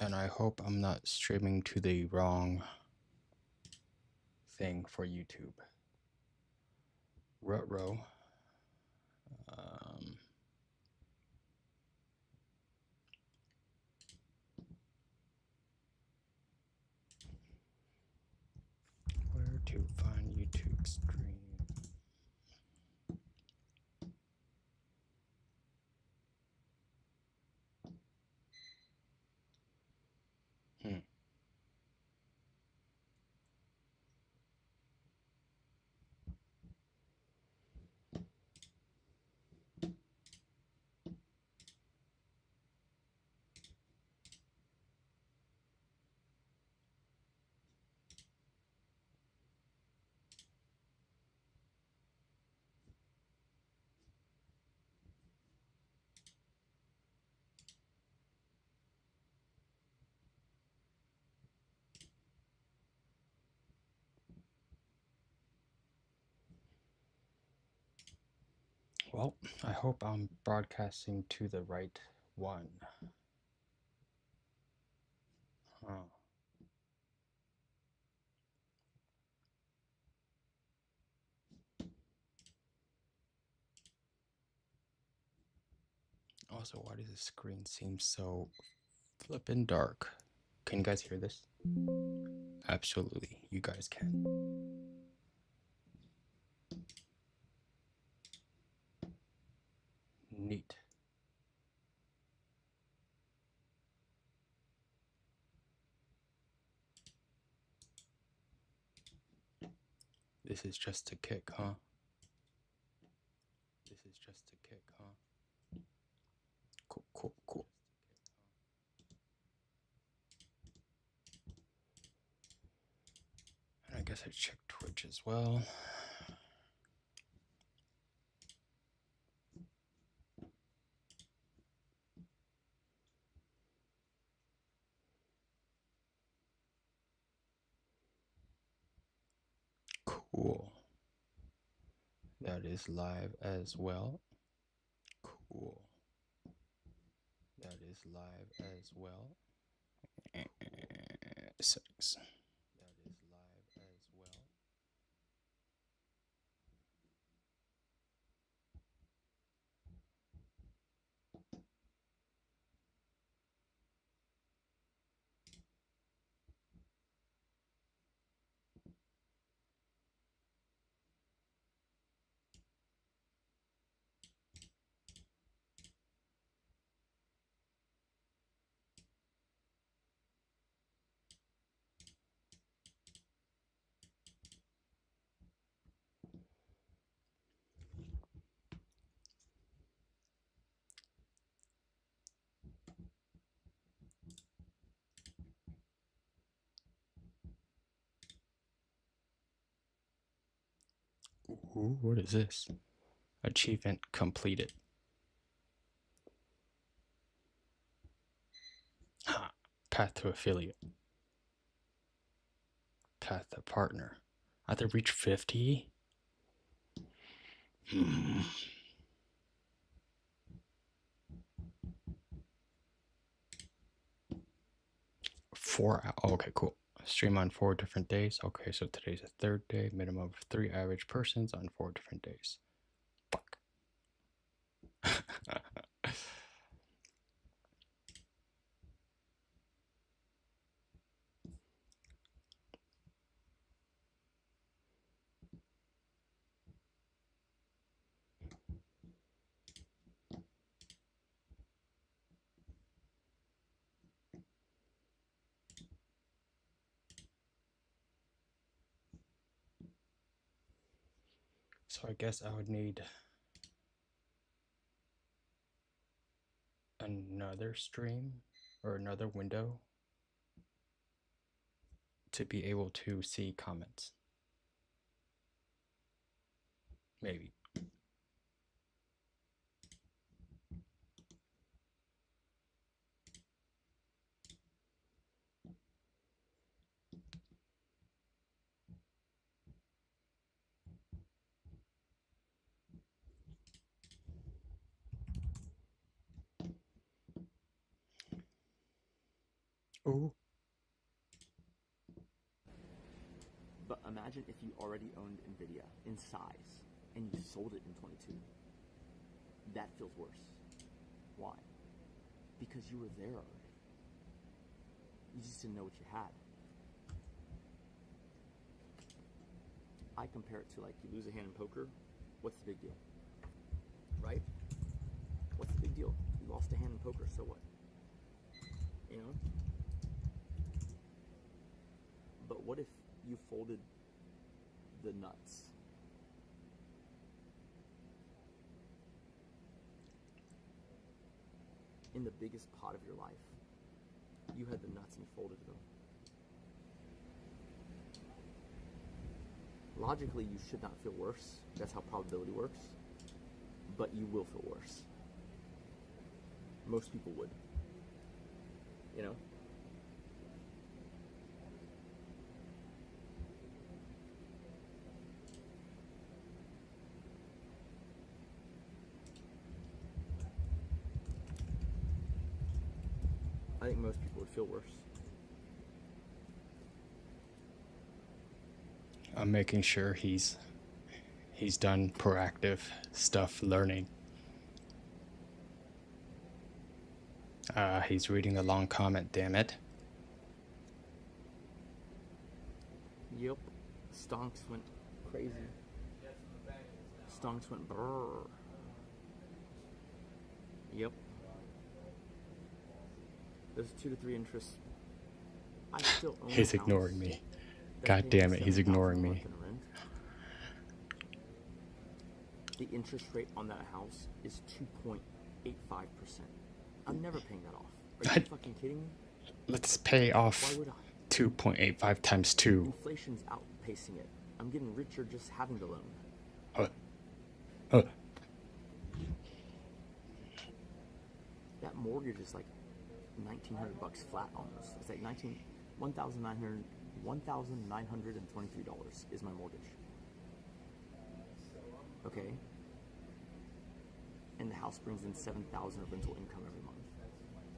And I hope I'm not streaming to the wrong thing for YouTube. Ruh-roh. Where to find YouTube stream? Well, I hope I'm broadcasting to the right one. Also, why does the screen seem so flippin' dark? Can you guys hear this? Absolutely, you guys can. Neat. This is just a kick, huh? This is just a kick, huh? Cool, cool, cool. And I guess I checked Twitch as well. Cool. That is live as well. Cool. That is live as well. Settings. That is live as well. Ooh, what is this? Achievement completed. Ha. Path to affiliate. Path to partner. I have to reach 50? 4 hours. Oh, okay, cool. Stream on 4 different days. Okay, so today's the 3rd day. Minimum of 3 average persons on 4 different days. Fuck. So I guess I would need another stream or another window to be able to see comments. Maybe. Oh. But imagine if you already owned NVIDIA in size and you sold it in 22. That feels worse. Why? Because you were there already. You just didn't know what you had. I compare it to like you lose a hand in poker. What's the big deal? Right? What's the big deal? You lost a hand in poker, so what? You know? But what if you folded the nuts? In the biggest pot of your life, you had the nuts and you folded them. Logically, you should not feel worse. That's how probability works. But you will feel worse. Most people would. You know? I think most people would feel worse. I'm making sure he's done proactive stuff learning. He's reading a long comment, damn it. Yep. Stonks went crazy. Stonks went brrr. Yep. There's 2 to 3 interests. I still own He's a house ignoring me. that's God paying damn it, he's $7,000 ignoring a me. month in rent. The interest rate on that house is 2.85%. I'm never paying that off. Are you fucking kidding me? Let's pay off Why would I? 2.85 times 2. Inflation's outpacing it. I'm getting richer just having the loan. Uh, That mortgage is like $1,900 flat almost. It's like $1,923 is my mortgage. Okay? And the house brings in $7,000 of rental income every month.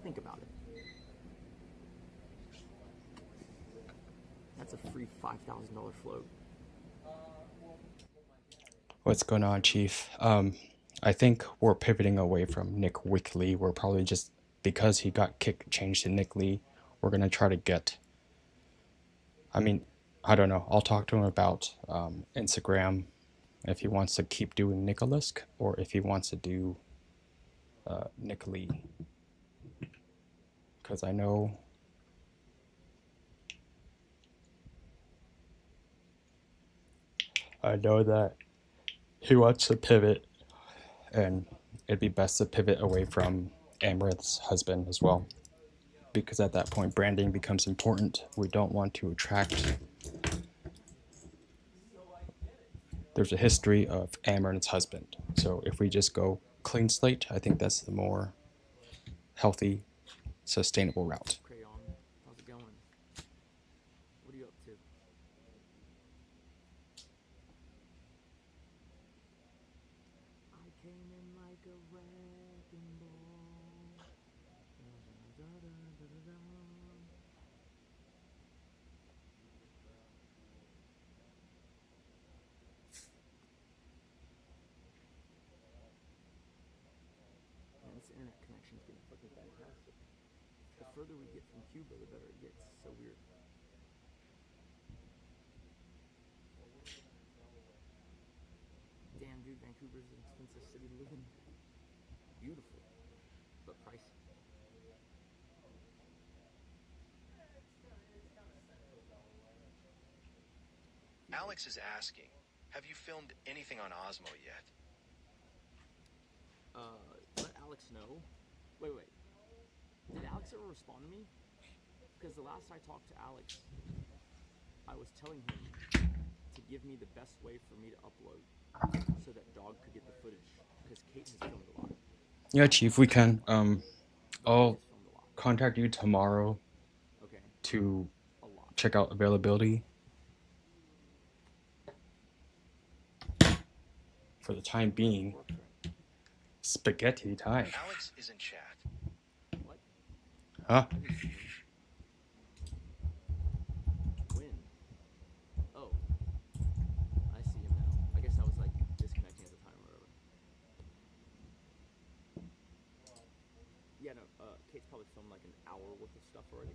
Think about it. That's a free $5,000 float. What's going on, Chief? I think we're pivoting away from Nick Wickley. We're probably just, because he got changed to Nick Lee, we're going to try to get, I mean, I don't know. I'll talk to him about Instagram, if he wants to keep doing Nicholas, or if he wants to do Nick Lee. Because I know that he wants to pivot, and it'd be best to pivot away from Amrit's husband as well, because at that point branding becomes important. We don't want to attract. There's a history of Amrit's husband, so if we just go clean slate, I think that's the more healthy, sustainable route. Crayon, how's it going? What are you up to? I came in like a wrecking ball. Man, this internet connection's getting fucking fantastic. The further we get from Cuba, the better it gets. So weird. Damn, dude, Vancouver's an expensive city to live in. Beautiful, but pricey. Alex is asking, have you filmed anything on Osmo yet? Let Alex know. Wait. Did Alex ever respond to me? Because the last I talked to Alex, I was telling him to give me the best way for me to upload so that Dog could get the footage. Because Kate has filmed a lot. Yeah, Chief, we can. I'll contact you tomorrow to check out availability. For the time being, spaghetti time. Alex is in chat. What? Huh? probably filmed like an hour worth of stuff already.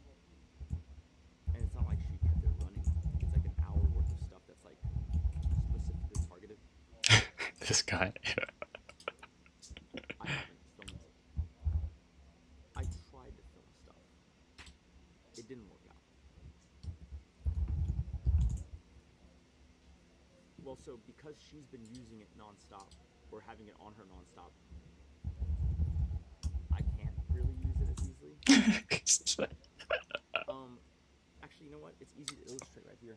And it's not like she kept it running. It's like an hour worth of stuff that's like specifically targeted. This guy. I haven't filmed. I tried to film stuff. It didn't work out. Well, so because she's been using it nonstop, or having it on her nonstop, I can't really use it as easily. Actually, you know what? It's easy to illustrate right here.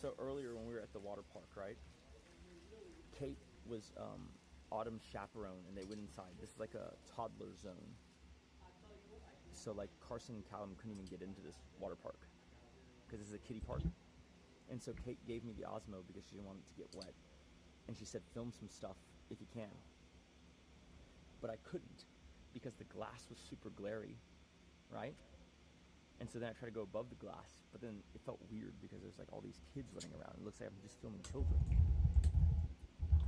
So earlier when we were at the water park, right? Kate was Autumn's chaperone, and they went inside. This is like a toddler zone. So like Carson and Callum couldn't even get into this water park because this is a kiddie park. And so Kate gave me the Osmo because she didn't want it to get wet. And she said, film some stuff if you can. But I couldn't because the glass was super glary, right? And so then I tried to go above the glass, but then it felt weird because there's like all these kids running around. It looks like I'm just filming children.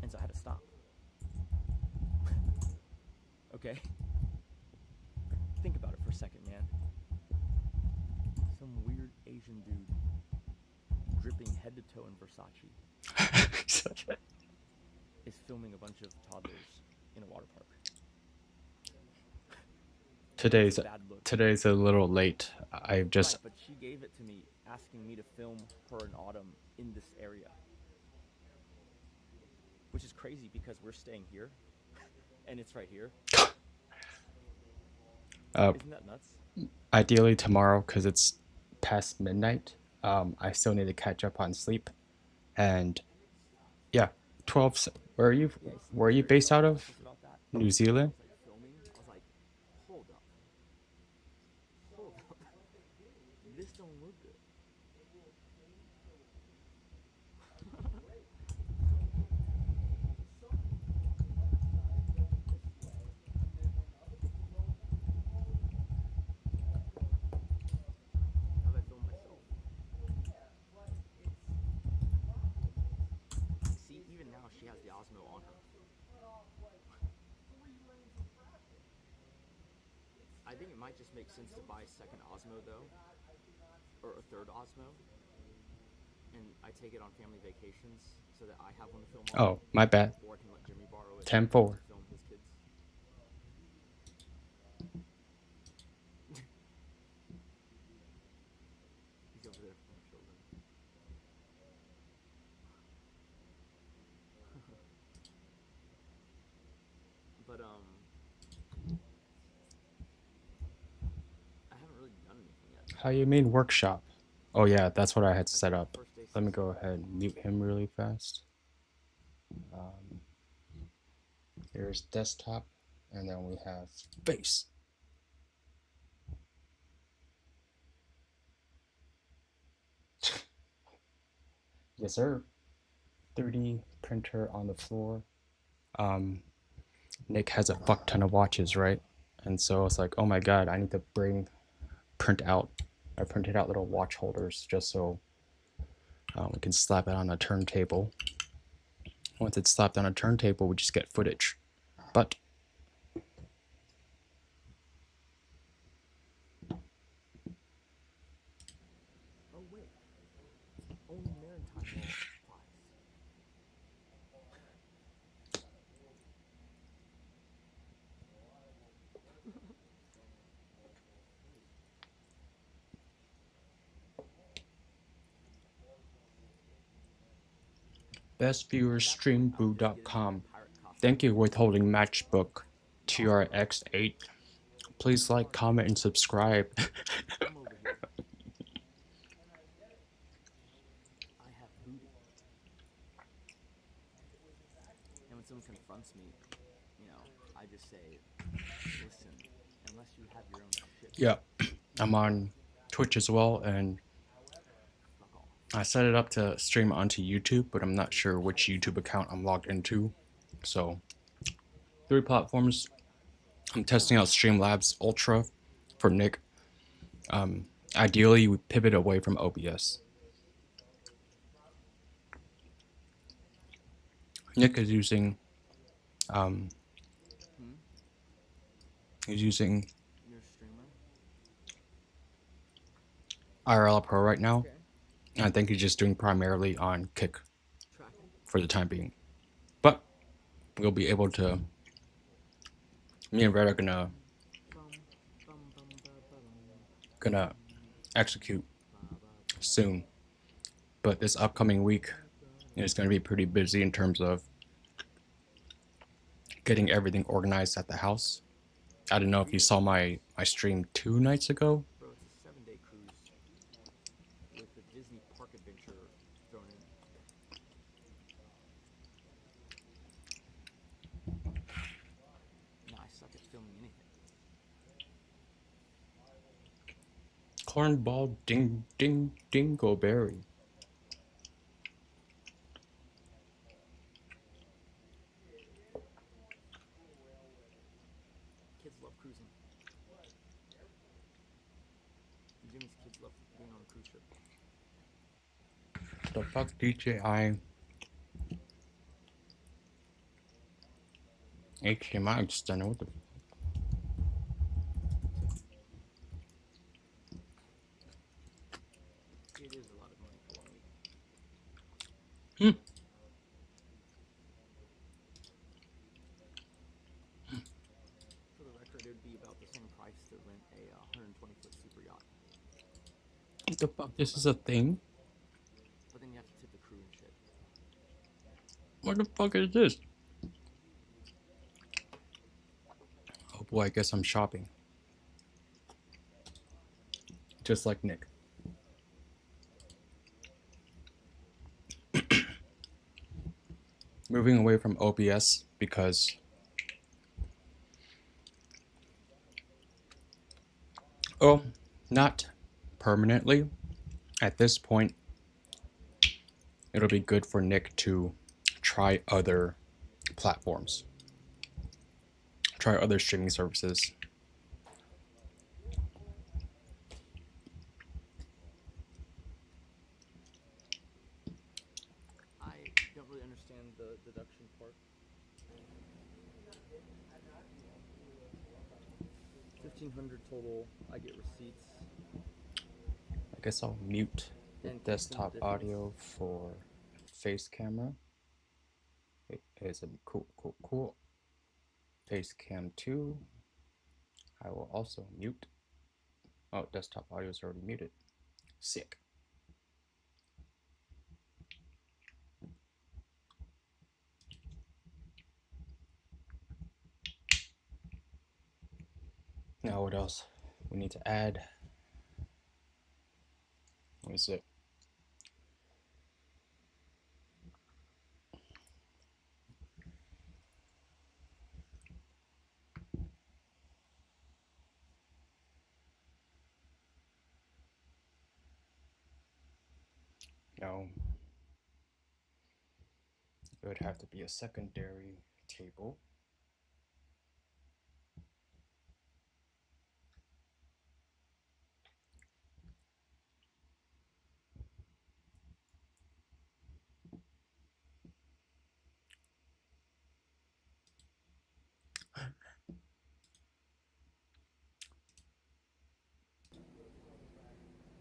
And so I had to stop. Okay? Think about it for a second, man. Some weird Asian dude dripping head to toe in Versace is filming a bunch of toddlers in a water park. Today's Bad look. today's a little late. I've just Right, but she gave it to me, asking me to film her and Autumn in this area, which is crazy because we're staying here, and it's right here. Isn't that nuts? ideally tomorrow because it's past midnight. I still need to catch up on sleep, and yeah, 12. Where are you? Yeah, Where are you based out of? about that. New Zealand. I was like filming. I was like, hold up. This don't look good. How did I film myself? See, even now she has the Osmo on her. I think it might just make sense to buy a second Osmo though, or a third Osmo, and I take it on family vacations so that I have one to film on. Oh, my bad. Or I can let Jimmy borrow it. 10-4. To film his kids. He's over there filming children. But I haven't really done anything yet. How you mean workshop? Oh yeah, that's what I had set up. Let me go ahead and mute him really fast. Here's desktop, and then we have base. Yes, sir. 3D printer on the floor. Nick has a fuck ton of watches, right? And so it's like, oh my god, I need to print out. I printed out little watch holders just so we can slap it on a turntable. Once it's slapped on a turntable, we just get footage. But Oh wait, only maritime law applies. bestviewers.streamboo.com. Thank you, withholding matchbook TRX8. Please like, comment, and subscribe. I'm over here. I have booty. And when someone confronts me, you know, I just say, listen, unless you have your own shit, Yeah, I'm on Twitch as well, and fuck off. I set it up to stream onto YouTube, but I'm not sure which YouTube account I'm logged into. So, 3 platforms. I'm testing out Streamlabs Ultra for Nick. Ideally, we pivot away from OBS. Nick is using He's using Your streamer. IRL Pro right now. Okay. I think he's just doing primarily on Kick Tracking. for the time being. But we'll be able to. Me and Red are gonna Bum, bum, bum, ba, ba, bum, gonna execute ba, ba, soon. But this upcoming week is gonna be pretty busy in terms of getting everything organized at the house. I don't know if you saw my stream 2 nights ago. Bro, it's a 7-day cruise with a Disney park adventure thrown in. Now I suck at filming anything. Cornball ding ding dingleberry. Kids love cruising. Jimmy's kids love being on a cruise ship. The fuck DJI HDMI extender? What the? It is a lot of money for 1 week. Hmm. For the record, it would be about the same price to rent a 120-foot super yacht. What the fuck? This is a thing? But then you have to tip the crew and shit. What the fuck is this? Oh boy, I guess I'm shopping. Just like Nick. Moving away from OBS because not permanently. At this point, it'll be good for Nick to try other platforms, try other streaming services. I don't really understand the deduction part. 1,500 total. I get receipts. I guess I'll mute the And desktop difference. audio for face camera. It is a cool. Face cam 2. I will also mute. Oh, desktop audio is already muted. Sick. Now what else? We need to add. What is it? No. It would have to be a secondary table.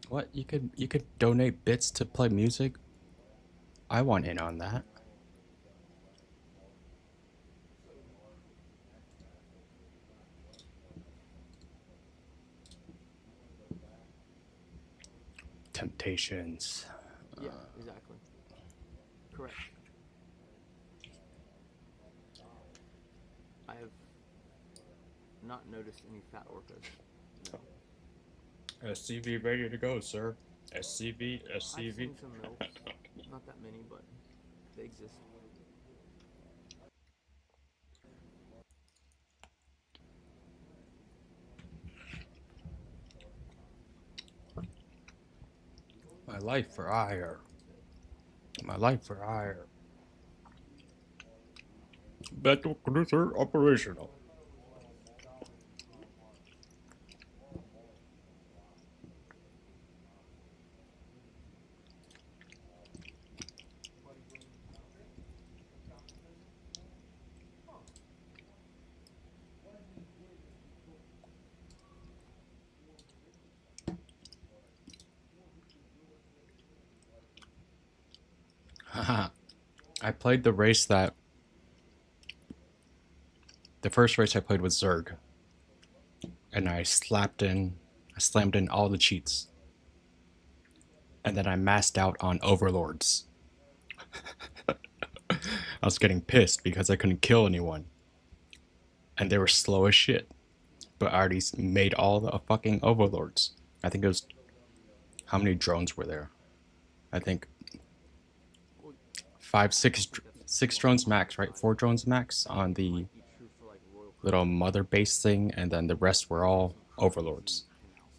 What? You could donate bits to play music? I want in on that. Temptations. Yeah, exactly. Correct. I have not noticed any fat orcas. SCV ready to go, sir. SCV, I've SCV. seen some MILFs. Not that many, but they exist. My life for hire. My life for hire. Battle cruiser operational. I played the race that the first race I played was Zerg, and I slammed in all the cheats, and then I maxed out on overlords. I was getting pissed because I couldn't kill anyone, and they were slow as shit. But I already made all the fucking overlords. I think it was, how many drones were there? I think Well, five, I don't think that's six too drones uncommon max, to right? find. 4 drones max on It the might be true for like royal little carnivals, mother base thing, and then the rest were which have all some overlords. crazy hen houses.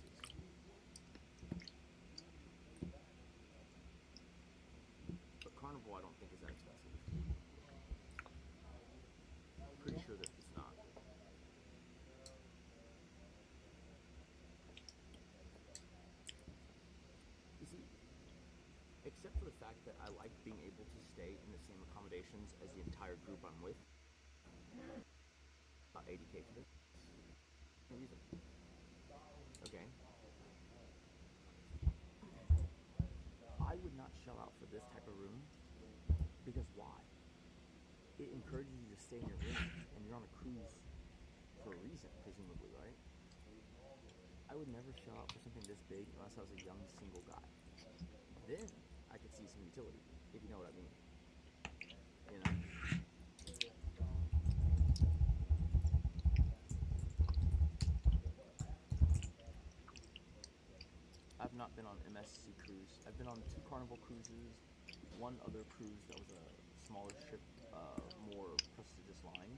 But carnival, I don't think is that expensive. Pretty sure that it's not. You see, except for the fact that I like being able to stay in the same accommodations as the entire group I'm with, about 80K for this reason. Okay. I would not shell out for this type of room because why? It encourages you to stay in your room and you're on a cruise for a reason, presumably, right? I would never shell out for something this big unless I was a young single guy. Then I could see some utility, if you know what I mean. You know? I've not been on MSC cruise. I've been on 2 Carnival cruises, one other cruise that was a smaller ship, more prestigious line.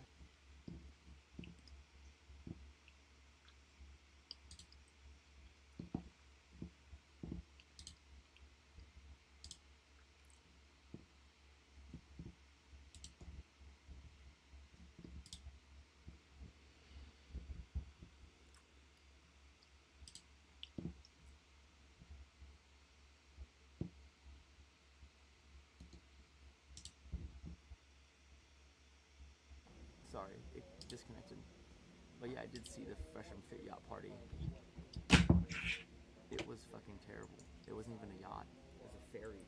Sorry, it disconnected. But yeah, I did see the Fresh and Fit yacht party. It was fucking terrible. It wasn't even a yacht. It was a ferry.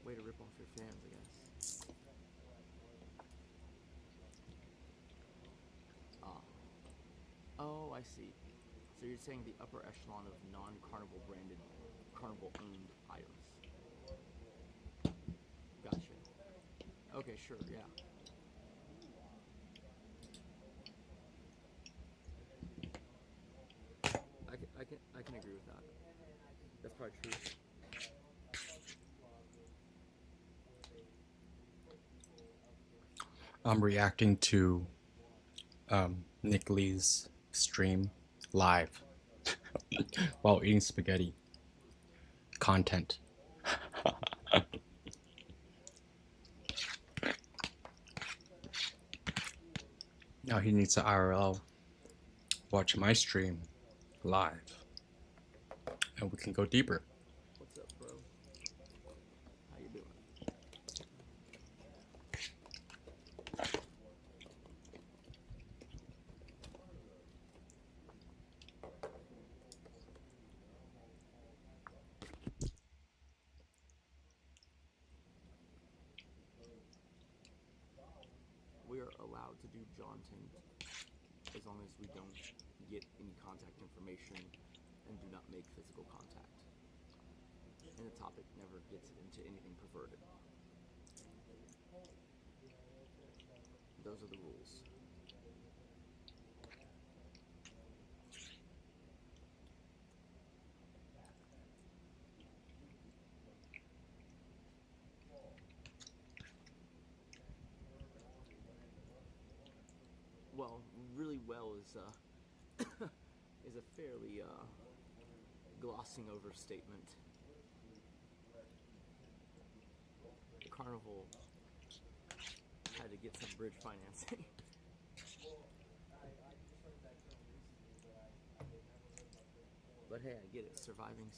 Way to rip off your fans, I guess. Ah. Oh, I see. So you're saying the upper echelon of non-Carnival branded, Carnival-owned items. Gotcha. Okay, sure, yeah. I can agree with that. That's probably true. I'm reacting to Nick Lee's stream live while eating spaghetti. Content. Now he needs to IRL watch my stream live, and we can go deeper. What's up, bro? How you doing? We are allowed to do John Tint as long as we don't get any contact information and do not make physical contact. And the topic never gets into anything perverted. Those are the rules. Well, really well is is a fairly glossing over statement. Carnival had to get some bridge financing. But hey, I get it. Surviving.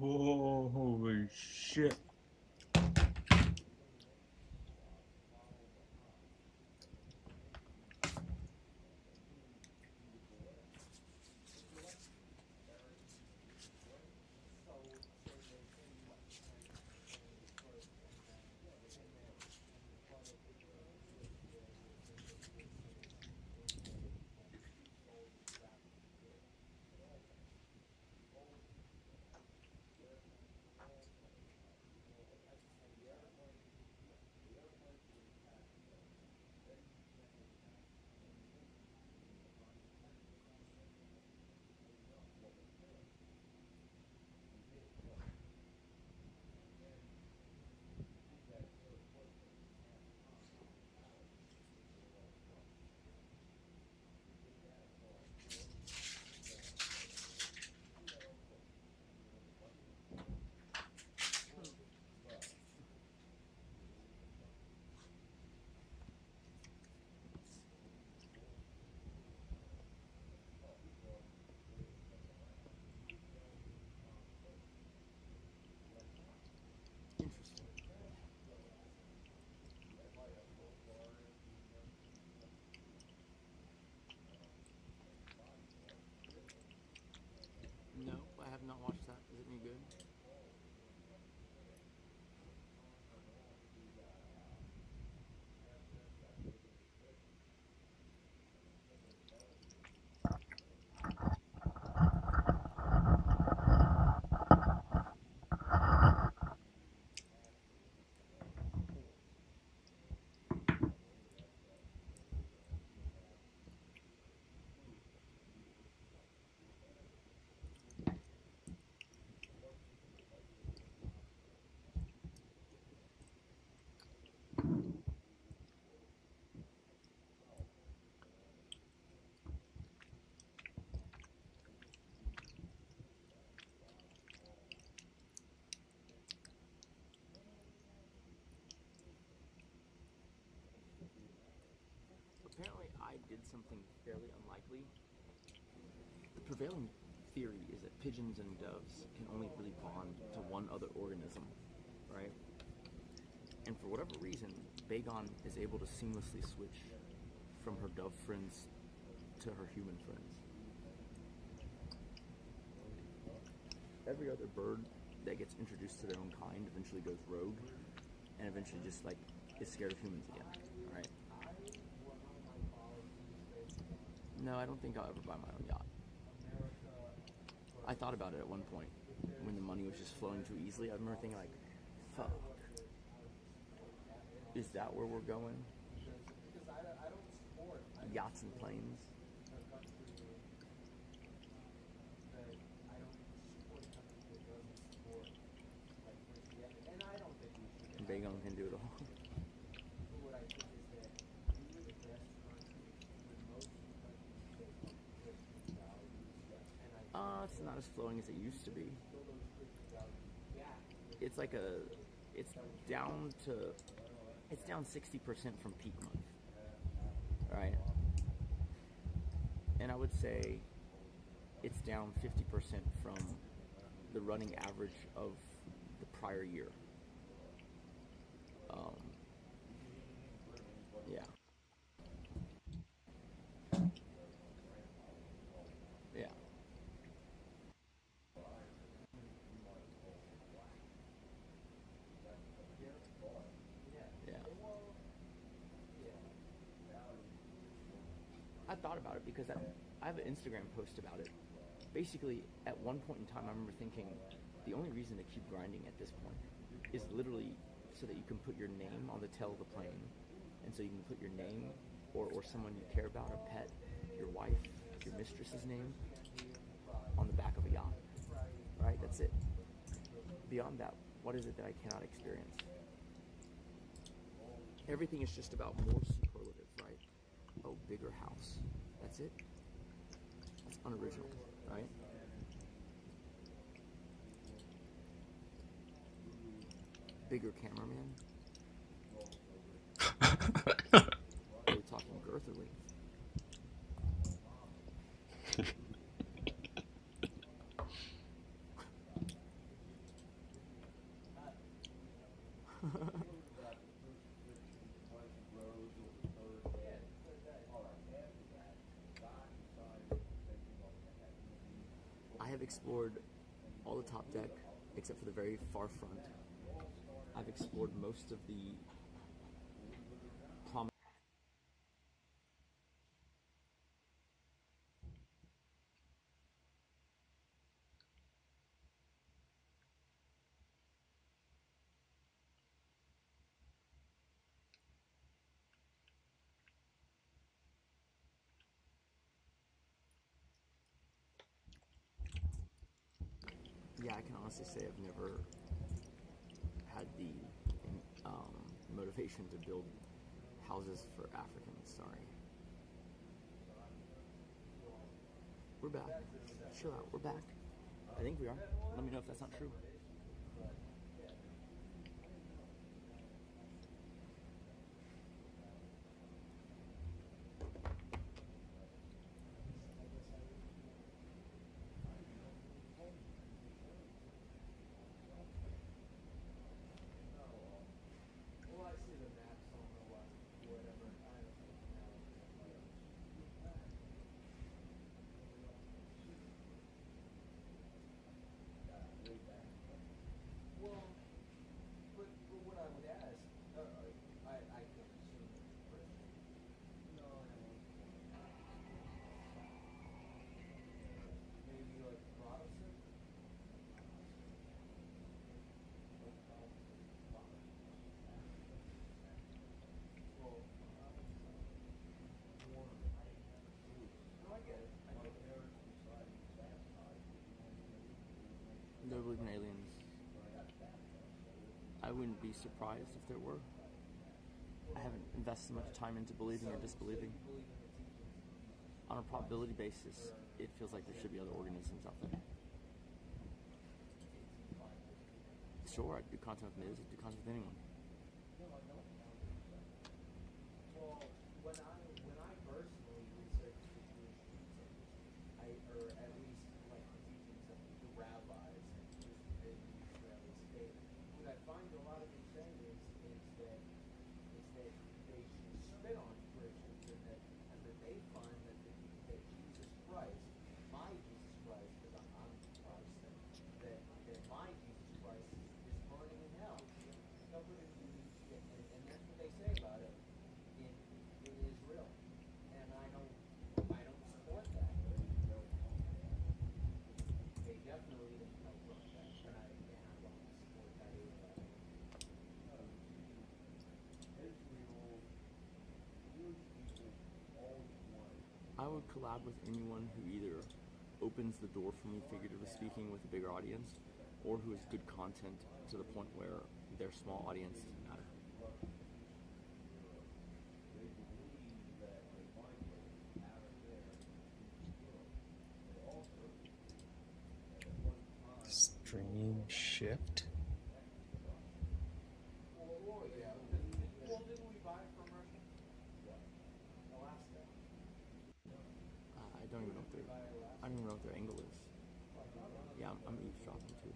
Oh, holy shit. Interesting. No, I have not watched that. Is it any good? Apparently, I did something fairly unlikely. The prevailing theory is that pigeons and doves can only really bond to one other organism, right? And for whatever reason, Bagon is able to seamlessly switch from her dove friends to her human friends. Every other bird that gets introduced to their own kind eventually goes rogue and eventually just like is scared of humans again, alright? No, I don't think I'll ever buy my own yacht. I thought about it at one point when the money was just flowing too easily. I remember thinking like, fuck. Is that where we're going? Yachts and planes. And Bagon can do it all. It's not as flowing as it used to be. It's like it's down 60% from peak month, right? And I would say it's down 50% from the running average of the prior year. Yeah. Yeah. Yeah. I thought about it because I have an Instagram post about it. Basically, at one point in time, I remember thinking the only reason to keep grinding at this point is literally so that you can put your name on the tail of the plane, and so you can put your name or someone you care about, a pet, your wife, your mistress's name, on the back of a yacht. Right? That's it. Beyond that, what is it that I cannot experience? Everything is just about more superlatives, right? Oh, bigger house. That's it? That's unoriginal, right? Bigger cameraman? Are we talking girth or length? explored all the top deck except for the very far front. I've explored most of the prominent. Yeah, I can honestly say I've never had the motivation to build houses for Africans. Sorry. We're back. Chill out. We're back. I think we are. Let me know if that's not true. They believe in aliens. I wouldn't be surprised if there were. I haven't invested much time into believing or disbelieving. On a probability basis, it feels like there should be other organisms out there. Sure, I'd do content with Miz, I'd do content with anyone. I would collab with anyone who either opens the door for me, figuratively speaking, with a bigger audience, or who has good content to the point where their small audience doesn't matter. Stream shift. I don't even know what their angle is. Yeah, I'm eavesdropping too.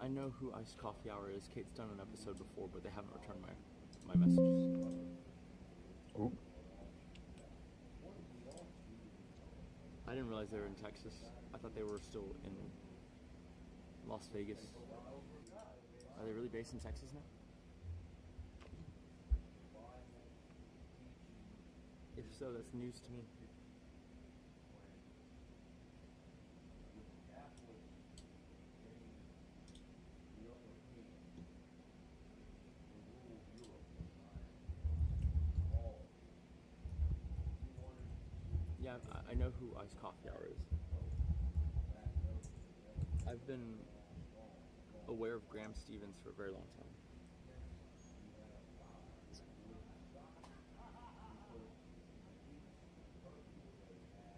I know who Iced Coffee Hour is. Kate's done an episode before, but they haven't returned my messages. Ooh. I didn't realize they were in Texas. I thought they were still in Las Vegas. Are they really based in Texas now? so. That's news to me. Yeah, I know who Iced Coffee Hour is. I've been aware of Graham Stevens for a very long time.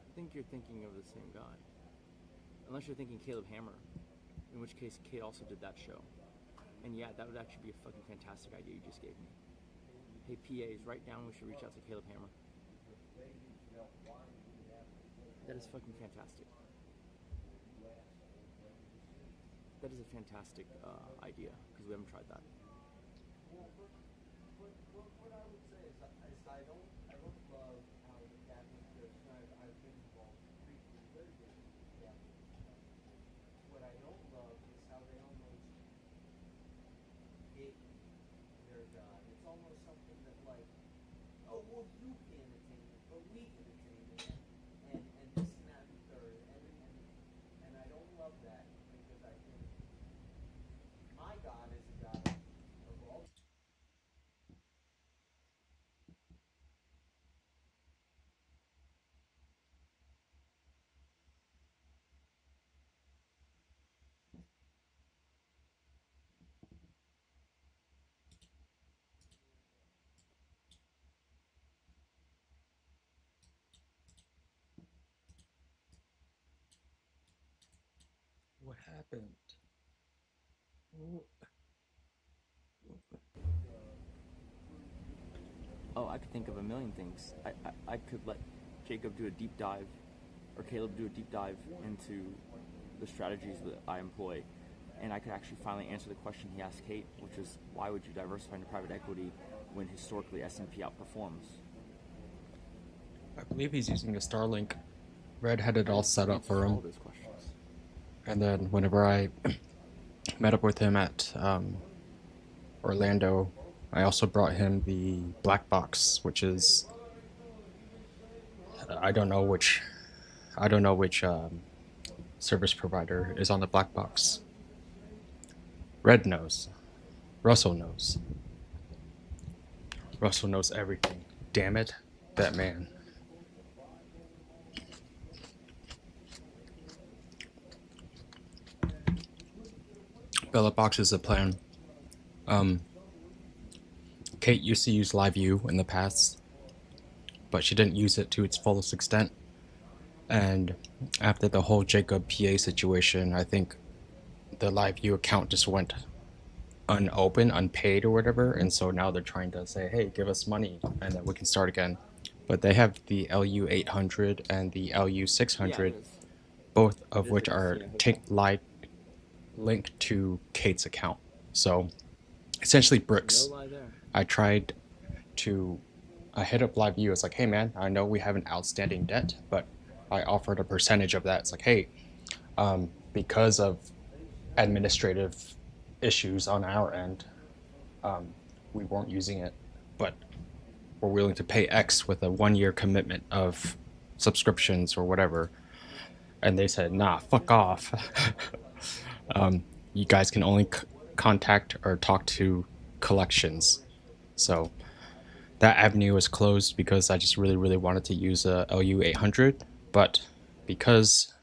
I think you're thinking of the same guy. Unless you're thinking Caleb Hammer, in which case Kate also did that show. And yeah, that would actually be a fucking fantastic idea you just gave me. Hey, PAs, write down we should reach out to Caleb Hammer. That is fucking fantastic. That is a fantastic idea, because we haven't tried that. What I would say is I don't love how the Catholic Church, I've been involved briefly litigating with the Catholic Church. What I don't love is how they almost hate their God. It's almost something that like, oh well you can't attain it, but we can attain it, and this and that and the third, and I don't love that because I think my God is a God of all. What happened? Oh, I could think of a million things. I could let Jacob do a deep dive, or Caleb do a deep dive into the strategies that I employ, and I could actually finally answer the question he asked Kate, which is why would you diversify into private equity when historically S&P outperforms? I believe he's using a Starlink. Red had it all set up for All him. those questions. And then whenever I met up with him at Orlando, I also brought him the black box, which is I don't know which service provider is on the black box. Red knows. Russell knows. Russell knows everything. Damn it, that man. Bella Box is a plan. Kate used to use LiveView in the past, but she didn't use it to its fullest extent. And after the whole Jacob PA situation, I think the LiveView account just went unopened, unpaid, or whatever. And so now they're trying to say, hey, give us money, and then we can start again. But they have the LU 800 and the LU 600, both of which are linked to Kate's account. So essentially bricks. No lie there. I hit up LiveView. It's like, hey man, I know we have an outstanding debt, but I offered a percentage of that. It's like, hey, because of administrative issues on our end, we weren't using it, but we're willing to pay X with a 1-year commitment of subscriptions or whatever. And they said, nah, fuck off. You guys can only contact or talk to collections. So that avenue was closed because I just really, really wanted to use a LU 800, but because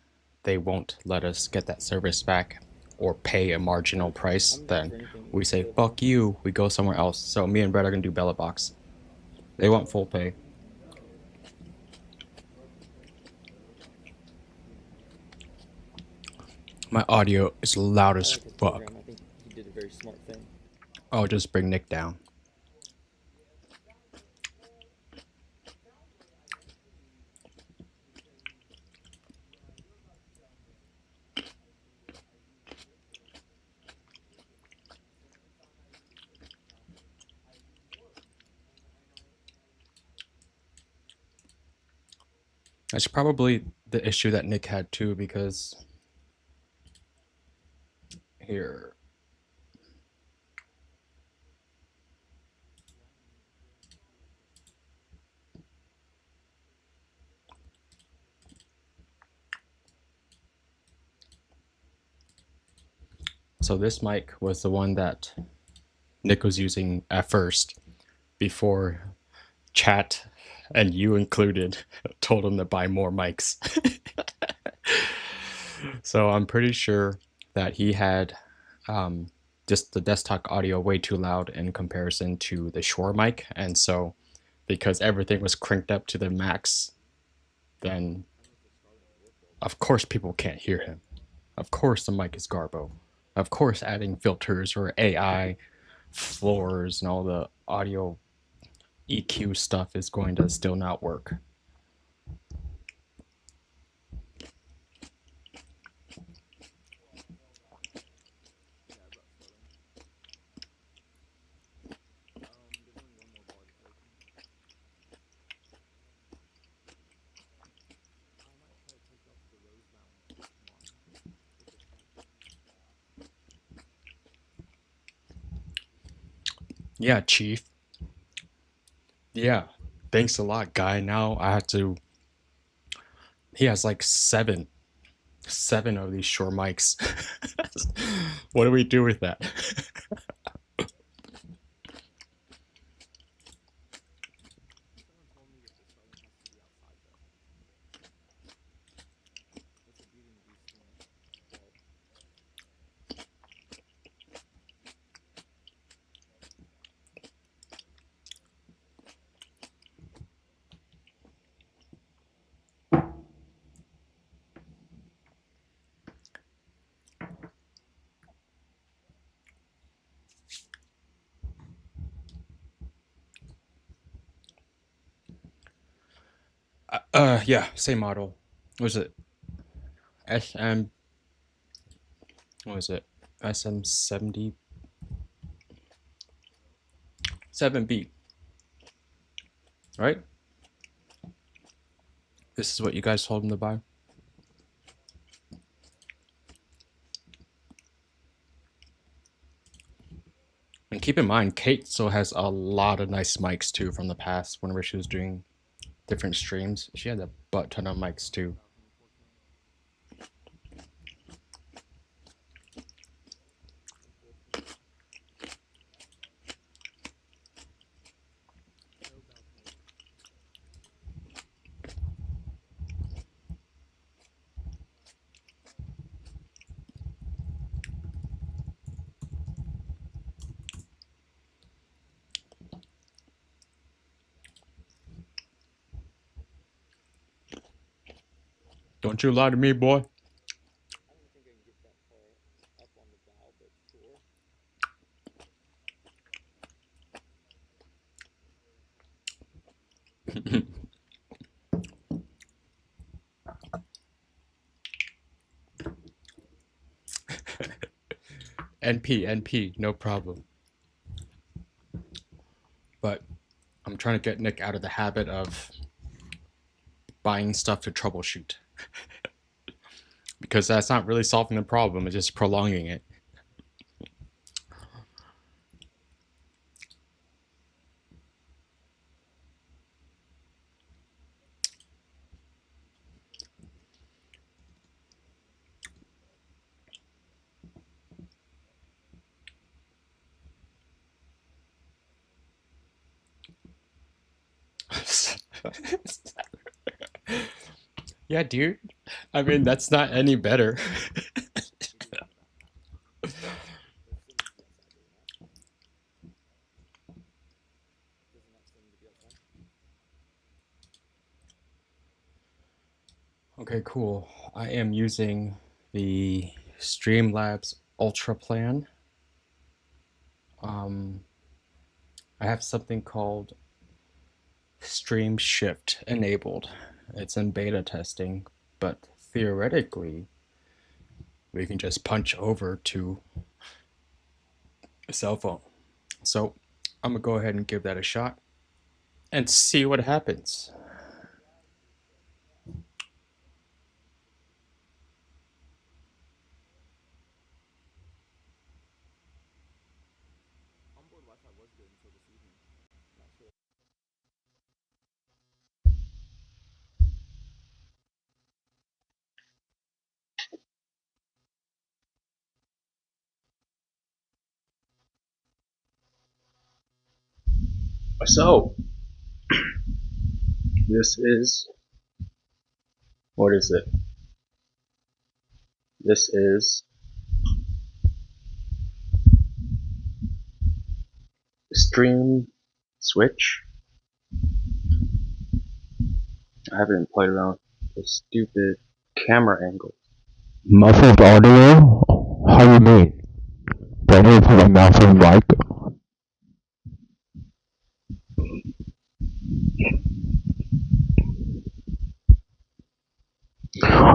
they won't let us get that service back or pay a marginal price, then we say, fuck you, we go somewhere else. So me and Brett are gonna do Bella Box. They want full pay. My audio is loud as fuck. I think he did a very smart thing. I'll just bring Nick down. That's probably the issue that Nick had too, because here, So this mic was the one that Nick was using at first before chat and you included told him to buy more mics. So I'm pretty sure that he had just the desktop audio way too loud in comparison to the Shure mic. And so because everything was cranked up to the max, then of course people can't hear him. Of course the mic is garbo. Of course adding filters or AI floors and all the audio EQ stuff is going to still not work. Yeah, Chief. Yeah. Thanks a lot, guy. Now I have to. He has like seven of these Shure mics. What do we do with that? Yeah, same model. What was it? SM. What was it? SM70 7B. Right? This is what you guys told him to buy. And keep in mind, Kate still has a lot of nice mics too from the past. Whenever she was doing different streams, she had a butt ton of mics too. Don't you lie to me, boy. NP, no problem. But I'm trying to get Nick out of the habit of buying stuff to troubleshoot. Because that's not really solving the problem, it's just prolonging it. Yeah, dude. I mean, that's not any better. Okay, cool. I am using the Streamlabs Ultra plan. I have something called Stream Shift enabled. It's in beta testing, but theoretically, we can just punch over to a cell phone. So I'm gonna go ahead and give that a shot and see what happens. So, this is, what is it? This is Stream Switch. I haven't played around with this stupid camera angle. Muffled audio? How do you mean? Do I need to put my mouth on the mic?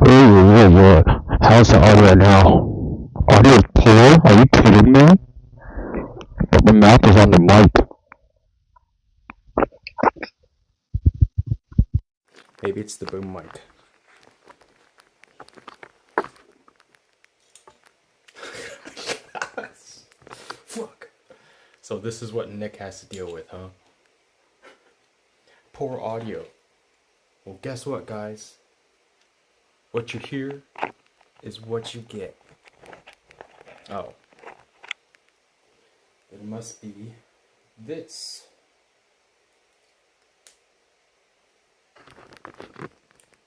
Ooh, how's the audio now? Audio is poor? Are you kidding me? But my mouth is on the mic. Maybe it's the boom mic. Fuck. So this is what Nick has to deal with, huh? Poor audio. Well, guess what, guys? What you hear is what you get. Oh. It must be this.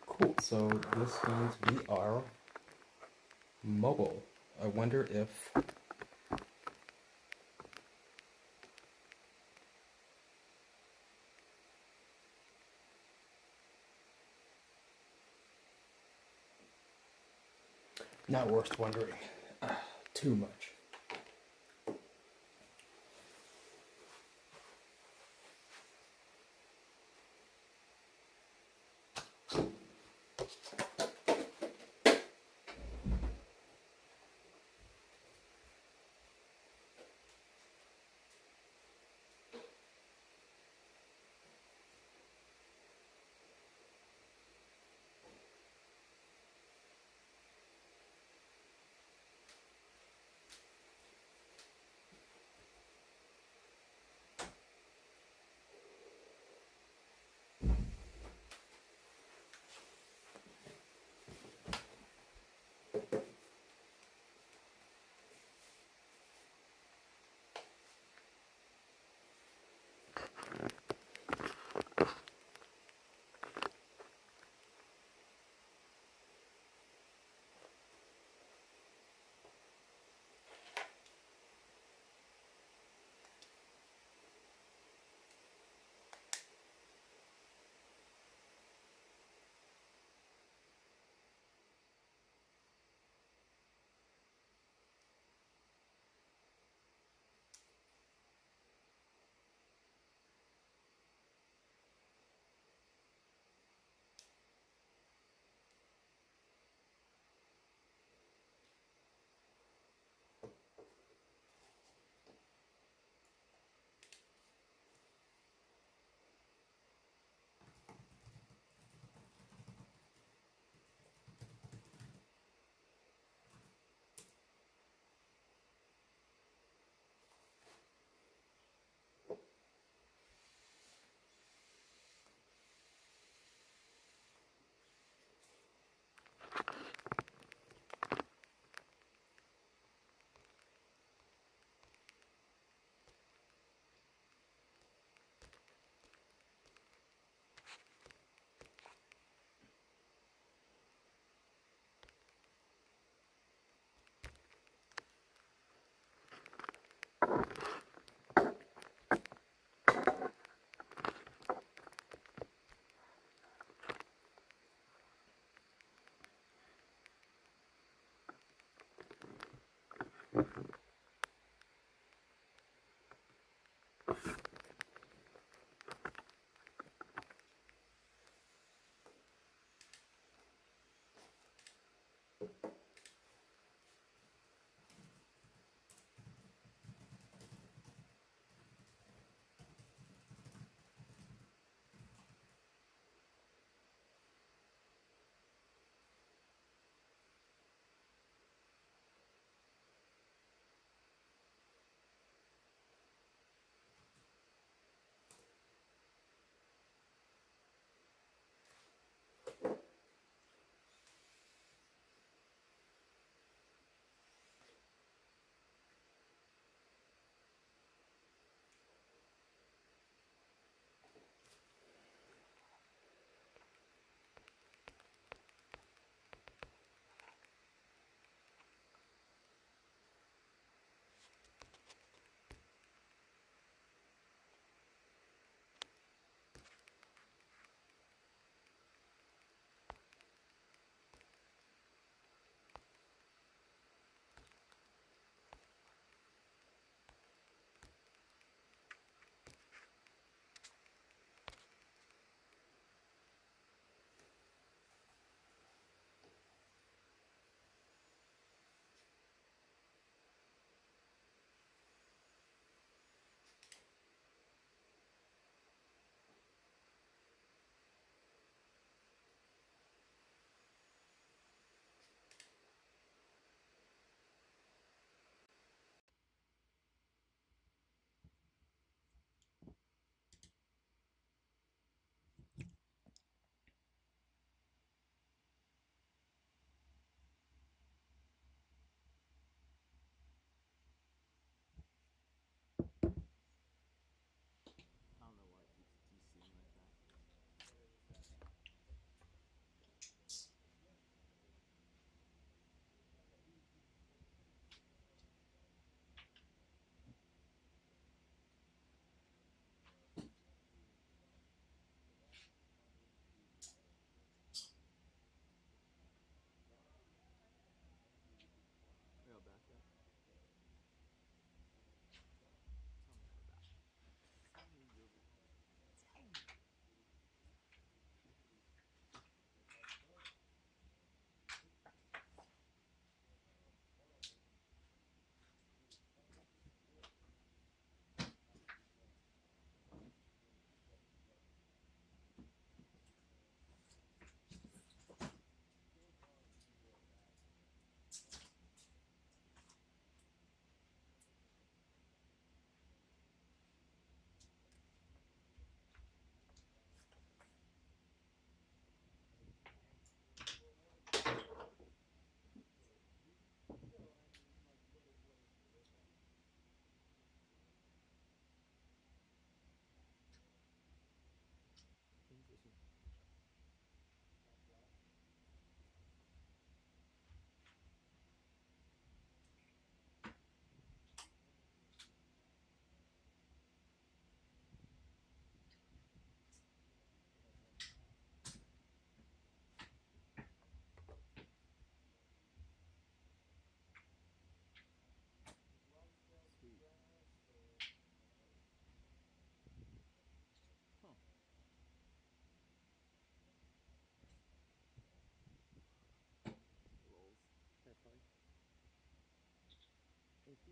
Cool, so this means we are mobile. I wonder if not worth wondering too much.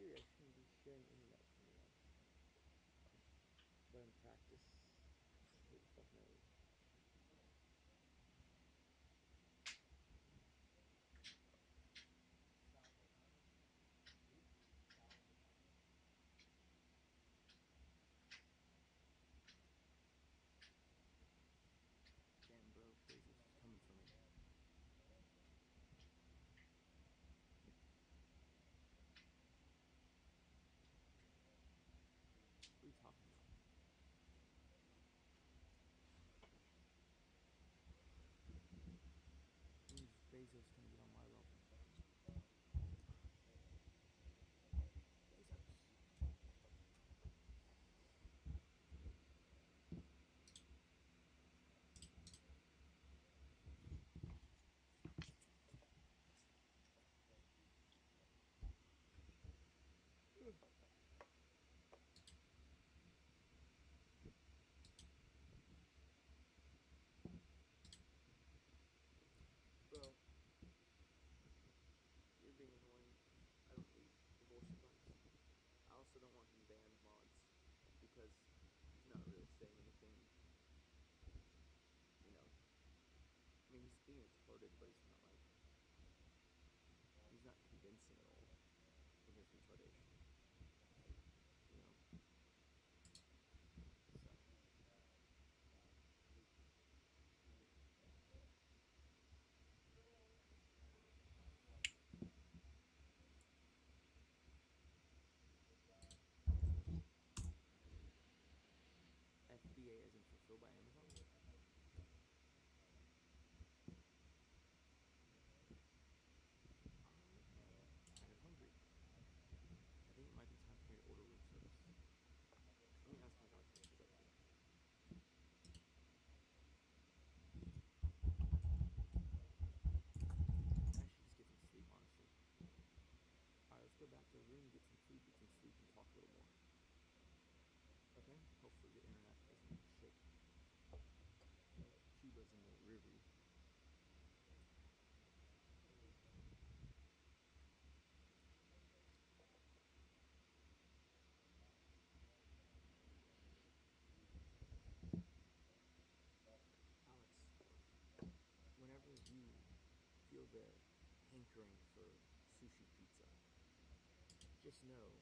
theory, I shouldn't be sharing internet with anyone. But in practice, who the fuck knows? Damn, bro, Bezos is coming for me. What are you talking about? When is Bezos gonna get on my level? Bezos. Bro, you're being annoying. I don't need divorce advice. I also don't want him banned mods because he's not really saying anything, you know. I mean, he's being retarded, but he's not like, he's not convincing at all in his retardation, you know. So, FBA isn't fulfilled by Amazon. Kind of hungry. I think it might be time for me to order room service. Let me ask my doctor if she's up for that. I should just get some sleep, honestly. Alright, let's go back to the room, get some food, get some sleep, and talk a little more. Okay? Hopefully the internet isn't shit. Cuba's in the rear view. Alex, whenever you feel the hankering for sushi pizza, just know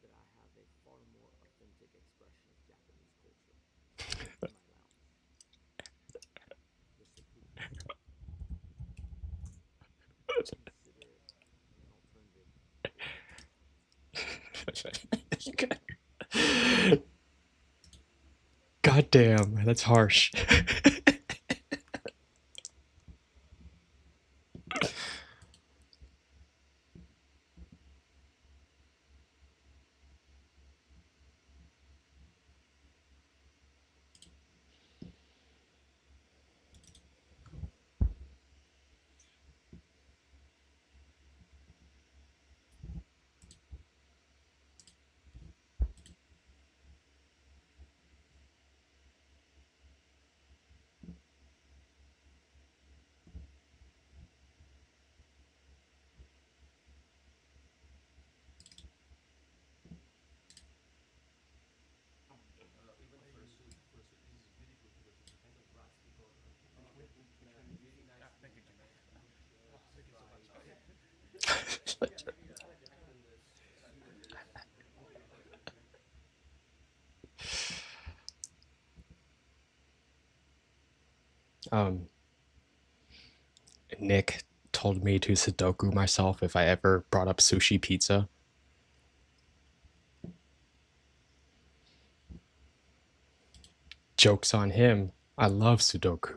that I have a far more authentic expression of Japanese culture in my lounge. The seppuku. Consider it an alternative order. God damn, that's harsh. um, Nick told me to Sudoku myself if I ever brought up sushi pizza. Joke's on him. I love Sudoku.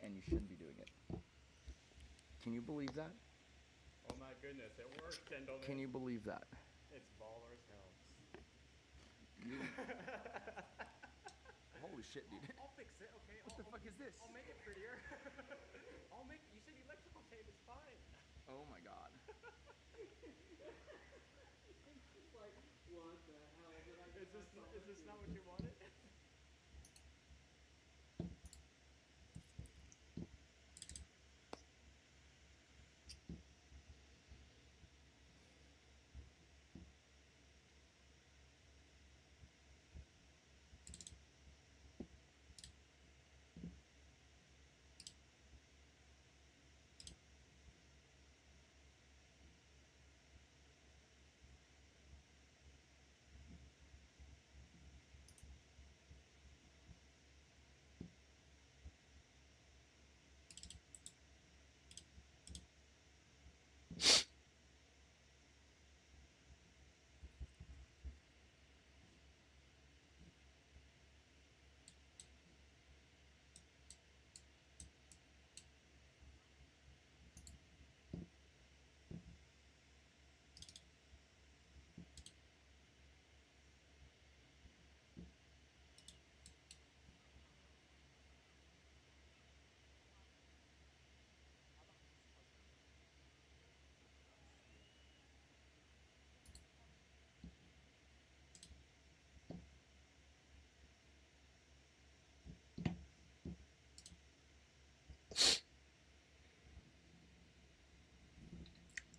And you shouldn't be doing it. Can you believe that? Oh my goodness, it worked, gentlemen. Can you believe that? It's ballers helps. You... Holy shit, dude. I'll fix it, okay? What the fuck is this? I'll make it prettier. I'll make it. You said electrical tape is fine. Oh my god. It's just like, what the hell did I just this not what you wanted?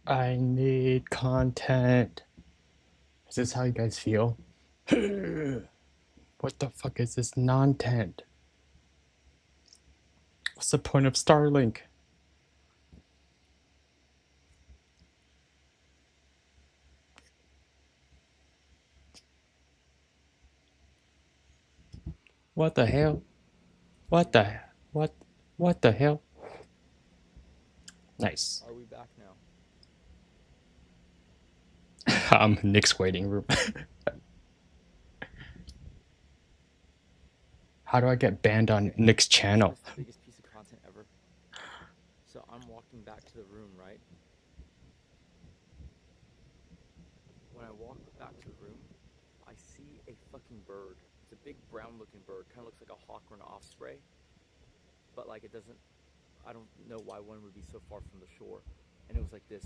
I need content. Is this how you guys feel? What the fuck is this non-tent? What's the point of Starlink? What the hell? What the what the hell? Nice. Are we back now? I'm Nick's waiting room. How do I get banned on Nick's channel? That's the biggest piece of content ever. So I'm walking back to the room, right? When I walk back to the room, I see a fucking bird. It's a big brown looking bird. Kind of looks like a hawk or an osprey. But like it doesn't, I don't know why one would be so far from the shore. And it was like this.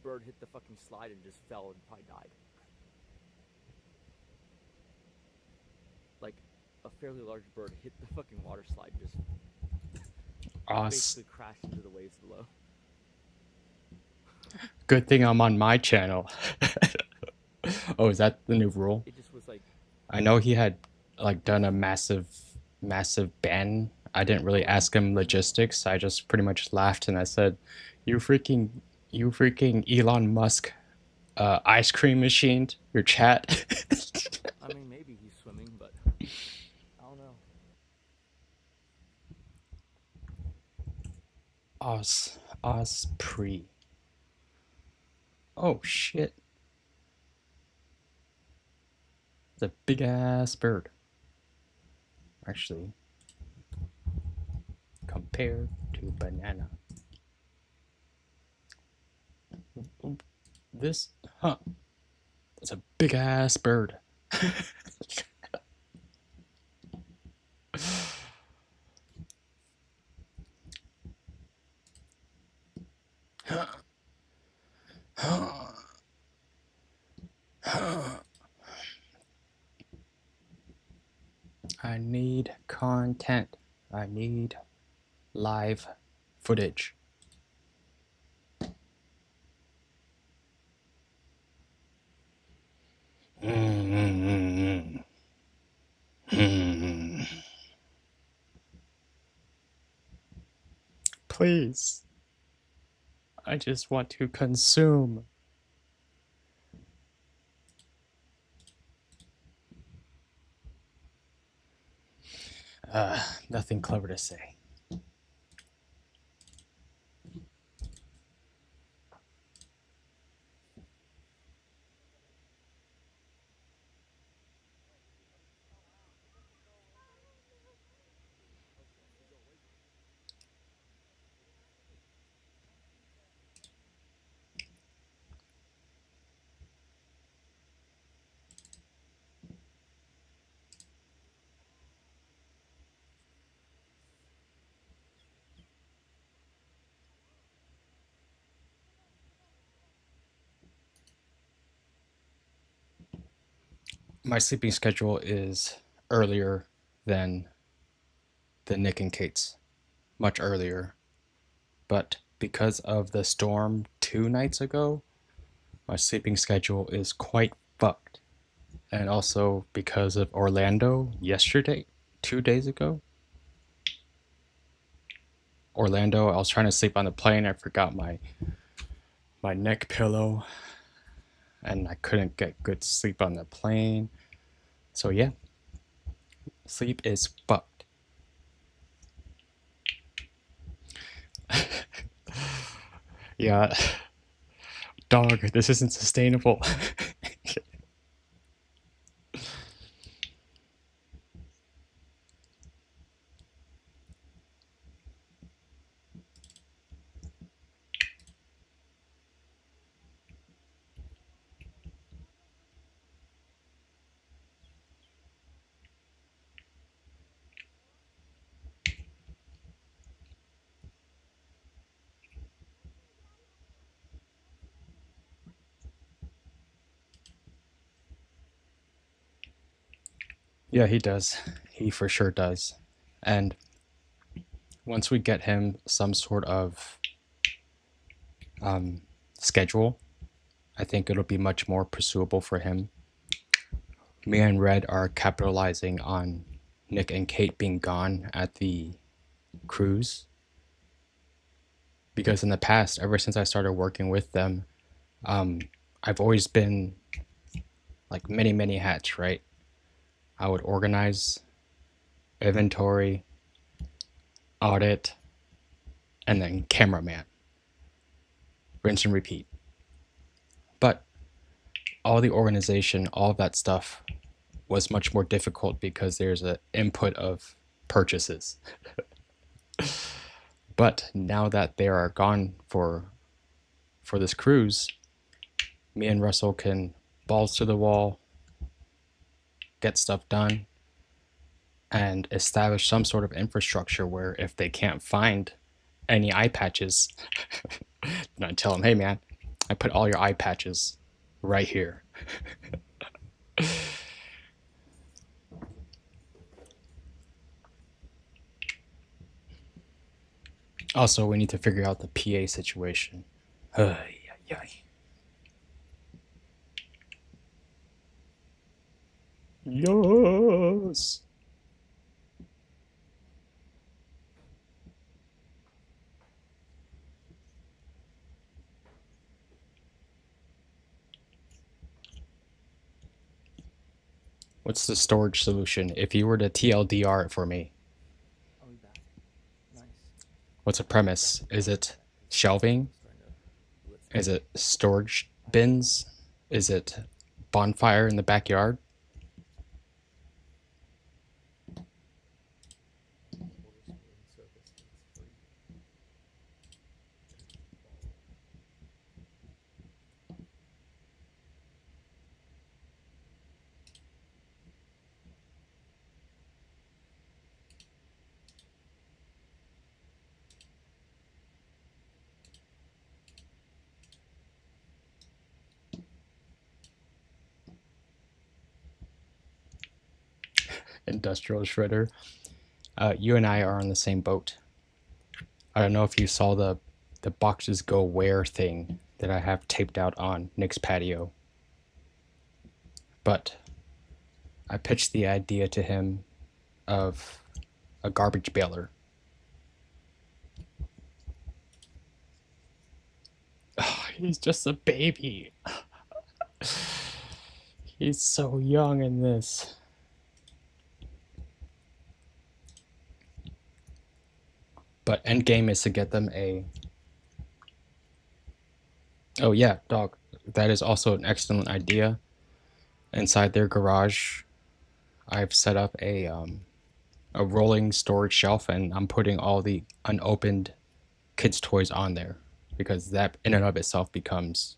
Bird hit the fucking slide and just fell and probably died. Like a fairly large bird hit the fucking water slide and just basically crashed into the waves below. Good thing I'm on my channel. Oh, is that the new rule? It just was like, I know he had like done a massive ban. I didn't really ask him logistics. I just pretty much laughed and I said, you freaking Elon Musk ice cream machine, your chat." I mean, maybe he's swimming, but I don't know. Osprey. Oh shit. It's a big ass bird. Actually, compared to banana. This, it's a big ass bird. I need content. I need live footage. Please. I just want to consume. Nothing clever to say. My sleeping schedule is earlier than Nick and Kate's, much earlier. But because of the storm 2 nights ago, my sleeping schedule is quite fucked. And also because of Orlando yesterday, 2 days ago. Orlando, I was trying to sleep on the plane. I forgot my neck pillow, and I couldn't get good sleep on the plane. So yeah, sleep is fucked. Yeah, dog, this isn't sustainable. Yeah, he does. He for sure does. And once we get him some sort of schedule, I think it'll be much more pursuable for him. Me and Red are capitalizing on Nick and Kate being gone at the cruise. Because in the past, ever since I started working with them, I've always been like many hats, right? I would organize, inventory, audit, and then cameraman. Rinse and repeat. But all the organization, all of that stuff was much more difficult because there's an input of purchases. But now that they are gone for this cruise, me and Russell can balls to the wall, get stuff done, and establish some sort of infrastructure where if they can't find any eye patches, then I tell them, hey man, I put all your eye patches right here. Also, we need to figure out the PA situation. Yes. What's the storage solution? If you were to TLDR it for me, I'll be back. Nice. what's the premise? Is it shelving? Starting to blitz. Is it storage bins? Is it bonfire in the backyard? We'll just win circus and it's free. Industrial shredder. You and I are on the same boat. I don't know if you saw the boxes go where thing that I have taped out on Nick's patio. But I pitched the idea to him of a garbage baler. Oh, he's just a baby. He's so young in this. But endgame is to get them a... Oh yeah, dog. That is also an excellent idea. Inside their garage, I've set up a rolling storage shelf, and I'm putting all the unopened kids' toys on there, because that in and of itself becomes,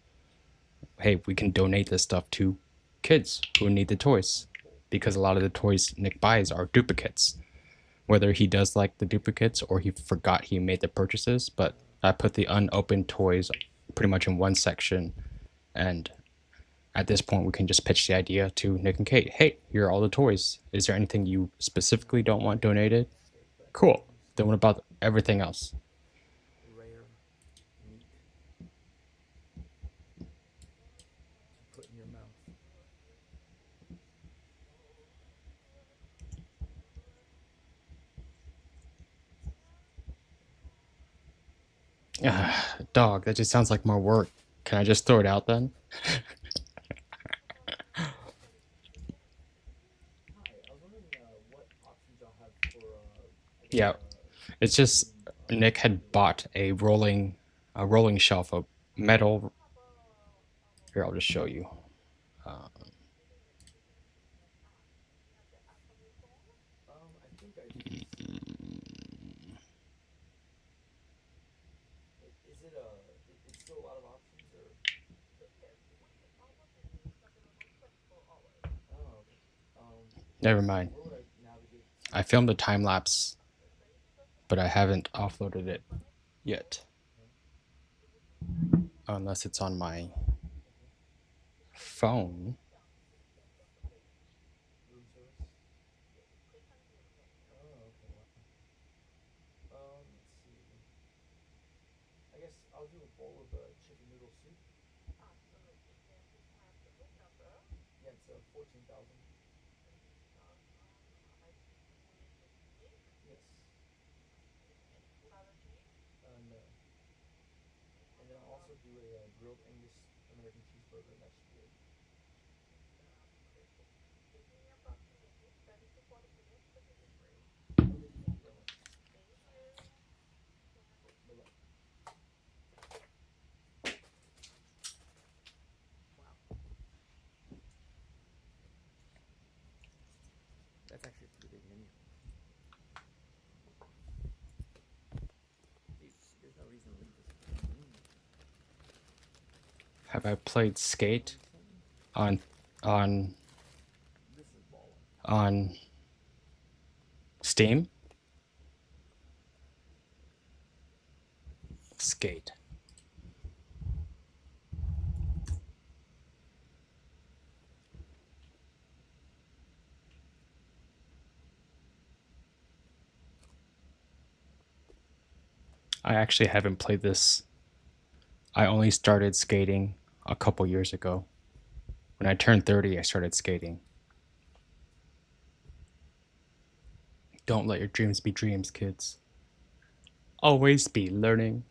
hey, we can donate this stuff to kids who need the toys, because a lot of the toys Nick buys are duplicates, whether he does like the duplicates or he forgot he made the purchases. But I put the unopened toys pretty much in one section, and at this point, we can just pitch the idea to Nick and Kate. Hey, here are all the toys. Is there anything you specifically don't want donated? Cool. Then what about everything else? Rare meat to put in your mouth. Dog, that just sounds like more work. Can I just throw it out then? Hi, I was wondering what options y'all have for I guess Yeah, it's just Nick had bought a rolling shelf of metal. Here, I'll just show you. I think I do. Is it it's still a lot of options or? Oh, okay. Never mind. Where would I navigate? I filmed a time lapse, but I haven't offloaded it yet. Unless it's on my phone. Room service? Oh, okay. Wow. Let's see. I guess I'll do a bowl of chicken noodle soup. Yeah, it's 14,000. Yes. No. And then I'll also do a grilled Angus American cheeseburger, and that should be it. Okay, thank you very much. Bye-bye. Wow. That's actually a pretty big menu. There's no reason to leave this. Have I played Skate on on This is balling. on Steam? Skate. I actually haven't played this. I only started skating a couple years ago. When I turned 30, I started skating. Don't let your dreams be dreams, kids. Always be learning.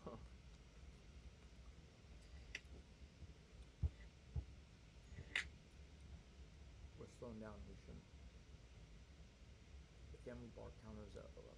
Huh. We're slowing down. We shouldn't. The family bar counter's at 11.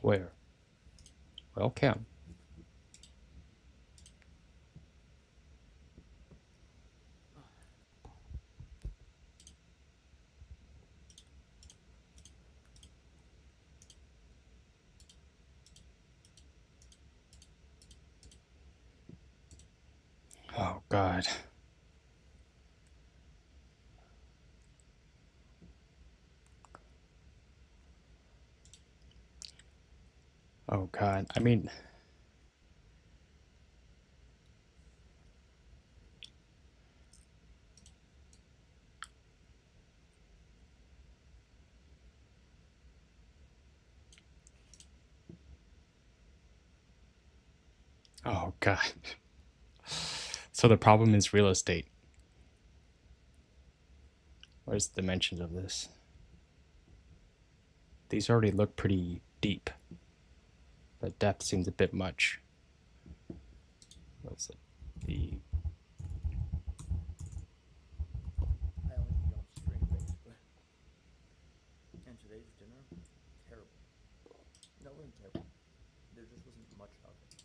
Where? Well, Cam. Oh, God. Oh, God. I mean, oh, God. So the problem is real estate. Where's the dimensions of this? These already look pretty deep. The depth seems a bit much. What's it? The I only eat on string base, but. And today's dinner, terrible. No, it wasn't terrible. There just wasn't much of it.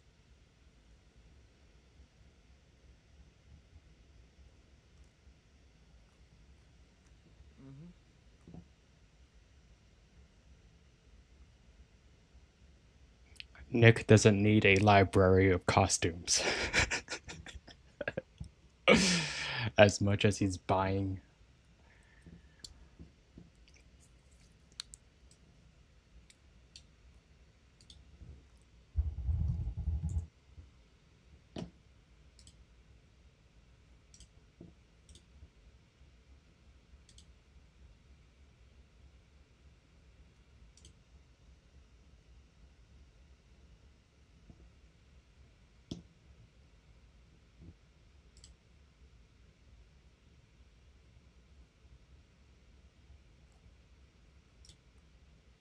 Nick doesn't need a library of costumes as much as he's buying.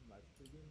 Live streaming.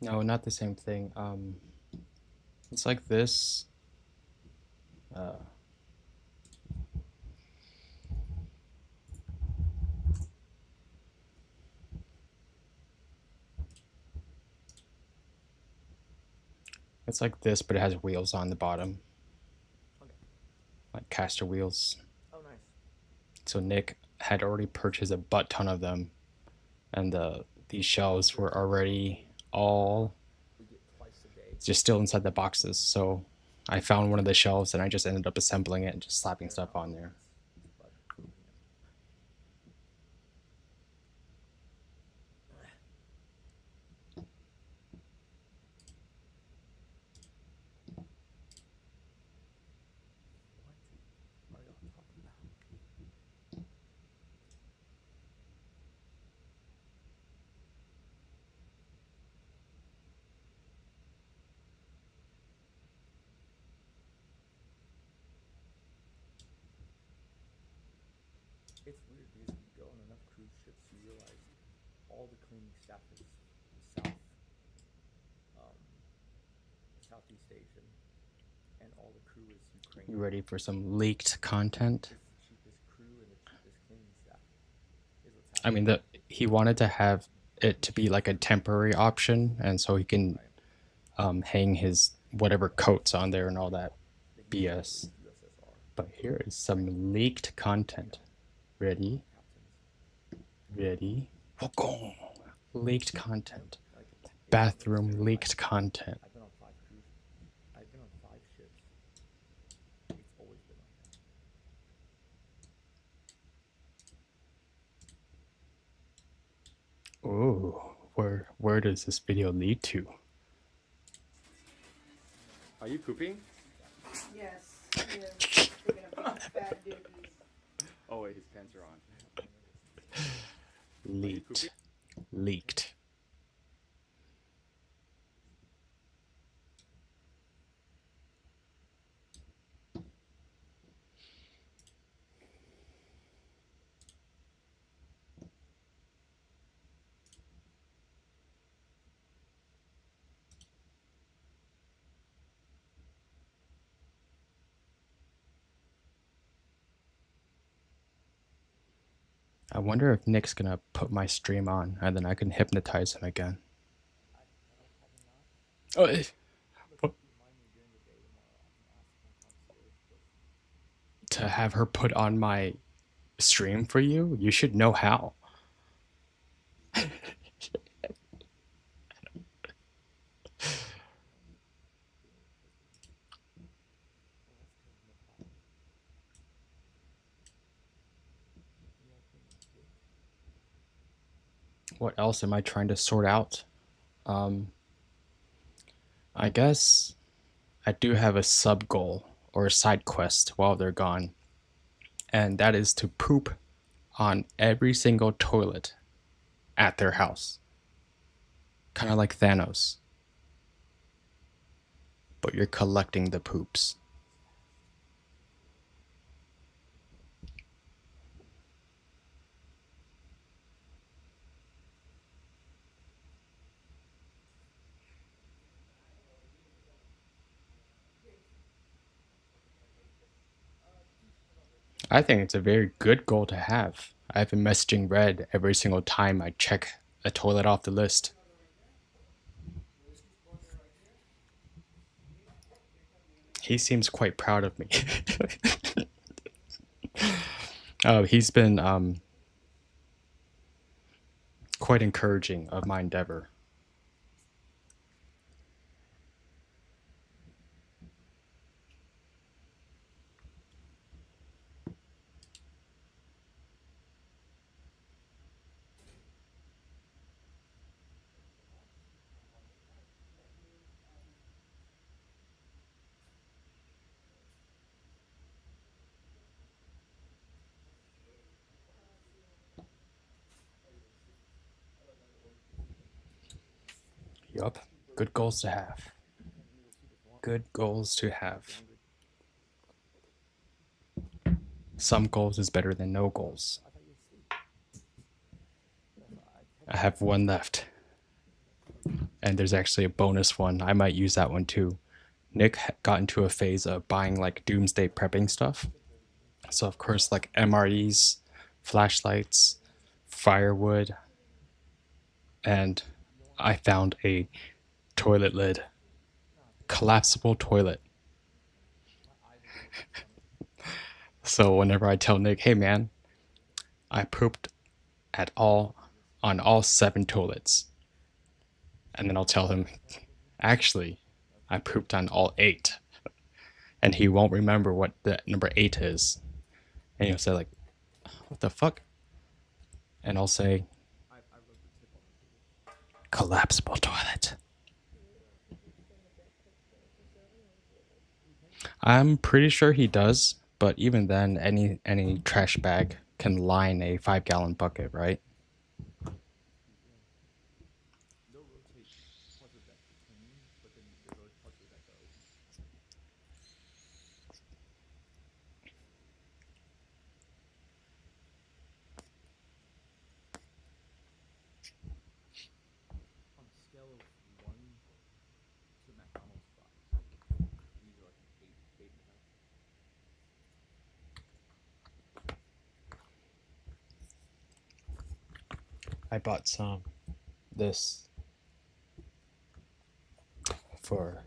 No, not the same thing. It's like this. It's like this, but it has wheels on the bottom, Okay. like caster wheels. Oh, nice. So Nick had already purchased a butt ton of them, and these shelves were already all We get twice a day. just still inside the boxes. So I found one of the shelves, and I just ended up assembling it and just slapping stuff on there. But, what are y'all talking about? It's weird because if you go on enough cruise ships, you realize all the cleaning staff is Southeast Asian, and all the crew is Ukrainian. You ready for some leaked content? It's the cheapest crew and the cheapest cleaning staff. Is what's I happening. mean, he wanted to have it to be like a temporary option, and so he can hang his whatever coats on there and all that BS. USSR But here is some leaked content. Ready? captains. Ready? Wagong. Leaked content. Like, Bathroom leaked content. I've been on 5 cruises. I've been on 5 ships. It's always been like that. Ooh, where does this video lead to? Are you pooping? Yes, yes. Thinking about fat dickies. Oh wait, his pants are on. Leaked. Leaked. I wonder if Nick's gonna put my stream on and then I can hypnotize him again. Oh, to have her put on my stream for you? You should know how. What else am I trying to sort out? I guess I do have a sub goal or a side quest while they're gone, and that is to poop on every single toilet at their house. Kind of like Thanos. But you're collecting the poops. I think it's a very good goal to have. I've been messaging Red every single time I check a toilet off the list. He seems quite proud of me. He's been quite encouraging of my endeavor. Yup. Good goals to have. Good goals to have. Some goals is better than no goals. I have one left. And there's actually a bonus one. I might use that one too. Nick got into a phase of buying like doomsday prepping stuff. So of course like MREs, flashlights, firewood, and I found a toilet lid. Collapsible toilet. So whenever I tell Nick, hey man, I pooped on all 7 toilets. And then I'll tell him, actually, I pooped on all 8. And he won't remember what the number 8 is. And he'll say like, what the fuck? And I'll say, collapsible toilet. I'm pretty sure he does, but even then, any trash bag can line a 5-gallon bucket, right? I bought this for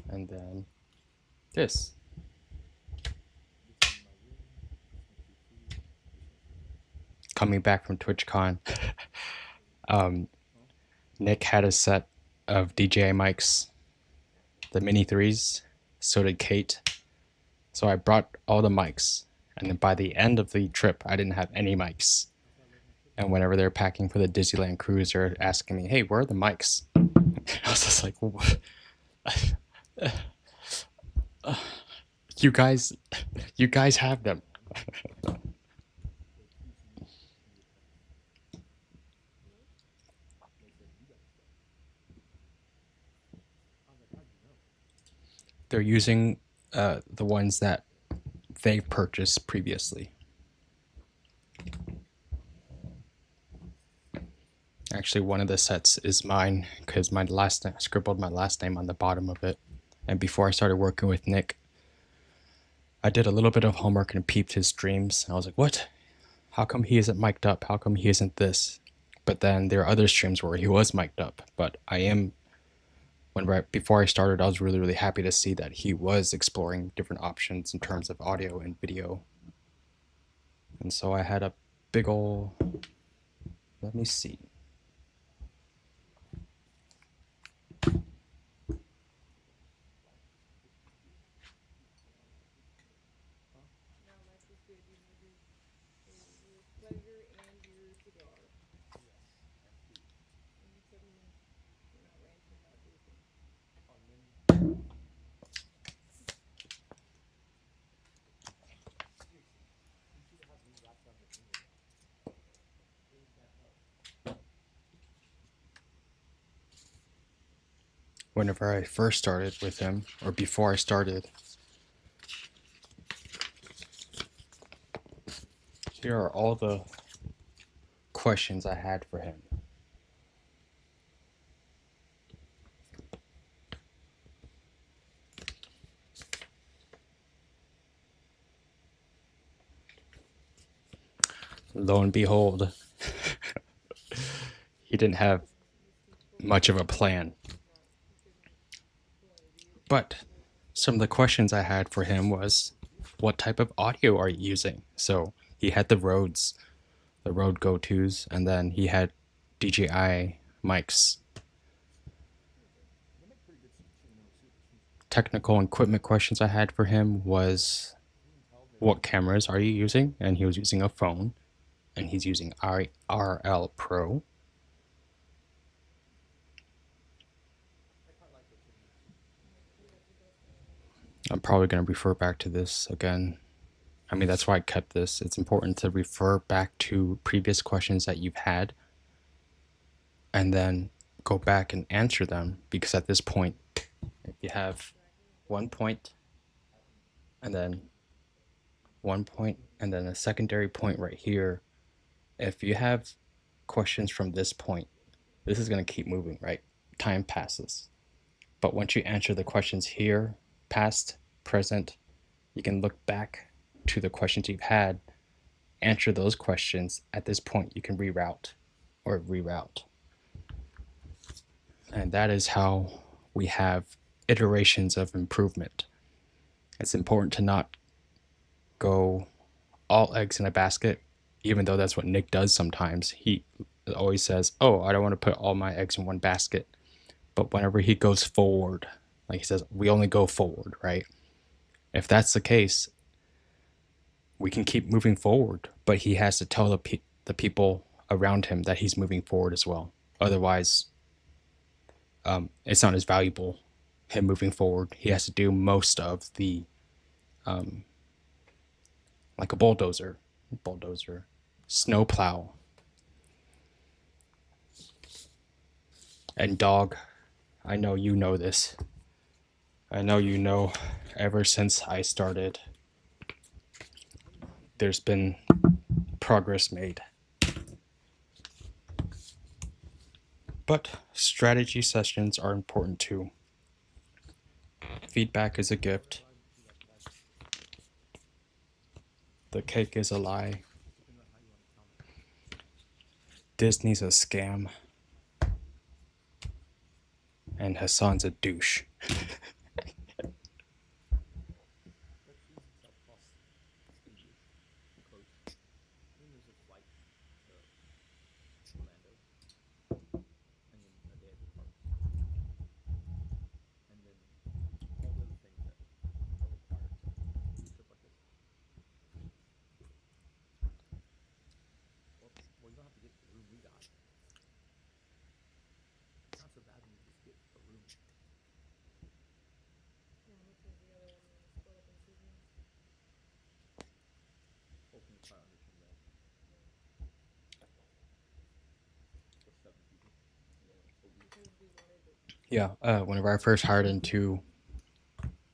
and then this. Coming back from TwitchCon, Nick had a set of DJI mics, the Mini 3s, so did Kate. So I brought all the mics, and then by the end of the trip, I didn't have any mics. And whenever they're packing for the Disneyland cruise, they're asking me, hey, where are the mics? I was just like, you guys have them. They're using the ones that they've purchased previously. Actually, one of the sets is mine because I scribbled my last name on the bottom of it. And before I started working with Nick, I did a little bit of homework and peeped his streams. And I was like, what? How come he isn't mic'd up? How come he isn't this? But then there are other streams where he was mic'd up. But before I started, I was really, really happy to see that he was exploring different options in terms of audio and video. And so I had a big ol', let me see. Whenever I first started with him, or before I started, here are all the questions I had for him. Lo and behold, he didn't have much of a plan. But some of the questions I had for him was, what type of audio are you using? So he had the Rode go-tos, and then he had DJI mics. Technical equipment questions I had for him was, what cameras are you using? And he was using a phone, and he's using RL Pro. I'm probably going to refer back to this again. I mean, that's why I kept this. It's important to refer back to previous questions that you've had and then go back and answer them, because at this point, if you have 1 point and then 1 point and then a secondary point right here, if you have questions from this point, this is going to keep moving, right? Time passes. But once you answer the questions here, past, present, you can look back to the questions you've had, answer those questions. At this point, you can reroute. And that is how we have iterations of improvement. It's important to not go all eggs in a basket, even though that's what Nick does sometimes. He always says, oh, I don't want to put all my eggs in one basket. But whenever he goes forward, like he says, we only go forward, right? If that's the case, we can keep moving forward, but he has to tell the people around him that he's moving forward as well. Otherwise, it's not as valuable, him moving forward. He has to do most of the, like a bulldozer, snowplow. And dog, I know you know this. I know you know, ever since I started, there's been progress made. But strategy sessions are important too. Feedback is a gift. The cake is a lie. Disney's a scam. And Hassan's a douche. Yeah, whenever I first hired into,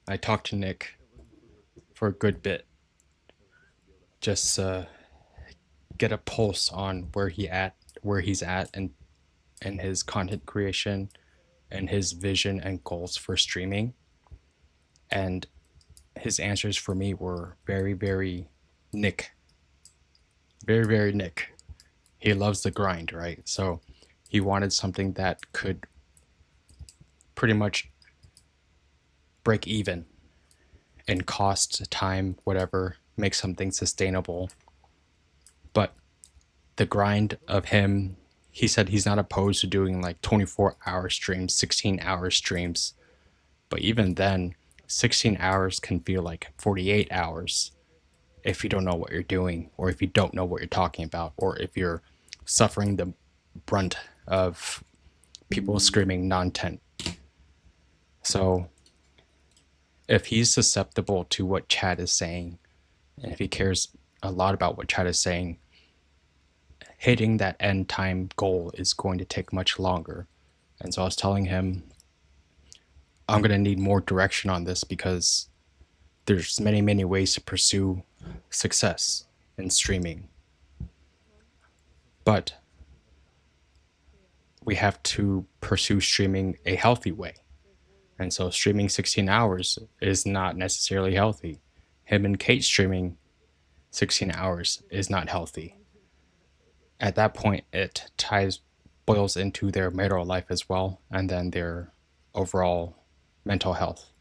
I talked to Nick for a good bit. Just get a pulse on where he's at and his content creation and his vision and goals for streaming. And his answers for me were very, very Nick. Very, very Nick. He loves the grind, right? So he wanted something that could pretty much break even in cost, time, whatever, make something sustainable. But the grind of him, he said he's not opposed to doing like 24-hour streams, 16-hour streams. But even then, 16 hours can feel like 48 hours if you don't know what you're doing, or if you don't know what you're talking about, or if you're suffering the brunt of people screaming non-tent. So if he's susceptible to what chat is saying, and if he cares a lot about what chat is saying, hitting that end time goal is going to take much longer. And so I was telling him, I'm going to need more direction on this, because there's many, many ways to pursue success in streaming. But we have to pursue streaming a healthy way. And so streaming 16 hours is not necessarily healthy. Him and Kate streaming 16 hours is not healthy. at that point it boils into their marital life as well, and then their overall mental health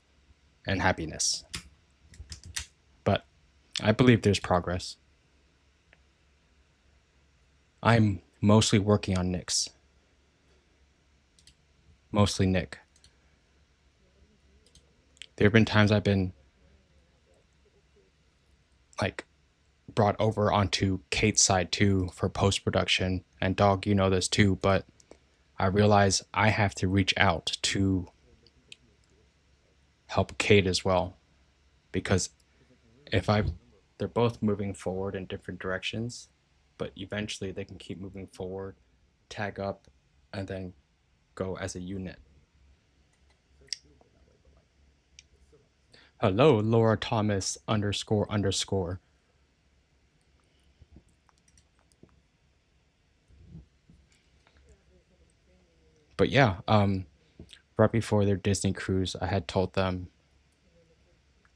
and happiness. But I believe there's progress. I'm mostly working on Nick's. Mostly Nick. There have been times I've been like brought over onto Kate's side too for post-production, and Dog, you know this too, but I realize I have to reach out to help Kate as well, because if they're both moving forward in different directions, but eventually they can keep moving forward, tag up, and then go as a unit. Hello, Laura Thomas __. But yeah, right before their Disney cruise, I had told them,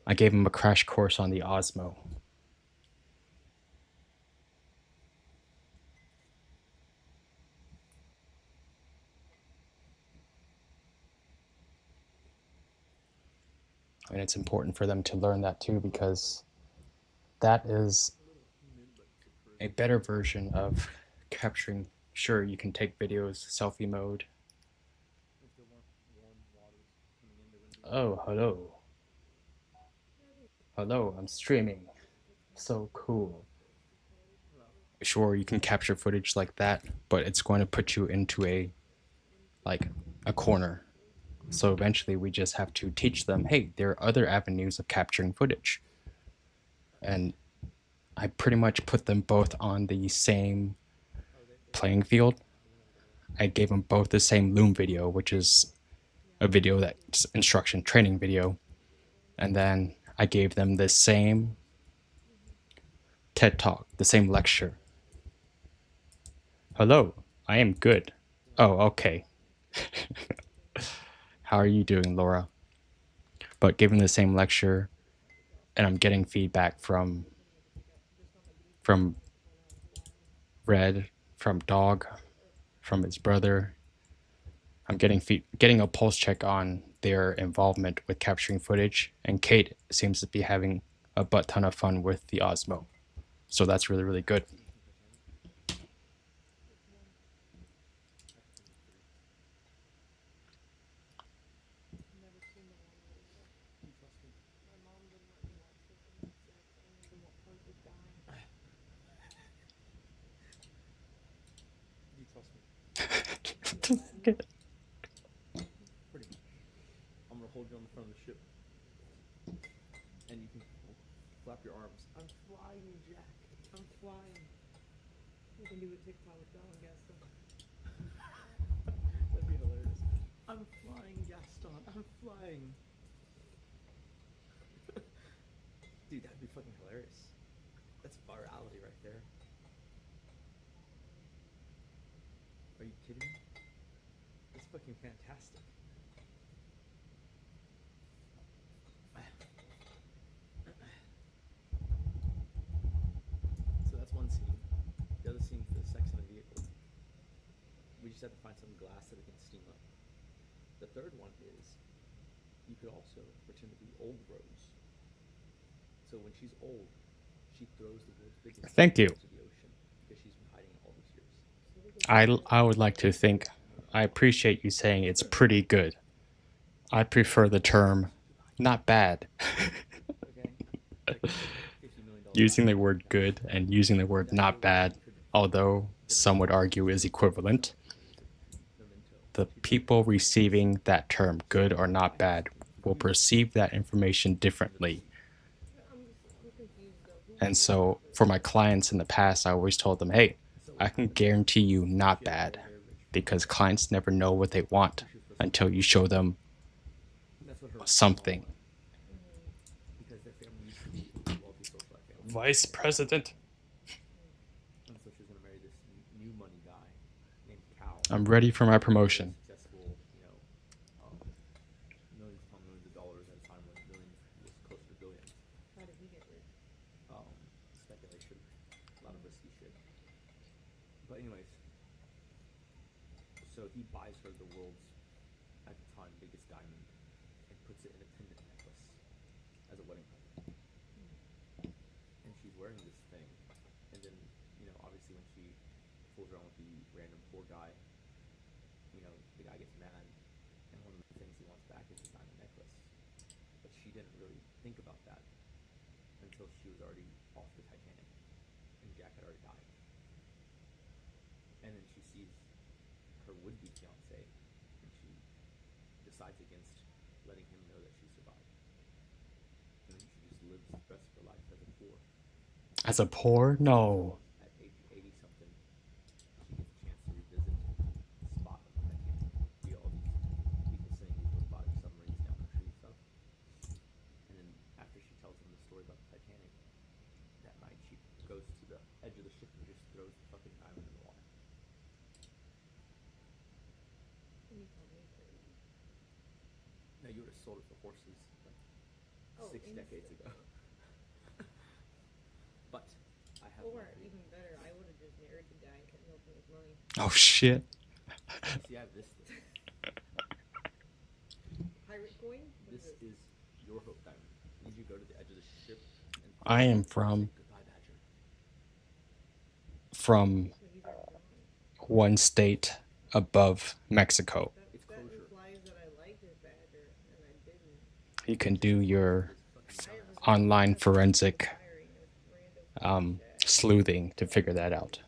I gave them a crash course on the Osmo. And it's important for them to learn that too, because that is a better version of capturing. Sure, you can take videos, selfie mode. Oh, hello. Hello, I'm streaming. So cool. Sure, you can capture footage like that, but it's going to put you into a corner. So eventually we just have to teach them, hey, there are other avenues of capturing footage. And I pretty much put them both on the same playing field. I gave them both the same Loom video, which is a video that's instruction training video. And then I gave them the same TED Talk, the same lecture. Hello, I am good. Oh, okay. How are you doing, Laura? But giving the same lecture, and I'm getting feedback from Red, from Dog, from his brother. I'm getting a pulse check on their involvement with capturing footage, and Kate seems to be having a butt ton of fun with the Osmo. So that's really, really good. You trust me? Pretty much. I'm gonna hold you on the front of the ship, and you can flap your arms. I'm flying, Jack. I'm flying. You can do a TikTok with Don Gaston. That'd be hilarious. I'm flying, Gaston. I'm flying. Dude, that'd be fucking hilarious. That's virality right there. Are you kidding me? That's fucking fantastic. So that's one scene. The other scene is the sex in a vehicle. We just have to find some glass that we can steam up. The third one is you could also pretend to be old Rose. So when she's old, she throws the world's biggest Thank you. into the ocean because she's been hiding it all these years. I would like to think, I appreciate you saying it's pretty good. I prefer the term not bad. Okay? Using the word good and using the word not bad, although some would argue is equivalent, the people receiving that term, good or not bad, will perceive that information differently. And so for my clients in the past, I always told them, hey, I can guarantee you not bad, because clients never know what they want until you show them something. Because their family used to be a wealthy socialite family. Vice President. And so she's gonna marry this new money guy named Cal. I'm ready for my promotion. Successful, millions upon millions of dollars at a time when millions was closer to billions. How did he get rich? Speculation, a lot of risky shit. But anyways, so he buys her the world's, at the time, biggest diamond and puts it in a pendant necklace as a wedding present. And she's wearing this thing, and then, obviously when she fools around with the random poor guy, the guy gets mad, and one of the things he wants back is his diamond necklace. But she didn't really think about that until she was already off the Titanic, and Jack had already died. And then she sees her would-be fiance, and she decides against letting him know that she survived. And then she just lives the rest of her life as a poor. As a poor? No. At age 80 something, she gets a chance to revisit the spot of the Titanic. See all these people sending these robotic submarines down to retrieve stuff. And then after she tells them the story about the Titanic, that night she goes to the edge of the ship and just throws the fucking diamond in the water. You called me crazy. No, you would have sold it for horses like Oh, 6 decades ago. instantly. But I have Or one for you. even better, I would have just married the guy and kept milking his money. Oh shit. See, I have this thing. Pirate coin? What This is your hope diamond. Need you go to the edge of the ship and I am from goodbye, Badger. from So he's already gone. one state above Mexico. It's That closure. implies that I liked his badger, and I didn't. You can do your Fucking I was online obsessed with forensic hiring this random shit. sleuthing to figure that out.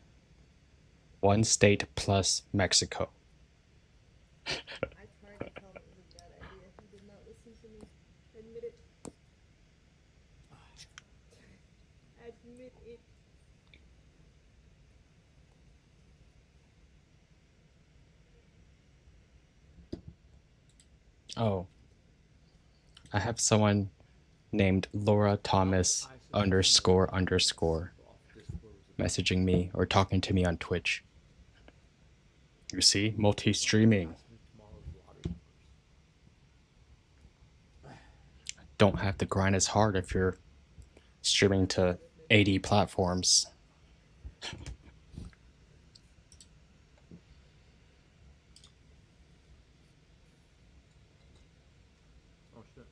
One state plus Mexico. I tried to tell him it was a bad idea. He did not listen to me. Admit it. Admit it. Oh. I have someone named Laura Thomas underscore messaging me or talking to me on Twitch. You see, multi-streaming. Don't have to grind as hard if you're streaming to 80 platforms. Oh shit.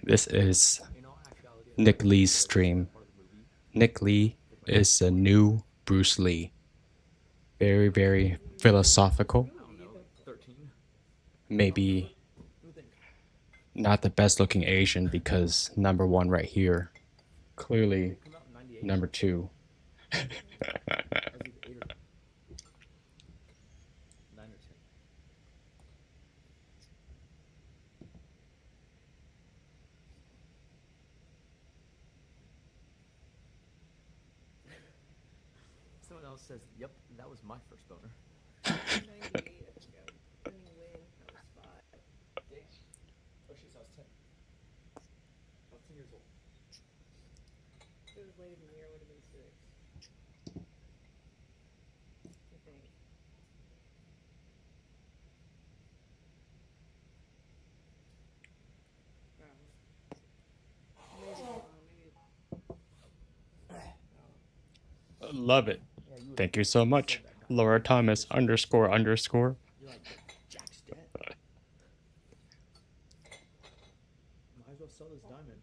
This is In all actuality, Nick Lee's stream. part of the movie. Nick Lee is the new Bruce Lee. Very, very philosophical. I don't know, 13. Maybe Who think? not the best looking Asian because number one right here. Clearly Come out in 98. number two. As of 8 or 9 or 10. Someone else says, "Yep, that was my first boner." 98, I think I didn't win. I was 5. Damn. Oh shit, so I was 10. I was 10 years old. If it was later in the year, I would have been 6. I think. Maybe. Love it. Yeah, you Thank you so much. Laura Thomas underscore. You're like, Jack's dead. Might as well sell this diamond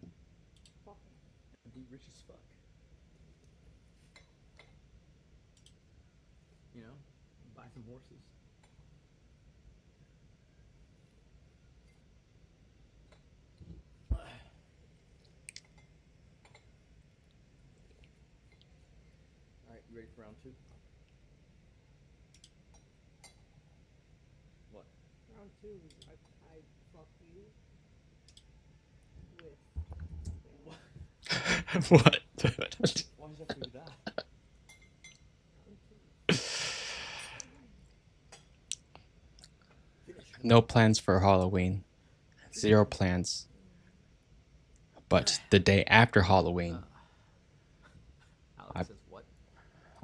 and be rich as fuck. Buy some horses. Alright, you ready for round 2? What? Round 2, I fuck you with. What? Why does that do that? No plans for Halloween. 0 plans. But the day after Halloween, Alex says what?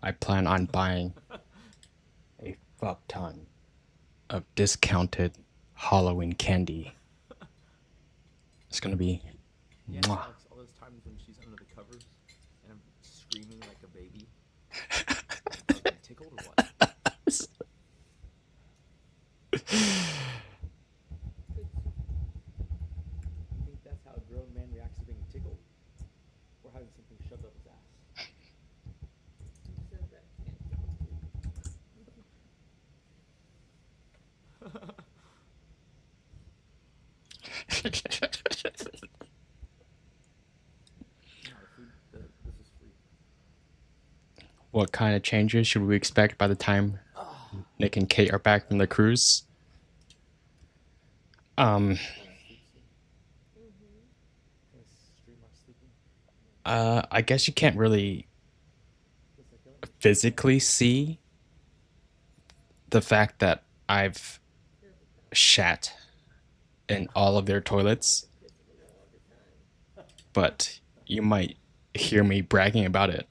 I plan on buying a fuck ton of discounted Halloween candy. It's gonna be. Yeah, Mwah. Alex, all those times when she's under the covers and I'm screaming like a baby. I was being tickled or what? You think that's how a grown man reacts to being tickled? Or having something shoved up his ass? You said that can't tickle too. No, the food, this is free. What kind of changes should we expect by the time Nick and Kate are back from the cruise? Gonna sleep soon. Gonna stream our sleeping. I guess you can't really Feels like killing me. physically see the fact that I've shat in all of their toilets, but you might hear me bragging about it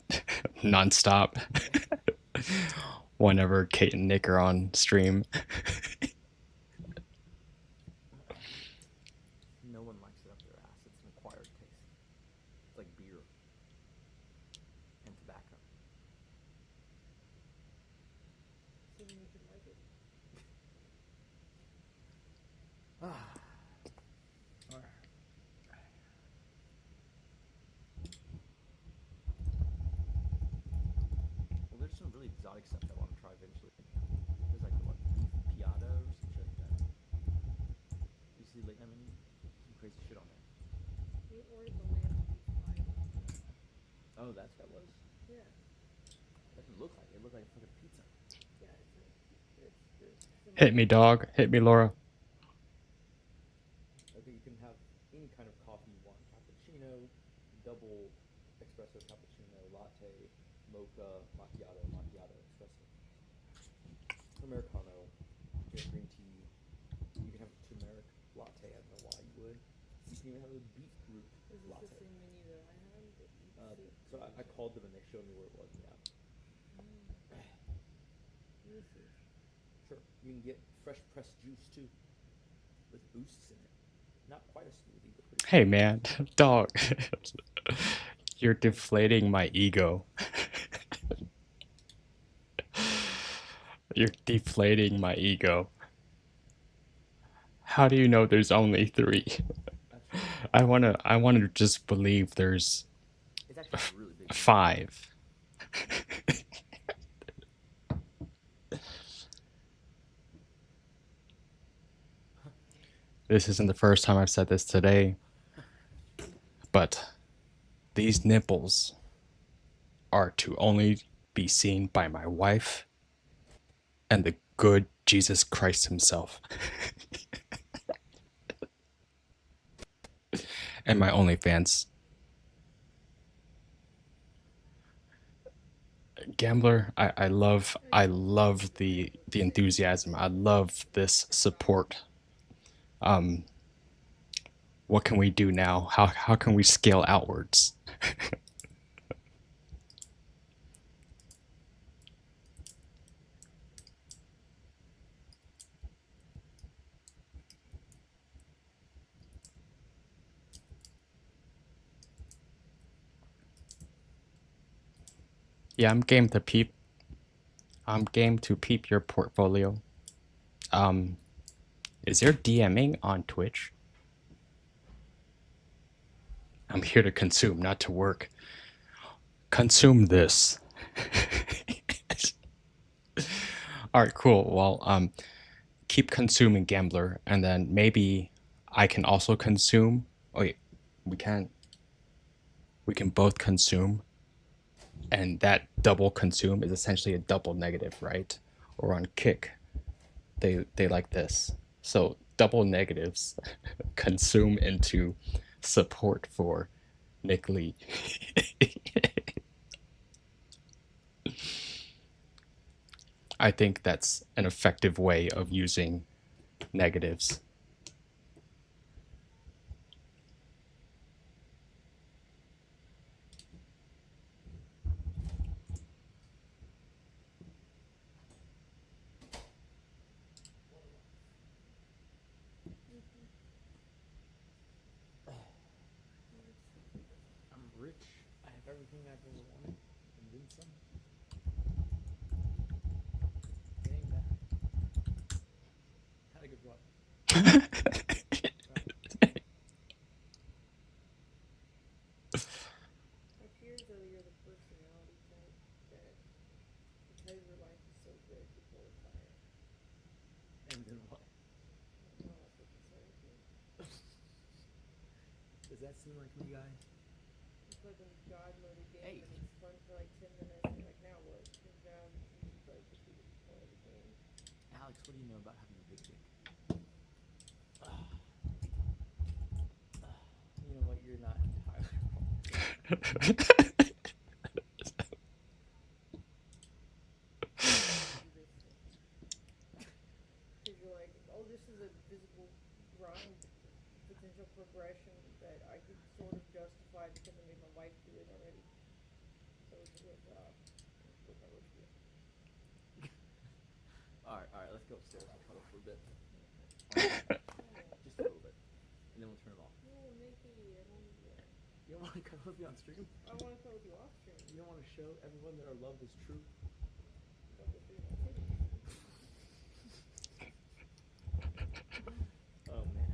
nonstop whenever Kate and Nick are on stream. No one likes it up their ass. It's an acquired taste. It's like beer and tobacco. So then you can like it. Well, there's some really exotic stuff I want to try eventually. There's like what, beef piata or some shit like that. You see late night menu? Some crazy shit on there. We ordered the lamb beef pie. Oh, that's what that was. Yeah. That didn't look like it. It looked like a fucking pizza. Yeah, there's some Hit me, dog. Hit me, Laura. Okay, you can have any kind of coffee you want. Cappuccino, double espresso cappuccino, latte, mocha, macchiato, espresso. Americano, you can have green tea. You can have turmeric latte. I don't know why you would. You can even have a beetroot Is this latte. the same menu that I had? That you see? So I called them and they showed me where it was in the app. Let me see. Sure. You can get fresh pressed juice too, with boosts in it. Not quite a smoothie, but pretty. Hey, man. Dog. You're deflating my ego. You're deflating my ego. How do you know there's only 3? Actually, I wanna just believe there's it's actually a really big. 5. This isn't the first time I've said this today, but these nipples are to only be seen by my wife and the good Jesus Christ himself. And my OnlyFans. Gambler, I love the enthusiasm. I love this support. What can we do now? How can we scale outwards? Yeah, I'm game to peep. I'm game to peep your portfolio. Is there DMing on Twitch? I'm here to consume, not to work. Consume this. All right, cool. Well, keep consuming, Gambler, and then maybe I can also consume. Oh, wait, we can both consume, and that double consume is essentially a double negative, right? Or on Kick, they like this. So double negatives consume into support for Nick Lee. I think that's an effective way of using negatives. everyone wanted, and then some. It ain't bad. Had a good run. My fear is though you're the personality type that because your life is so good, people retire. And then what? No, that's what concerns me. Does that seem like me, guy? You play the God mode game Hey. and it's fun for like 10 minutes and you're like, now what? Because now you like defeated the point of the game. Alex, what do you know about having a big dick? You know what? You're not entirely wrong. Because you're like, oh, this is a physical grind, potential progression that I could sort of justify because I made my wife do it already. So it's a real job. Look at what you do. Alright, let's go upstairs and cuddle for a bit. Just a little bit. And then we'll turn it off. No, Nikki, I don't do that. You don't want to cuddle with me on stream? I want to play with you off stream. You don't want to show everyone that our love is true? But we'll see my titties. Oh, man.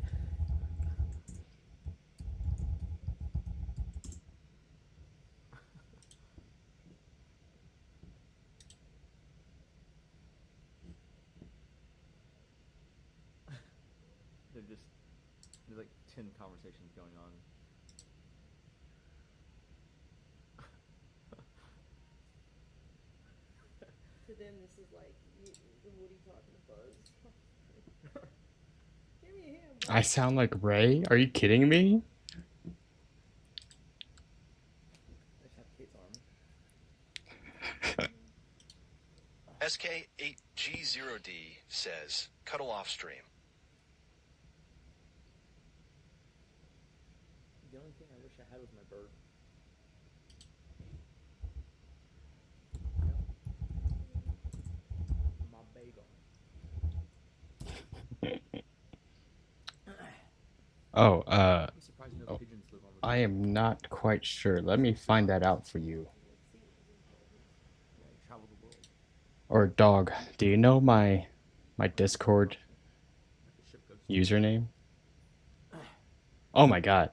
There's like 10 conversations going on. To them, this is like the Woody talking to Buzz. Give me a hand, Buzz. I sound like Ray? Are you kidding me? I just have Kate's arm. SK8G0D says, cuddle off stream. The only thing I wish I had was my bird. My bagel. Oh, I'm surprised no pigeons live on I am not quite sure. Let me find that out for you. Yeah, travel the world. Or dog, do you know my Discord Like a ship goes username? Oh my god.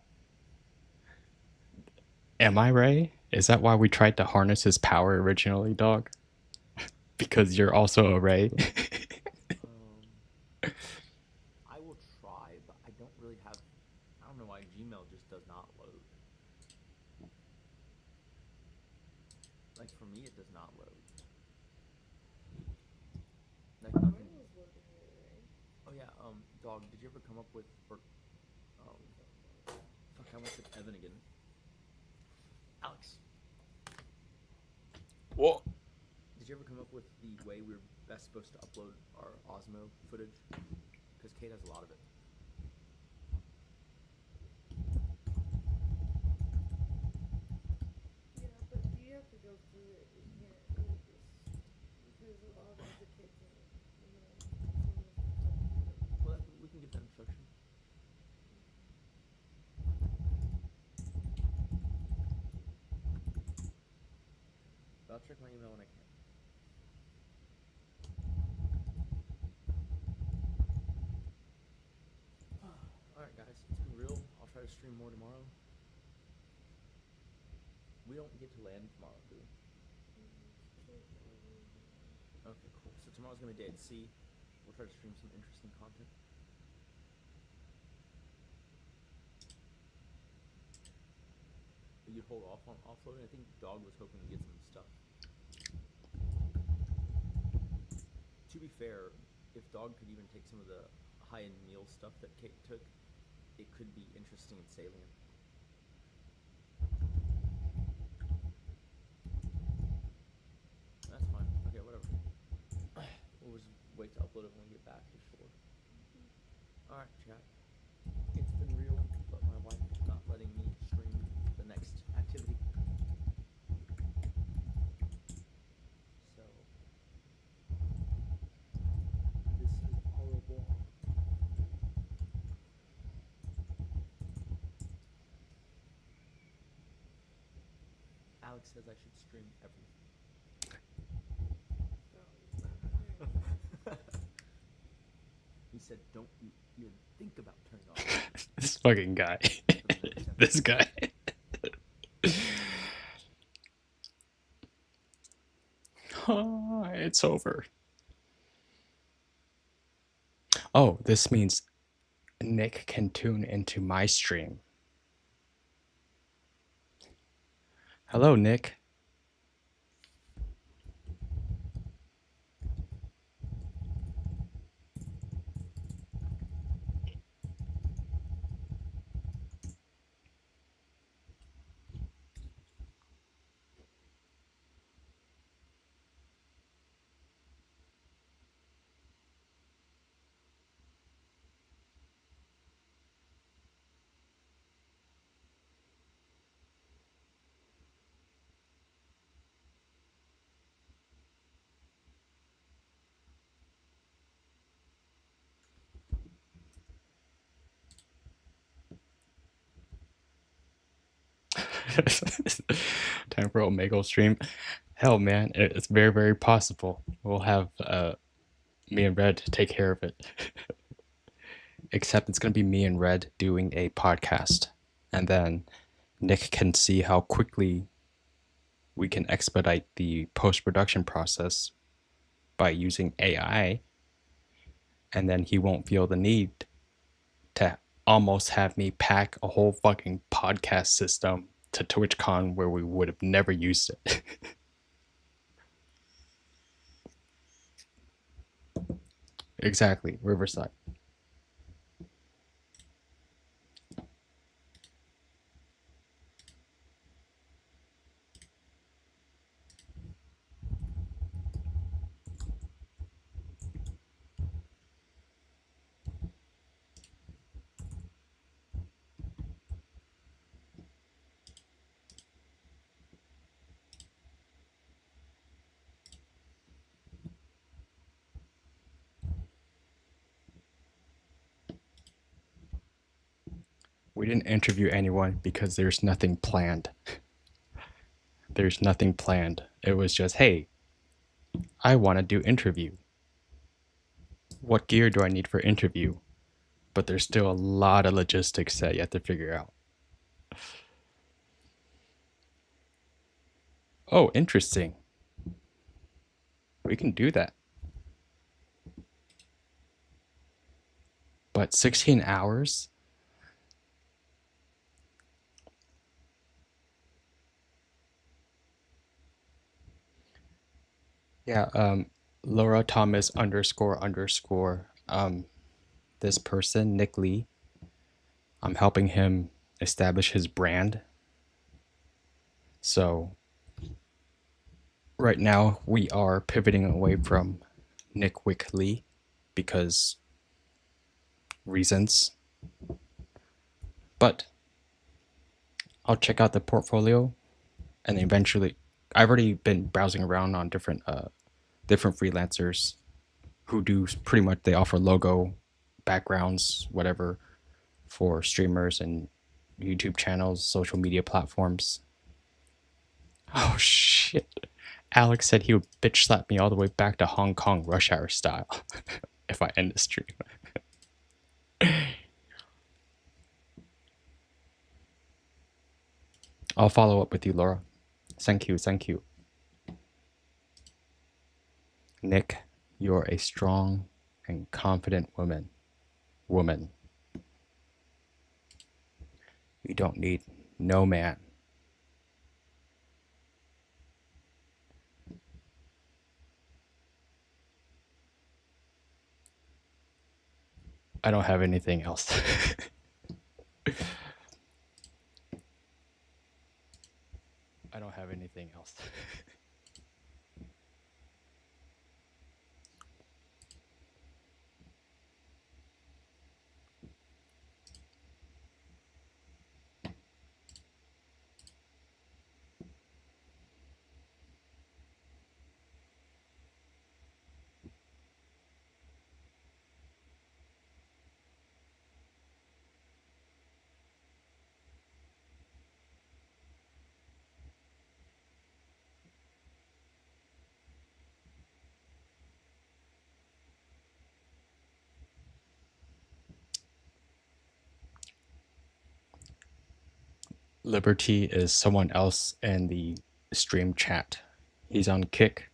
Am I Ray? Is that why we tried to harness his power originally, dog? Because you're also a Ray? I will try, but I don't really have. I don't know why Gmail just does not load. Like for me, it does not load. Like Mine nothing. was working really right. Oh yeah, dog. Did you ever come up with or fuck? I went with Evan again. Alex, What? did you ever come up with the way we're best supposed to upload our Osmo footage? Because Kate has a lot of it. Yeah, but you have to go through it. You can't really just because a lot of times the kids in it, you know, Well, we can get that instruction. I'll check my email when I can. Alright guys, it's been real. I'll try to stream more tomorrow. We don't get to land tomorrow, do we? Okay, cool. So tomorrow's gonna be day at sea. We'll try to stream some interesting content. But you'd hold off on offloading? I think Dog was hoping to get some stuff. To be fair, if Dog could even take some of the high-end meal stuff that Kate took, it could be interesting and salient. That's fine. Okay, whatever. We'll just wait to upload it when we get back for sure. Alright, chat. It's been real, but my wife is not letting me stream the next activity. So, this is horrible. Alex says I should stream everything. He said, "Don't you even think about turning off." This fucking guy. This guy. Oh, it's over. Oh, this means Nick can tune into my stream. Hello, Nick. Time for Omegle stream. Hell, man, it's very, very possible. We'll have me and Red take care of it. Except it's going to be me and Red doing a podcast. And then Nick can see how quickly we can expedite the post-production process by using AI. And then he won't feel the need to almost have me pack a whole fucking podcast system to TwitchCon where we would have never used it. Exactly, Riverside. We didn't interview anyone because there's nothing planned. There's nothing planned. It was just, hey, I want to do interview. What gear do I need for interview? But there's still a lot of logistics that you have to figure out. Oh, interesting. We can do that. But 16 hours? Yeah, Laura Thomas __. This person, Nick Lee, I'm helping him establish his brand. So right now we are pivoting away from Nick Wick Lee because reasons. But I'll check out the portfolio and eventually I've already been browsing around on different freelancers who do pretty much, they offer logo, backgrounds, whatever, for streamers and YouTube channels, social media platforms. Oh shit. Alex said he would bitch slap me all the way back to Hong Kong rush hour style if I end the stream. I'll follow up with you, Laura. Thank you, thank you. Nick, you're a strong and confident woman. You don't need no man. I don't have anything else. I don't have anything else. Liberty is someone else in the stream chat. He's on Kick.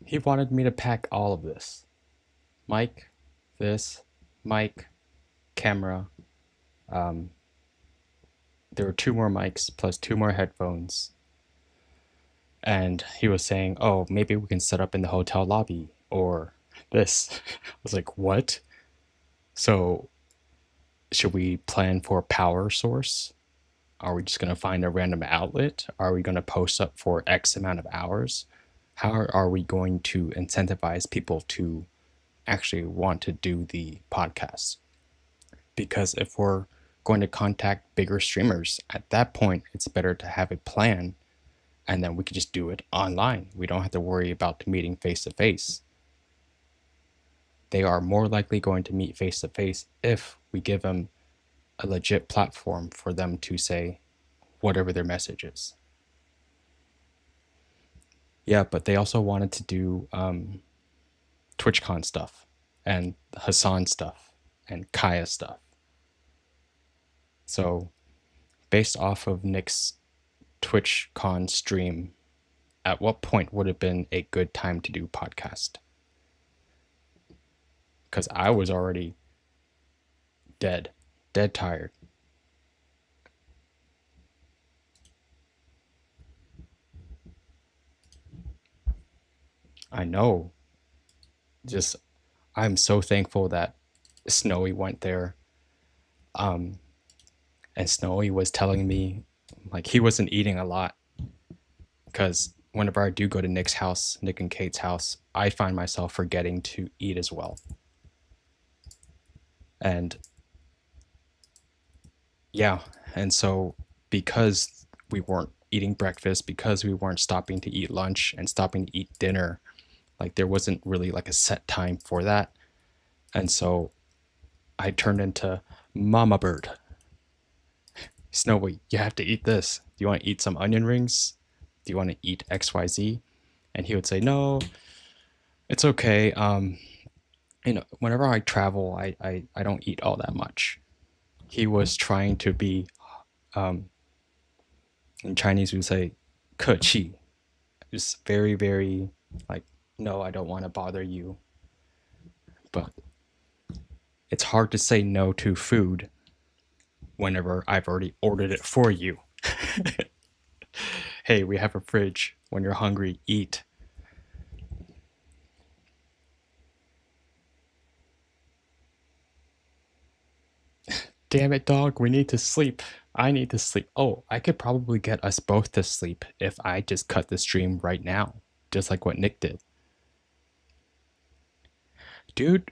He wanted me to pack all of this. Mic, this, mic, camera. There were 2 more mics plus 2 more headphones. And he was saying, oh, maybe we can set up in the hotel lobby or this. I was like, what? So should we plan for a power source? Are we just going to find a random outlet? Are we going to post up for X amount of hours? How are we going to incentivize people to actually want to do the podcast? Because if we're going to contact bigger streamers, at that point, it's better to have a plan and then we could just do it online. We don't have to worry about meeting face to face. They are more likely going to meet face to face if we give them a legit platform for them to say whatever their message is. Yeah, but they also wanted to do TwitchCon stuff and Hassan stuff and Kaya stuff. So based off of Nick's TwitchCon stream, at what point would it have been a good time to do podcast? Because I was already dead tired. I know. Just, I'm so thankful that Snowy went there. And Snowy was telling me, like, he wasn't eating a lot. Because whenever I do go to Nick's house, Nick and Kate's house, I find myself forgetting to eat as well. And yeah, and so because we weren't eating breakfast, because we weren't stopping to eat lunch and stopping to eat dinner, like there wasn't really like a set time for that. And so I turned into Mama Bird. Snowy, you have to eat this. Do you want to eat some onion rings? Do you want to eat XYZ? And he would say, no, it's okay. You know, whenever I travel, I don't eat all that much. He was trying to be, in Chinese we would say, 客气. Just very, very like, no, I don't want to bother you. But it's hard to say no to food whenever I've already ordered it for you. Hey, we have a fridge. When you're hungry, eat. Damn it, dog, we need to sleep. I need to sleep. Oh, I could probably get us both to sleep if I just cut the stream right now, just like what Nick did. Dude,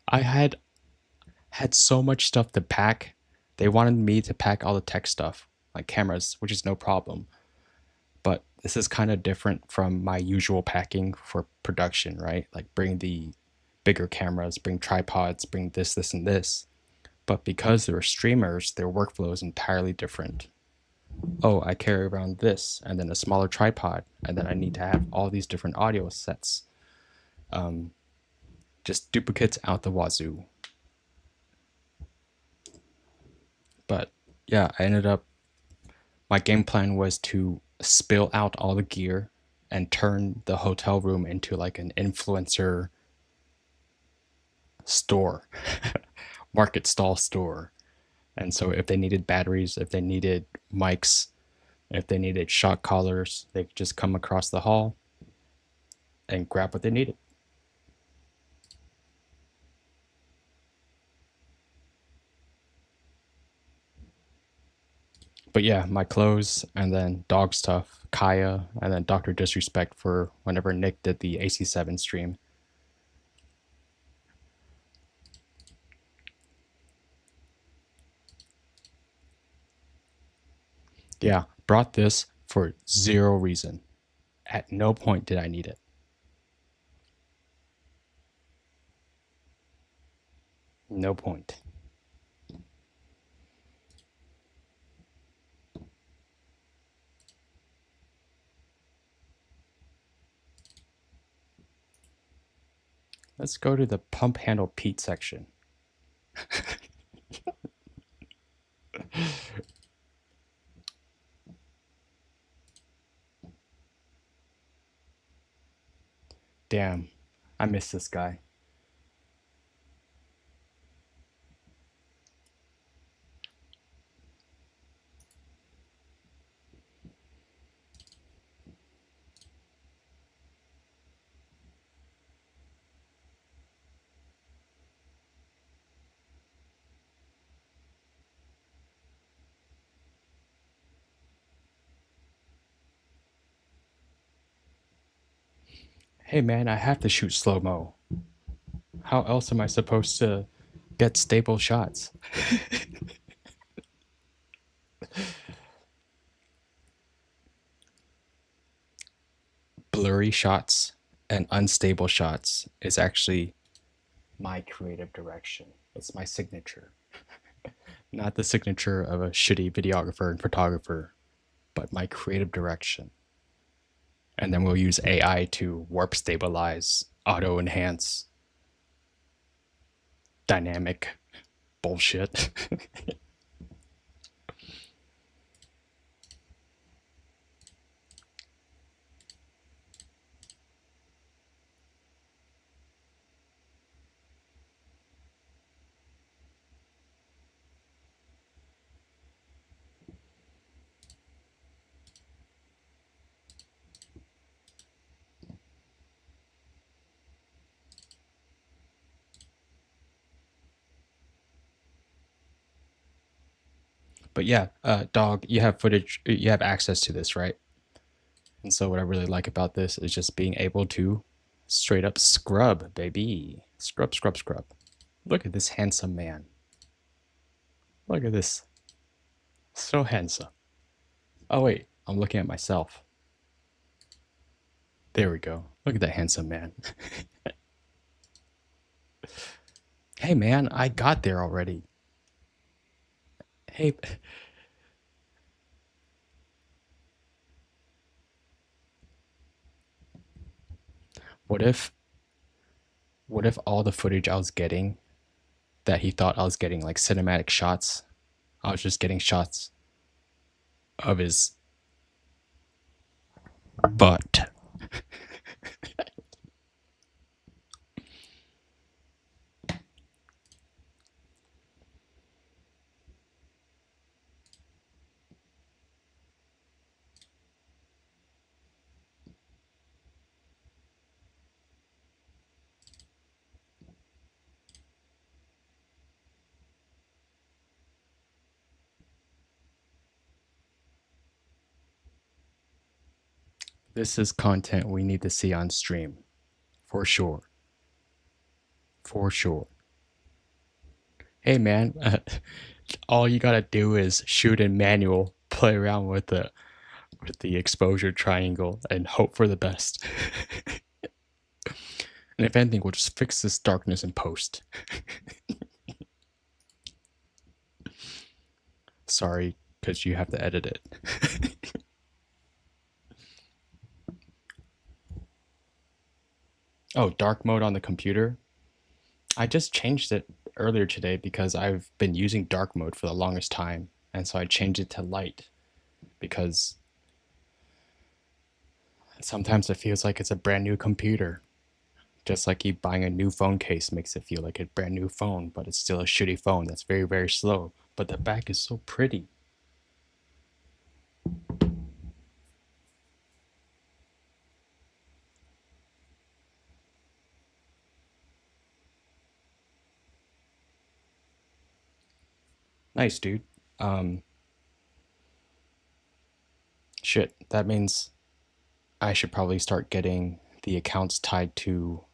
I had had so much stuff to pack. They wanted me to pack all the tech stuff, like cameras, which is no problem. But this is kind of different from my usual packing for production, right? Like bring the bigger cameras, bring tripods, bring this, and this. But because they're streamers, their workflow is entirely different. Oh, I carry around this, and then a smaller tripod, and then I need to have all these different audio sets. Just duplicates out the wazoo. But yeah, I ended up, my game plan was to spill out all the gear and turn the hotel room into like an influencer store, market stall store. And so if they needed batteries, if they needed mics, if they needed shock collars, they could just come across the hall and grab what they needed. But yeah, my clothes and then dog stuff, Kaya, and then Dr. Disrespect for whenever Nick did the AC7 stream. Yeah, brought this for zero reason. At no point did I need it. No point. Let's go to the pump handle Pete section. Damn, I miss this guy. Hey man, I have to shoot slow-mo. How else am I supposed to get stable shots? Blurry shots and unstable shots is actually my creative direction. It's my signature. Not the signature of a shitty videographer and photographer, but my creative direction. And then we'll use AI to warp stabilize, auto enhance, dynamic bullshit. But yeah, dog, you have footage, you have access to this, right? And so what I really like about this is just being able to straight up scrub, baby. Scrub, scrub, scrub. Look at this handsome man. Look at this. So handsome. Oh wait, I'm looking at myself. There we go. Look at that handsome man. Hey man, I got there already. Hey. What if all the footage I was getting that he thought I was getting like cinematic shots, I was just getting shots of his butt. This is content we need to see on stream. For sure. For sure. Hey man, all you gotta do is shoot in manual, play around with the exposure triangle, and hope for the best. And if anything, we'll just fix this darkness in post. Sorry, because you have to edit it. Oh, dark mode on the computer? I just changed it earlier today because I've been using dark mode for the longest time, and so I changed it to light because sometimes it feels like it's a brand new computer. Just like you buying a new phone case makes it feel like a brand new phone, but it's still a shitty phone that's very, very slow. But the back is so pretty. Nice, dude. Um, Shit, that means I should probably start getting the accounts tied to.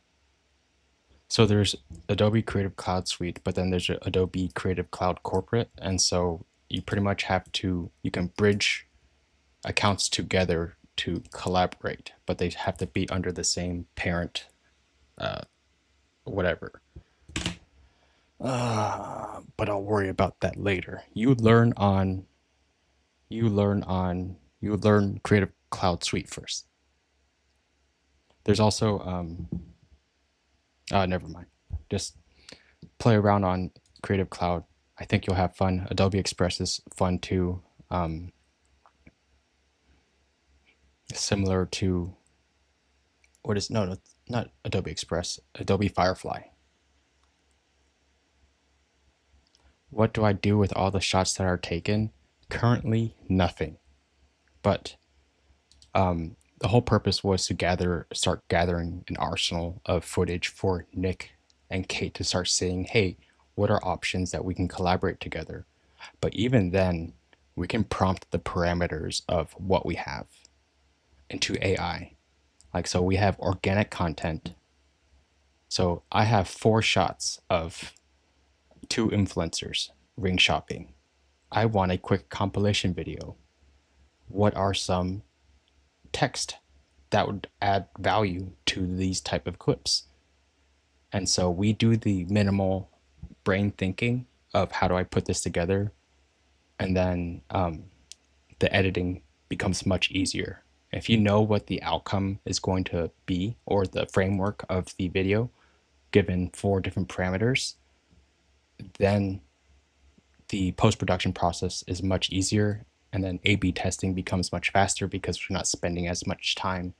So there's Adobe Creative Cloud Suite, but then there's Adobe Creative Cloud Corporate, and so you pretty much have to, you can bridge accounts together to collaborate, but they have to be under the same parent, uh, whatever. But I'll worry about that later. You learn Creative Cloud Suite first. There's also never mind. Just play around on Creative Cloud. I think you'll have fun. Adobe Express is fun too. Similar to what is no, not Adobe Express, Adobe Firefly. What do I do with all the shots that are taken? Currently, nothing. But the whole purpose was to start gathering an arsenal of footage for Nick and Kate to start saying, hey, what are options that we can collaborate together? But even then, we can prompt the parameters of what we have into AI. Like, so we have organic content. So I have 4 shots of 2 influencers ring shopping. I want a quick compilation video. What are some text that would add value to these type of clips? And so we do the minimal brain thinking of how do I put this together, and then the editing becomes much easier. If you know what the outcome is going to be, or the framework of the video, given 4 different parameters, then the post-production process is much easier, and then A/B testing becomes much faster because we're not spending as much time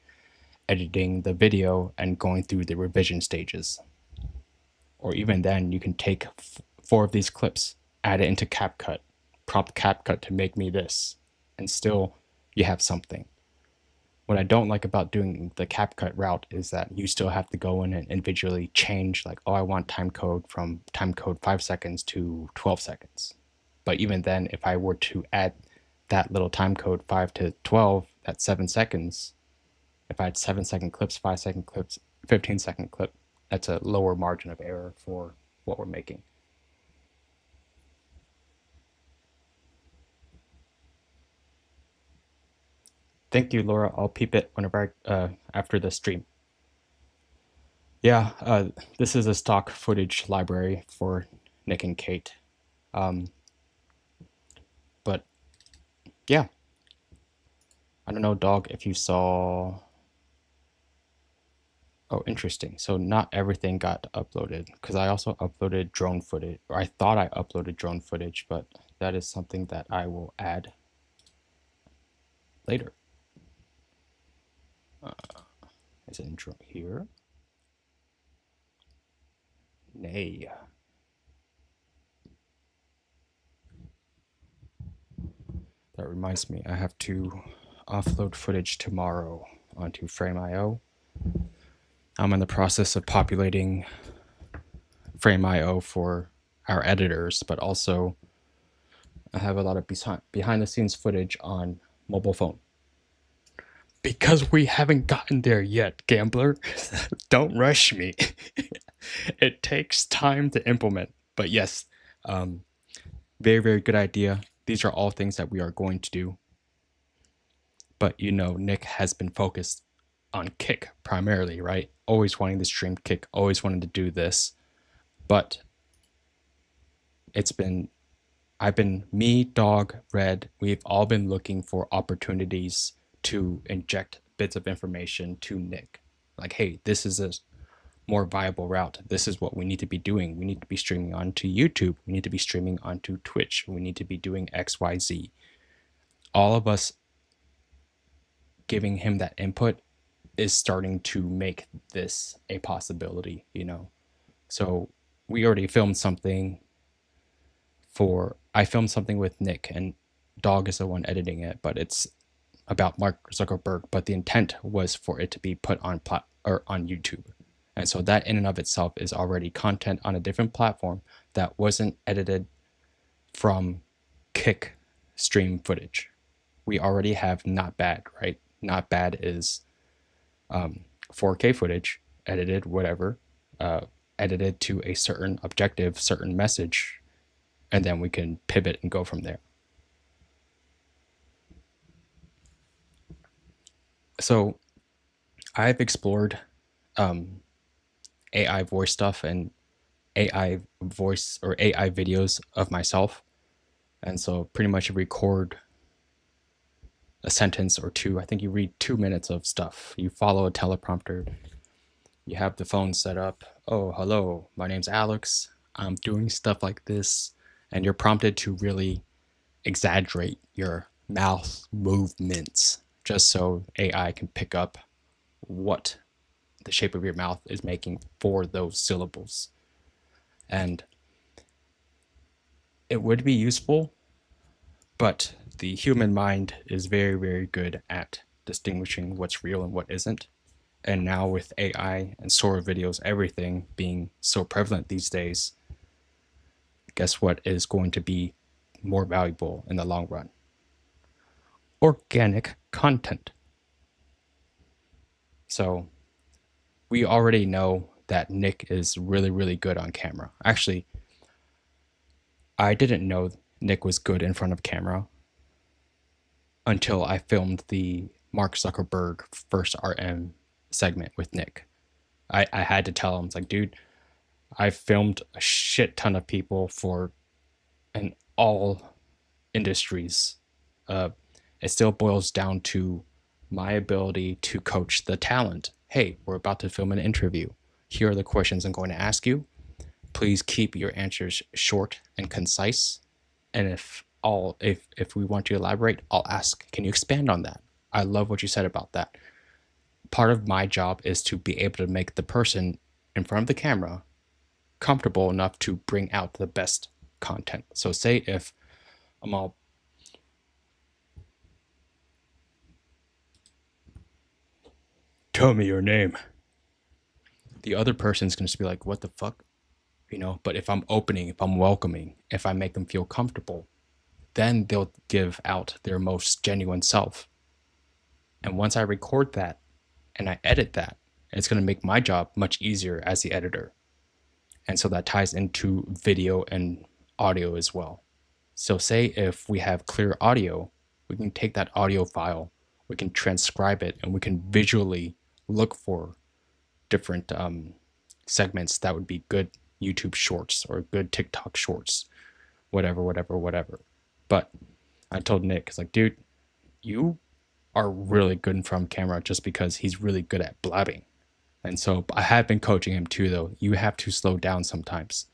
editing the video and going through the revision stages. Or even then, you can take 4 of these clips, add it into CapCut, prompt CapCut to make me this, and still you have something. What I don't like about doing the CapCut route is that you still have to go in and individually change, like, oh, I want timecode from timecode 5 seconds to 12 seconds. But even then, if I were to add that little timecode 5 to 12, that's 7 seconds. If I had 7-second clips, 5-second clips, 15-second clip, that's a lower margin of error for what we're making. Thank you, Laura. I'll peep it whenever after the stream. Yeah, this is a stock footage library for Nick and Kate. But yeah, I don't know, dog, if you saw. Oh, interesting. So not everything got uploaded, because I also uploaded drone footage, or I thought I uploaded drone footage, but that is something that I will add later. Is it intro here? Nay. That reminds me, I have to offload footage tomorrow onto Frame.io. I'm in the process of populating Frame.io for our editors, but also I have a lot of behind the scenes footage on mobile phone. Because we haven't gotten there yet, gambler. Don't rush me. It takes time to implement. But yes, Very, very good idea. These are all things that we are going to do. But Nick has been focused on Kick primarily, right? Always wanting to stream Kick, always wanting to do this. But me, Dog, Red, we've all been looking for opportunities to inject bits of information to Nick. Like, hey, this is a more viable route. This is what we need to be doing. We need to be streaming onto YouTube. We need to be streaming onto Twitch. We need to be doing XYZ. All of us giving him that input is starting to make this a possibility, So we already filmed something I filmed something with Nick, and Dog is the one editing it, but it's about Mark Zuckerberg, but the intent was for it to be put on on YouTube. And so that in and of itself is already content on a different platform that wasn't edited from Kick stream footage. We already have Not Bad, right? Not Bad is 4K footage, edited, whatever, edited to a certain objective, certain message, and then we can pivot and go from there. So I've explored AI voice stuff and AI voice or AI videos of myself. And so pretty much record a sentence or two. I think you read 2 minutes of stuff. You follow a teleprompter. You have the phone set up. Oh, hello, my name's Alex. I'm doing stuff like this. And you're prompted to really exaggerate your mouth movements just so AI can pick up what the shape of your mouth is making for those syllables. And it would be useful, but the human mind is very, very good at distinguishing what's real and what isn't. And now with AI and sort of videos, everything being so prevalent these days, guess what is going to be more valuable in the long run? Organic content. So we already know that Nick is really, really good on camera. Actually, I didn't know Nick was good in front of camera until I filmed the Mark Zuckerberg first RM segment with Nick. I had to tell him, it's like, dude, I've filmed a shit ton of people in all industries. It still boils down to my ability to coach the talent. Hey, we're about to film an interview. Here are the questions I'm going to ask you. Please keep your answers short and concise. And if we want to elaborate, I'll ask, can you expand on that? I love what you said about that. Part of my job is to be able to make the person in front of the camera comfortable enough to bring out the best content. So say if I'm all, tell me your name. The other person's going to be like, what the fuck? But if I'm opening, if I'm welcoming, if I make them feel comfortable, then they'll give out their most genuine self. And once I record that and I edit that, it's going to make my job much easier as the editor. And so that ties into video and audio as well. So say if we have clear audio, we can take that audio file, we can transcribe it, and we can visually look for different segments that would be good YouTube shorts or good TikTok shorts, whatever. But I told Nick, it's like, dude, you are really good in front of camera just because he's really good at blabbing. And so I have been coaching him too, though. You have to slow down sometimes,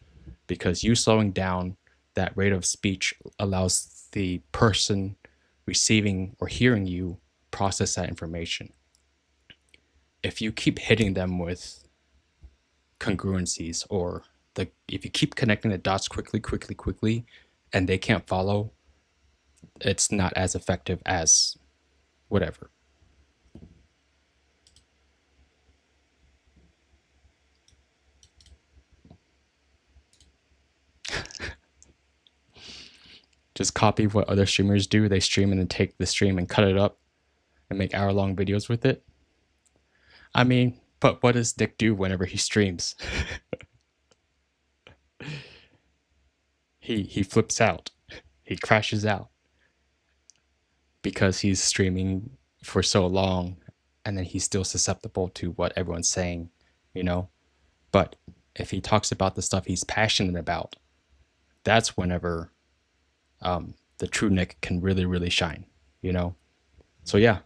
because you slowing down that rate of speech allows the person receiving or hearing you process that information. If you keep hitting them with congruencies, or if you keep connecting the dots quickly, and they can't follow, it's not as effective as whatever. Just copy what other streamers do. They stream and then take the stream and cut it up and make hour-long videos with it. I mean, but what does Nick do whenever he streams? he flips out. He crashes out because he's streaming for so long, and then he's still susceptible to what everyone's saying, you know? But if he talks about the stuff he's passionate about, that's whenever the true Nick can really, really shine, you know? So yeah,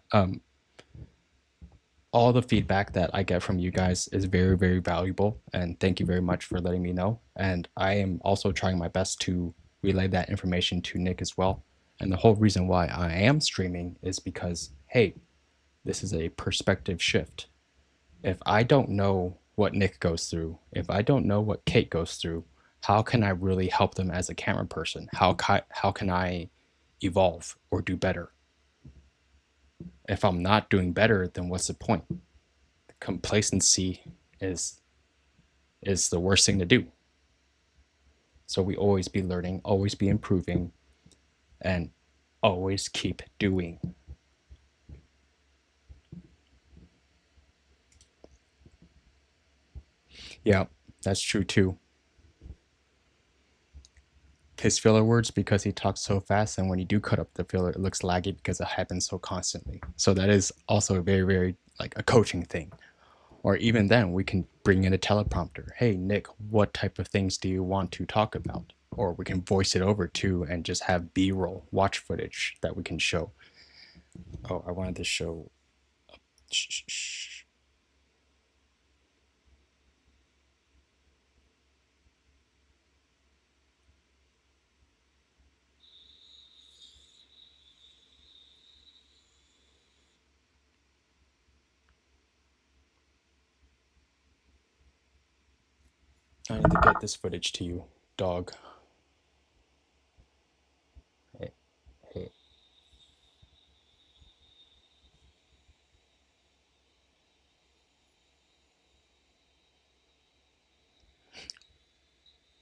all the feedback that I get from you guys is very, very valuable. And thank you very much for letting me know. And I am also trying my best to relay that information to Nick as well. And the whole reason why I am streaming is because, hey, this is a perspective shift. If I don't know what Nick goes through, if I don't know what Kate goes through, how can I really help them as a camera person? How can I evolve or do better? If I'm not doing better, then what's the point? Complacency is the worst thing to do. So we always be learning, always be improving, and always keep doing. Yeah, that's true too. His filler words, because he talks so fast, and when you do cut up the filler, it looks laggy because it happens so constantly. So that is also a very, very like a coaching thing. Or even then, we can bring in a teleprompter. Hey, Nick, what type of things do you want to talk about? Or we can voice it over too and just have B-roll, watch footage that we can show. Oh, I wanted to show. Shh. I need to get this footage to you, dog. Hey.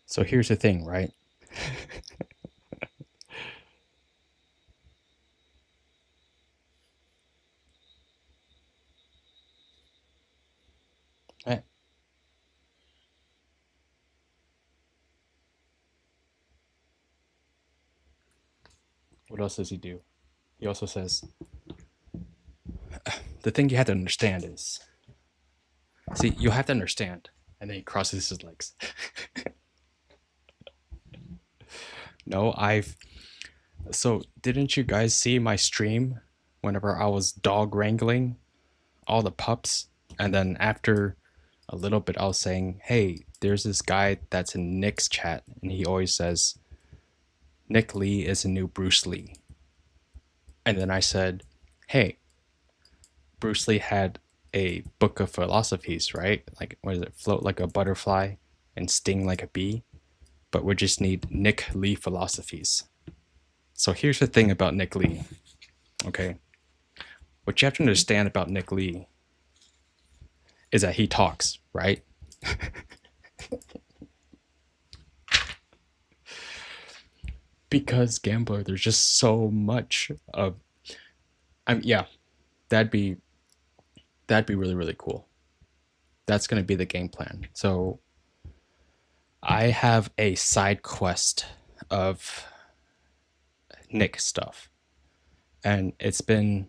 So here's the thing, right? Eh, what else does he do? He also says, the thing you have to understand is, see, you have to understand. And then he crosses his legs. No, so didn't you guys see my stream whenever I was dog wrangling all the pups? And then after a little bit, I was saying, hey, there's this guy that's in Nick's chat, and he always says, Nick Lee is a new Bruce Lee. And then I said, hey, Bruce Lee had a book of philosophies, right? Like, what is it? Float like a butterfly and sting like a bee. But we just need Nick Lee philosophies. So here's the thing about Nick Lee, okay? What you have to understand about Nick Lee is that he talks, right? Because Gambler, there's just so much of, yeah, that'd be really, really cool. That's going to be the game plan. So I have a side quest of Nick stuff, and it's been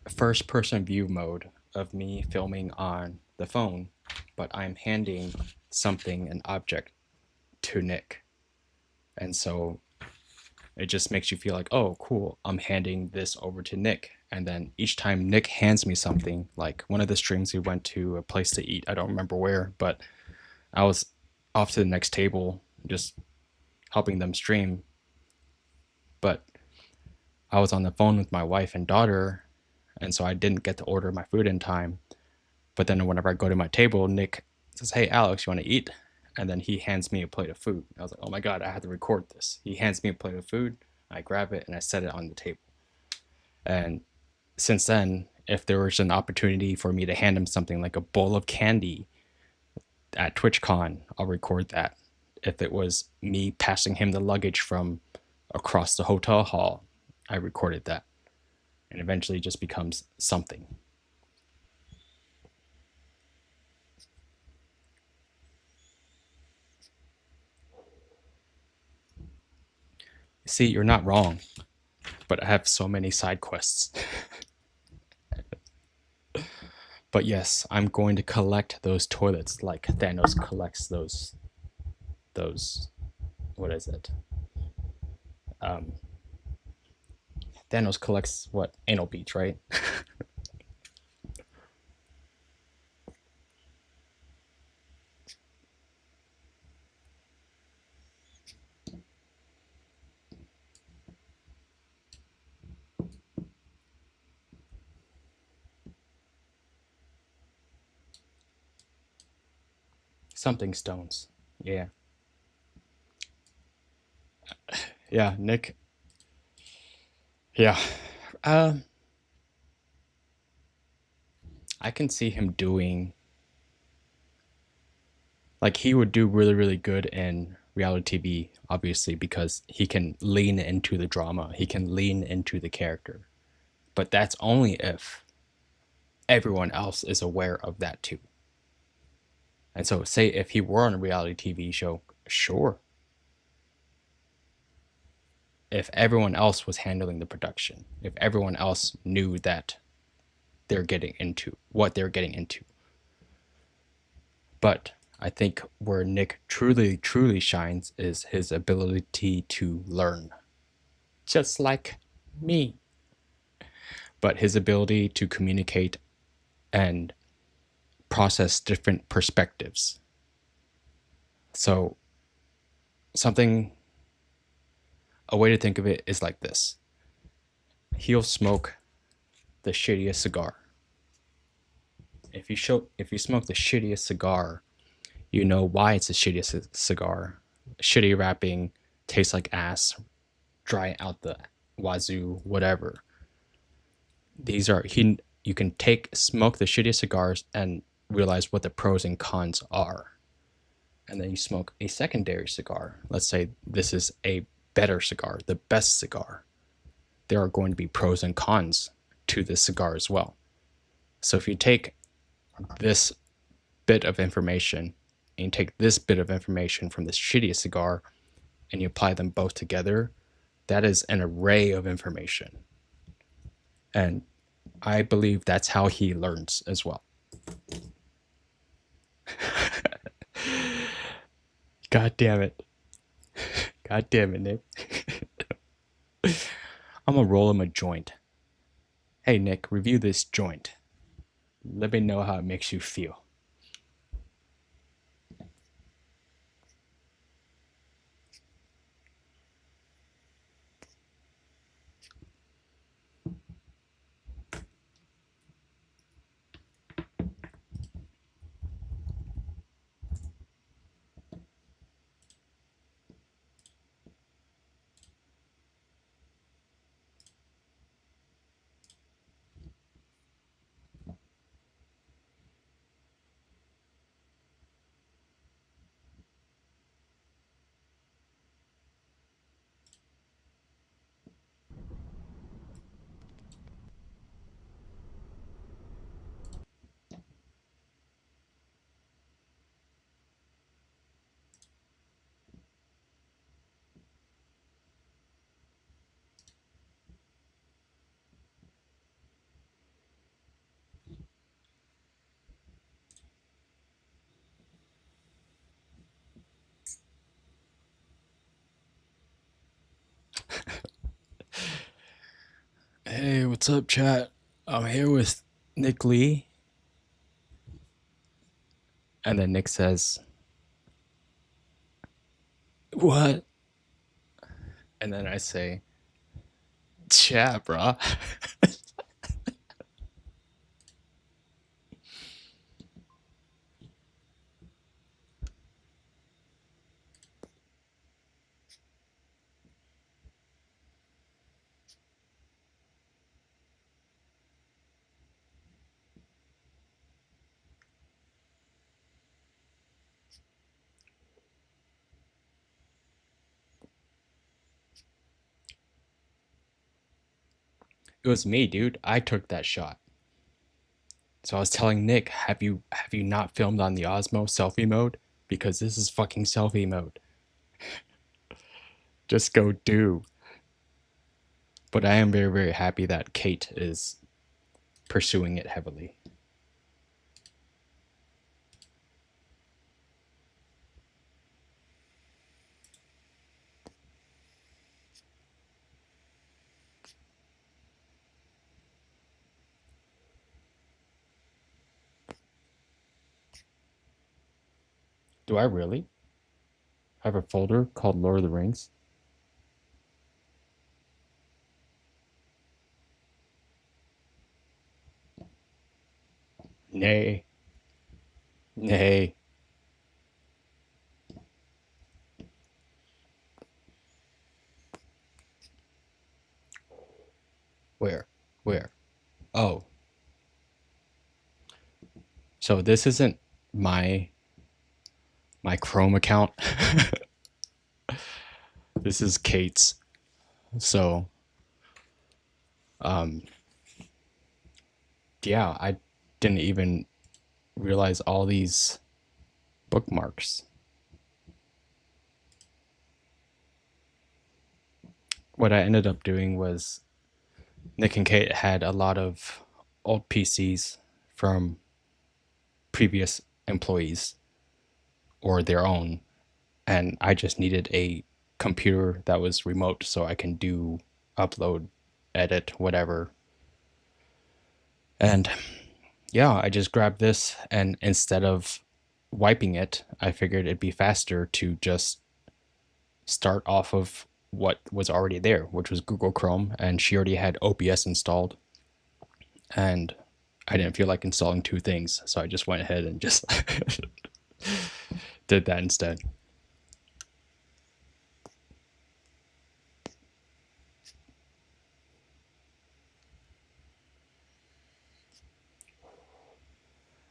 first person view mode of me filming on the phone, but I'm handing something, an object, to Nick. And so it just makes you feel like, oh, cool, I'm handing this over to Nick. And then each time Nick hands me something, like one of the streams we went to a place to eat, I don't remember where, but I was off to the next table just helping them stream. But I was on the phone with my wife and daughter, and so I didn't get to order my food in time. But then whenever I go to my table, Nick says, hey, Alex, you want to eat? And then he hands me a plate of food. I was like, oh my God, I have to record this. He hands me a plate of food, I grab it, and I set it on the table. And since then, if there was an opportunity for me to hand him something like a bowl of candy at TwitchCon, I'll record that. If it was me passing him the luggage from across the hotel hall, I recorded that. And eventually it just becomes something. See, you're not wrong, but I have so many side quests. But yes, I'm going to collect those toilets like Thanos collects those what is it? Thanos collects what? Anal beads, right? Something stones. Yeah. Yeah, Nick. Yeah. Um I can see him doing like he would do really really good in reality TV obviously because he can lean into the drama. He can lean into the character. But that's only if everyone else is aware of that too. And so say if he were on a reality TV show, sure. If everyone else was handling the production, if everyone else knew that they're getting into what they're getting into. But I think where Nick truly shines is his ability to learn. Just like me. But his ability to communicate and process different perspectives. So a way to think of it is like this. He'll smoke the shittiest cigar. If you smoke the shittiest cigar, you know why it's the shittiest cigar. Shitty wrapping, tastes like ass, dry out the wazoo, whatever. You can smoke the shittiest cigars and realize what the pros and cons are. And then you smoke a secondary cigar. Let's say this is a better cigar, the best cigar. There are going to be pros and cons to this cigar as well. So if you take this bit of information and you take this bit of information from this shittiest cigar and you apply them both together, that is an array of information. And I believe that's how he learns as well. God damn it. God damn it, Nick. I'm gonna roll him a joint. Hey, Nick, review this joint. Let me know how it makes you feel. Hey, what's up, chat? I'm here with Nick Lee. And then Nick says, what? And then I say, chat, brah. It was me, dude. I took that shot. So I was telling Nick, have you not filmed on the Osmo selfie mode? Because this is fucking selfie mode. Just go do. But I am very, very happy that Kate is pursuing it heavily. Do I really have a folder called Lord of the Rings? Nay. Nay. Where? Where? Oh. So this isn't my Chrome account. This is Kate's. So yeah, I didn't even realize all these bookmarks. What I ended up doing was Nick and Kate had a lot of old PCs from previous employees or their own, and I just needed a computer that was remote so I can do upload, edit, whatever. And yeah, I just grabbed this, and instead of wiping it, I figured it'd be faster to just start off of what was already there, which was Google Chrome, and she already had OBS installed. And I didn't feel like installing two things, so I just went ahead and just did that instead.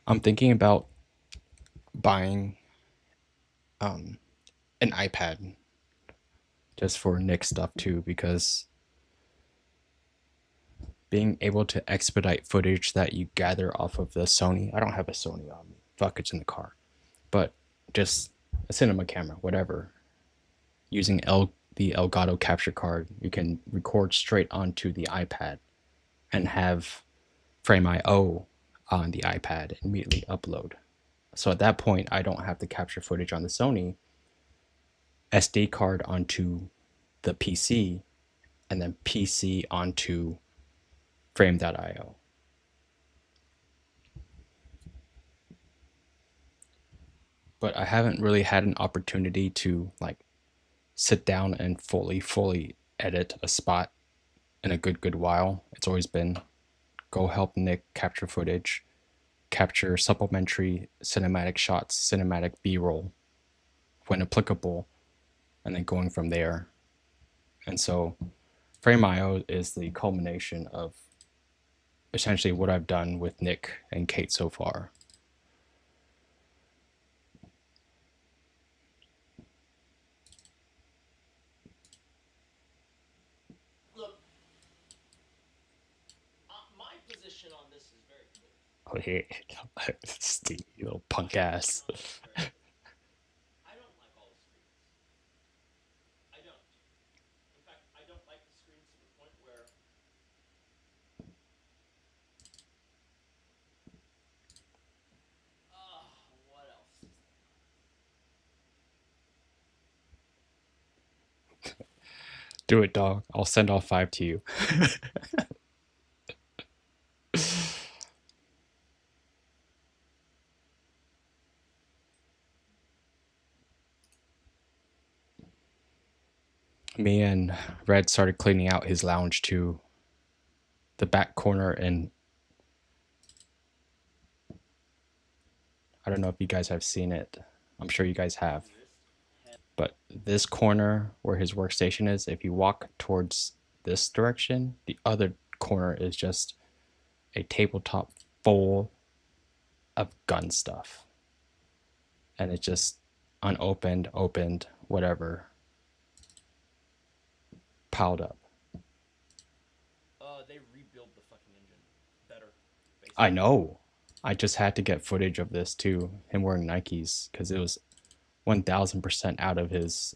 I'm thinking about buying an iPad just for Nick's stuff too, because being able to expedite footage that you gather off of the Sony, I don't have a Sony on me, fuck, it's in the car, but just a cinema camera, whatever, using the Elgato capture card, you can record straight onto the iPad and have Frame.io on the iPad and immediately upload. So at that point, I don't have to capture footage on the Sony, SD card onto the PC, and then PC onto Frame.io. But I haven't really had an opportunity to like sit down and fully edit a spot in a good while. It's always been go help Nick capture footage, capture supplementary cinematic shots, cinematic B-roll when applicable, and then going from there. And so Frame.io is the culmination of essentially what I've done with Nick and Kate so far. Look, my position on this is very clear. Oh, hey, Steve, you little punk ass. I don't like all the screens. I don't. In fact, I don't like the screens to the point where what else is there? Do it, dog. I'll send all 5 to you. Me and Red started cleaning out his lounge to the back corner, and I don't know if you guys have seen it. I'm sure you guys have. But this corner where his workstation is, if you walk towards this direction, the other corner is just a tabletop full of gun stuff. And it's just unopened, opened, whatever, piled up. They rebuild the fucking engine better. Basically. I know. I just had to get footage of this too, him wearing Nikes, because it was 1000% out of his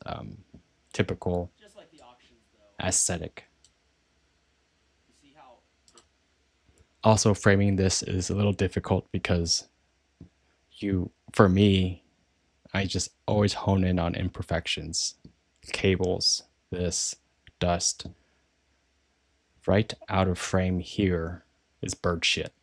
typical Just like the auctions, though. aesthetic. Also, framing this is a little difficult because for me, I just always hone in on imperfections, cables, this, dust. Right out of frame here is bird shit.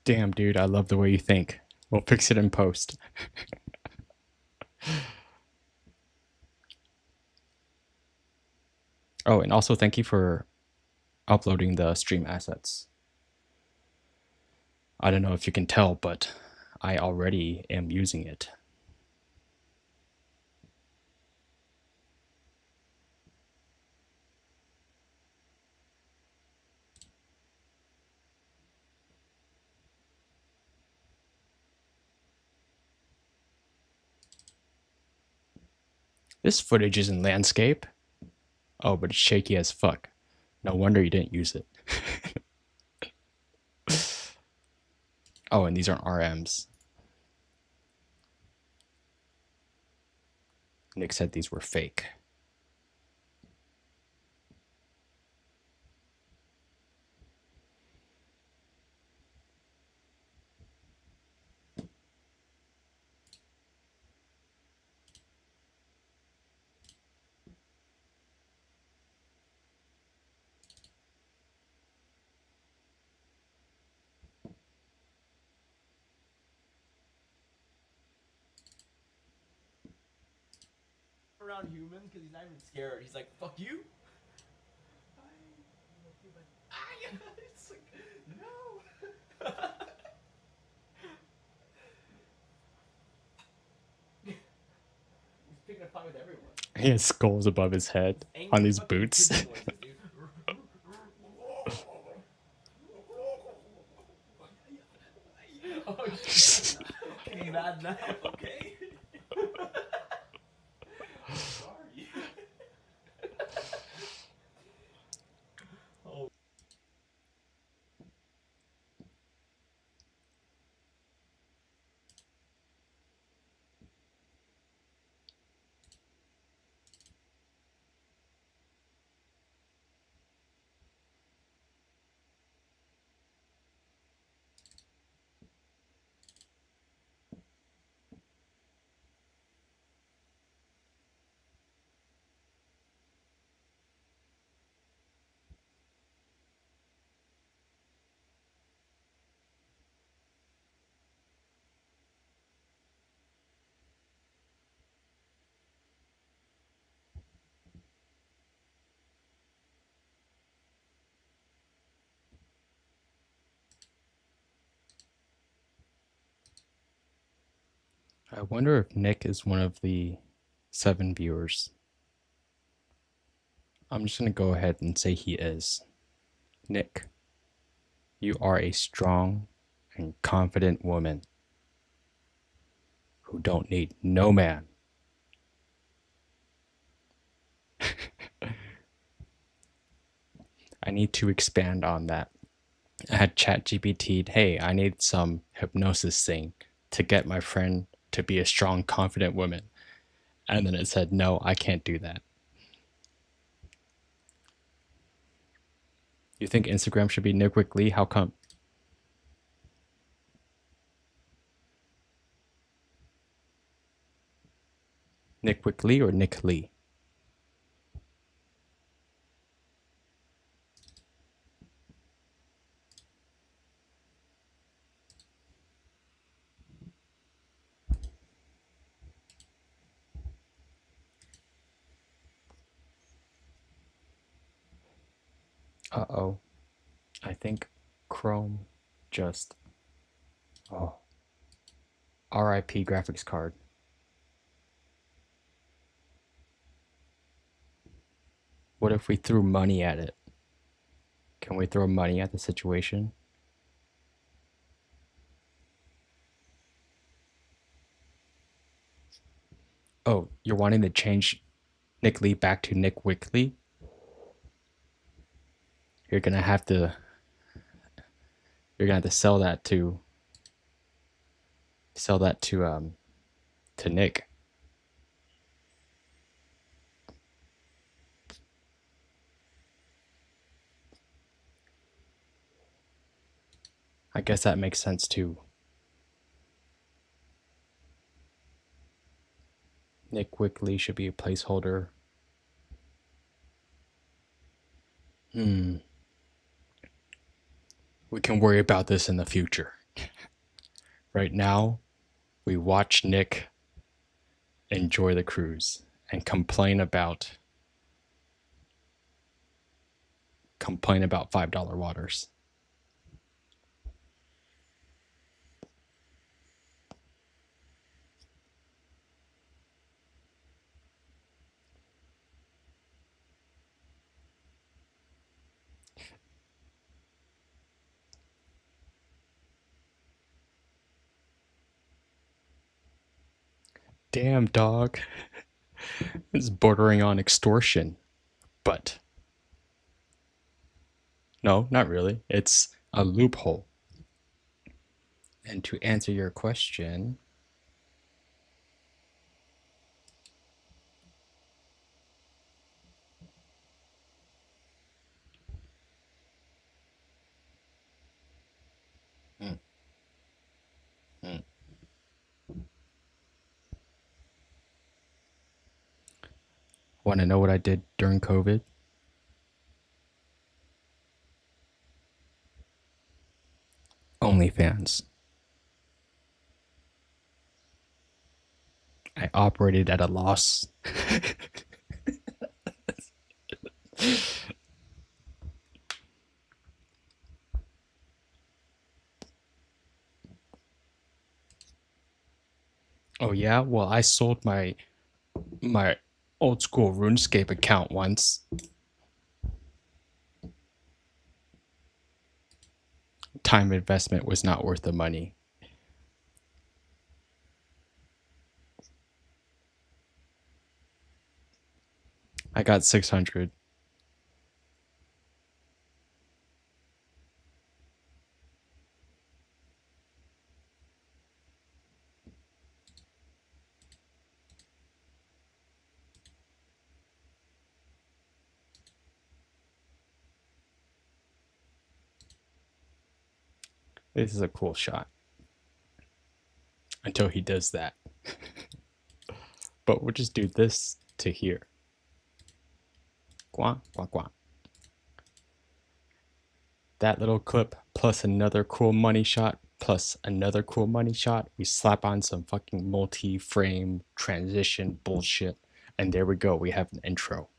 Damn, dude, I love the way you think. We'll fix it in post. Oh, and also thank you for uploading the stream assets. I don't know if you can tell, but I already am using it. This footage is in landscape. Oh, but it's shaky as fuck. No wonder you didn't use it. Oh, and these aren't RMs. Nick said these were fake. Around humans because he's not even scared. He's like, fuck you. It's like, no. He's picking a fight with everyone. He has skulls above his head on these boots. Oh, shit. Can you mad now? Okay. Sorry. Oh. I wonder if Nick is one of the 7 viewers. I'm just going to go ahead and say he is. Nick, you are a strong and confident woman who don't need no man. I need to expand on that. I had ChatGPT'd, hey, I need some hypnosis thing to get my friend to be a strong, confident woman. And then it said, no, I can't do that. You think Instagram should be Nick Wick-Lee? How come? Nick Wick-Lee or Nick Lee? Uh-oh. I think Chrome just... Oh. RIP graphics card. What if we threw money at it? Can we throw money at the situation? Oh, you're wanting to change Nick Lee back to Nick Wick-Lee? You're gonna have to sell that to sell that to Nick. I guess that makes sense too. Nick Wickley should be a placeholder. We can worry about this in the future. Right now, we watch Nick enjoy the cruise and complain about $5 waters. Damn, dog. It's bordering on extortion. But no, not really. It's a loophole. And to answer your question, mm, mm. Want to know what I did during COVID? OnlyFans. I operated at a loss. Oh yeah, well I sold my old school RuneScape account once. Time investment was not worth the money. I got 600. This is a cool shot. Until he does that. But we'll just do this to here. Guan, guan, guan. That little clip plus another cool money shot plus another cool money shot. We slap on some fucking multi-frame transition bullshit. And there we go. We have an intro.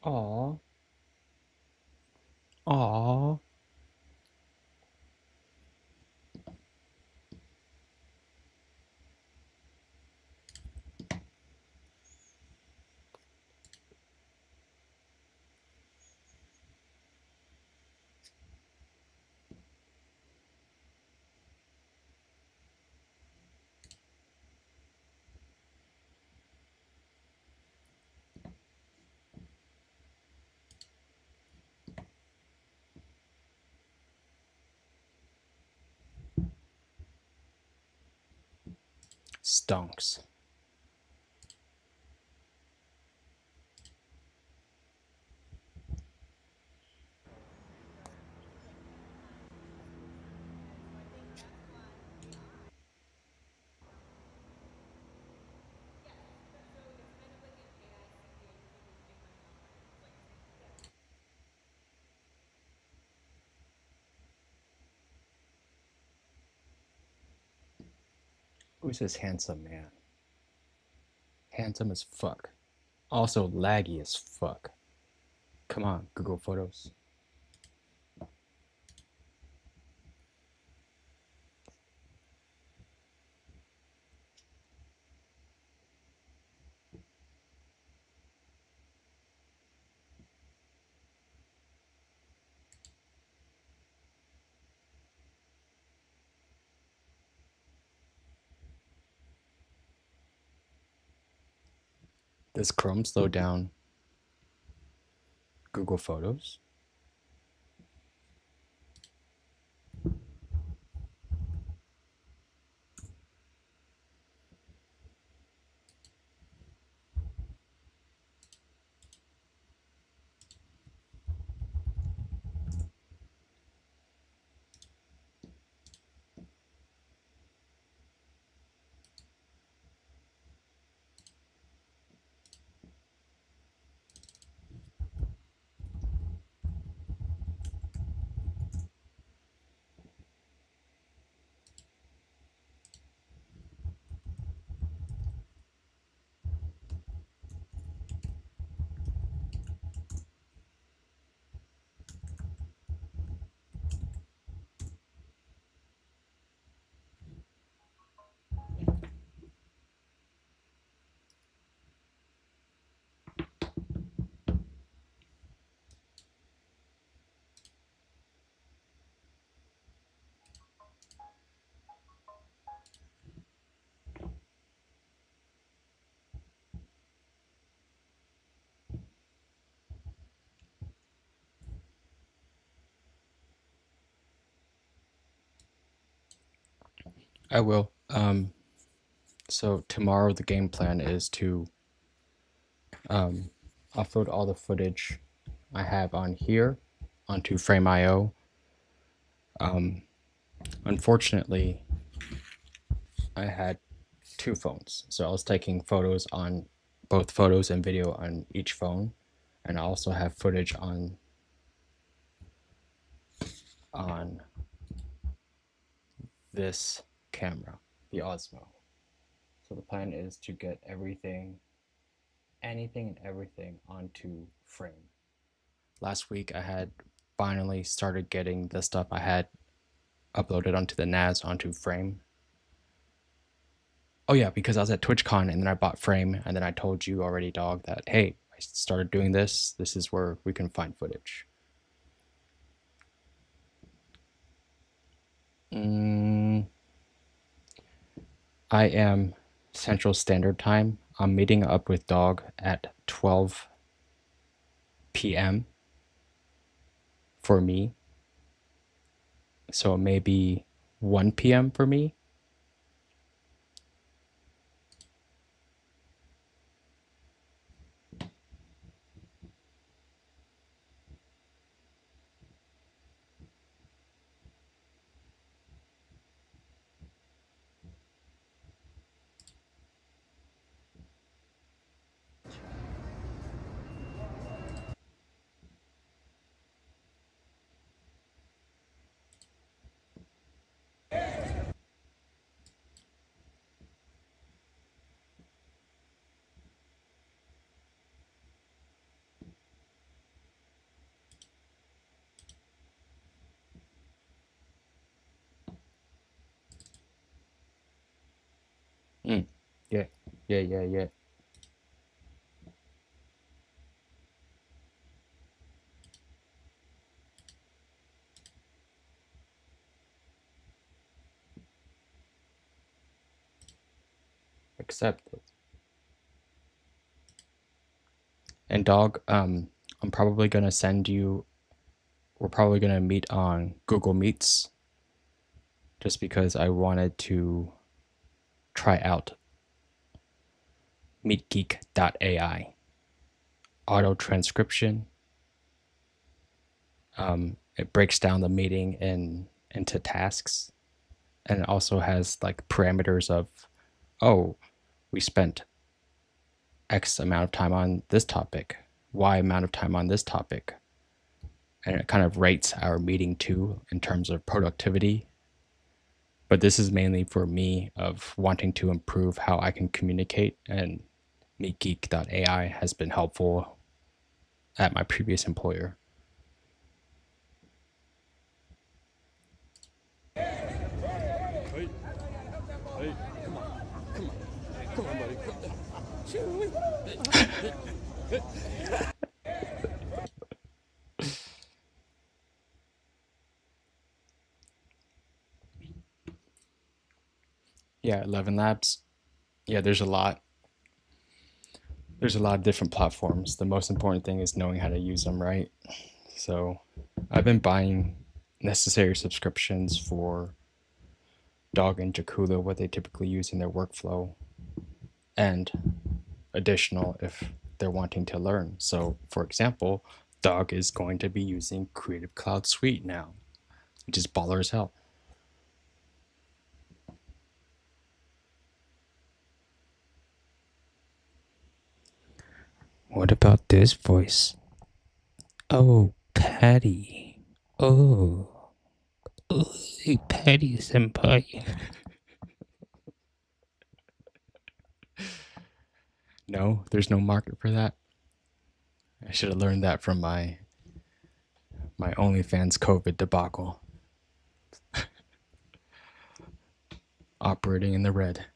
Aww. Aww. Stonks. Who's this handsome man? Handsome as fuck. Also laggy as fuck. Come on, Google Photos. Does Chrome slow down Google Photos? I will. So tomorrow the game plan is to upload all the footage I have on here onto Frame.io. Unfortunately, I had two phones, so I was taking photos on both photos and video on each phone, and I also have footage on this camera, the Osmo. So the plan is to get anything and everything onto Frame. Last week I had finally started getting the stuff I had uploaded onto the NAS onto Frame. Oh yeah, because I was at TwitchCon and then I bought Frame, and then I told you already, dog, that hey, I started doing this. This is where we can find footage. I am Central Standard Time. I'm meeting up with Dog at 12 p.m. for me. So maybe 1 p.m. for me. Yeah. Accepted. And Dog, I'm probably gonna send you. We're probably gonna meet on Google Meets, just because I wanted to try out MeetGeek.ai auto transcription. It breaks down the meeting into tasks, and it also has like parameters of, oh, we spent X amount of time on this topic, Y amount of time on this topic, and it kind of rates our meeting too in terms of productivity. But this is mainly for me of wanting to improve how I can communicate, and MeetGeek.ai has been helpful at my previous employer. Come on, buddy. Yeah, 11 Labs. Yeah, there's a lot. There's a lot of different platforms. The most important thing is knowing how to use them, right? So I've been buying necessary subscriptions for Dog and Jakula, what they typically use in their workflow, and additional if they're wanting to learn. So, for example, Dog is going to be using Creative Cloud Suite now, which is baller as hell. What about this voice? Oh, Patty. Oh, Patty senpai. No, there's no market for that. I should have learned that from my OnlyFans COVID debacle. Operating in the red.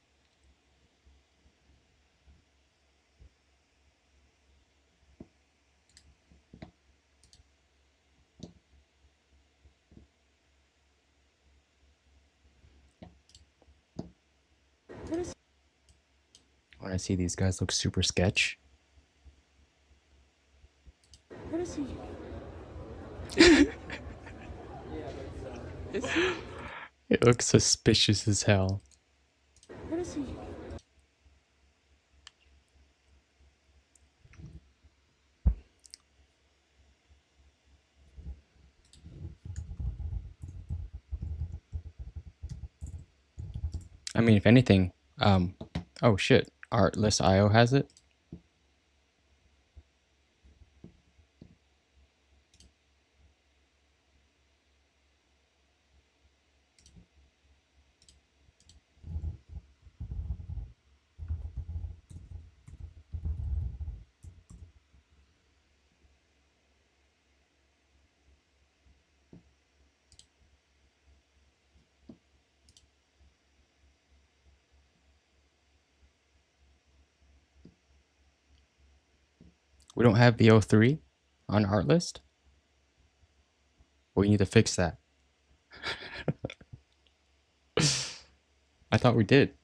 When I see these guys look super sketch. What is he? Is he? It looks suspicious as hell. What is he? I mean, if anything, oh shit, Artlist.io has it. We don't have VO3 on Artlist. We need to fix that. I thought we did.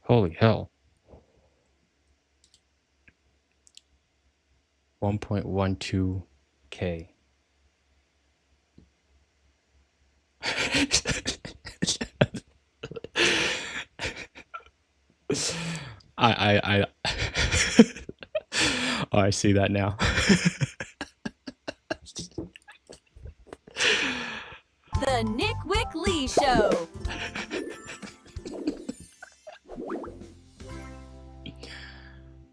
Holy hell. 1.12K. I oh, I see that now. The Nick Wick Lee Show.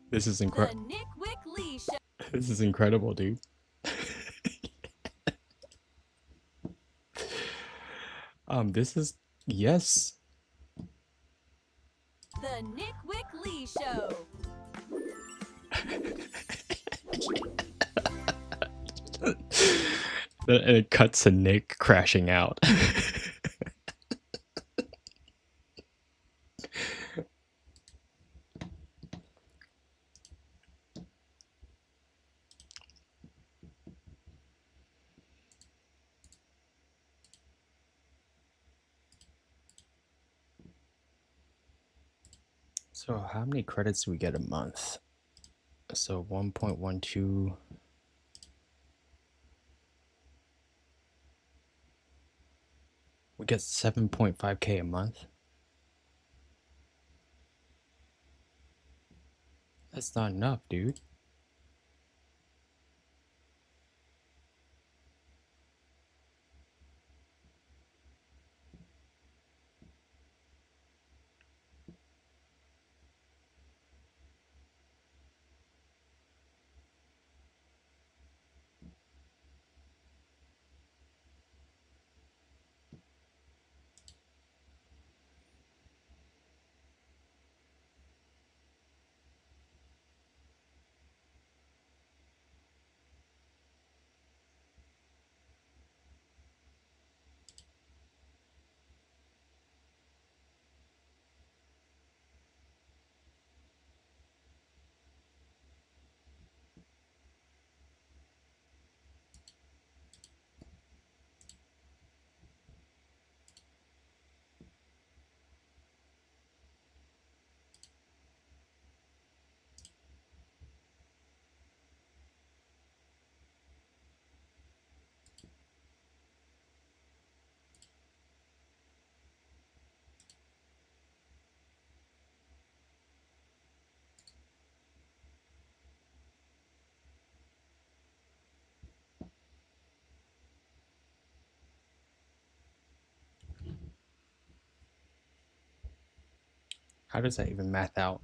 This is The incredible. Nick Wick Lee Show. This is incredible, dude. This is yes. The Nick Wick Lee Show. And it cuts to Nick crashing out. So how many credits do we get a month? So 1.12. We get 7.5K a month. That's not enough, dude. How does that even math out?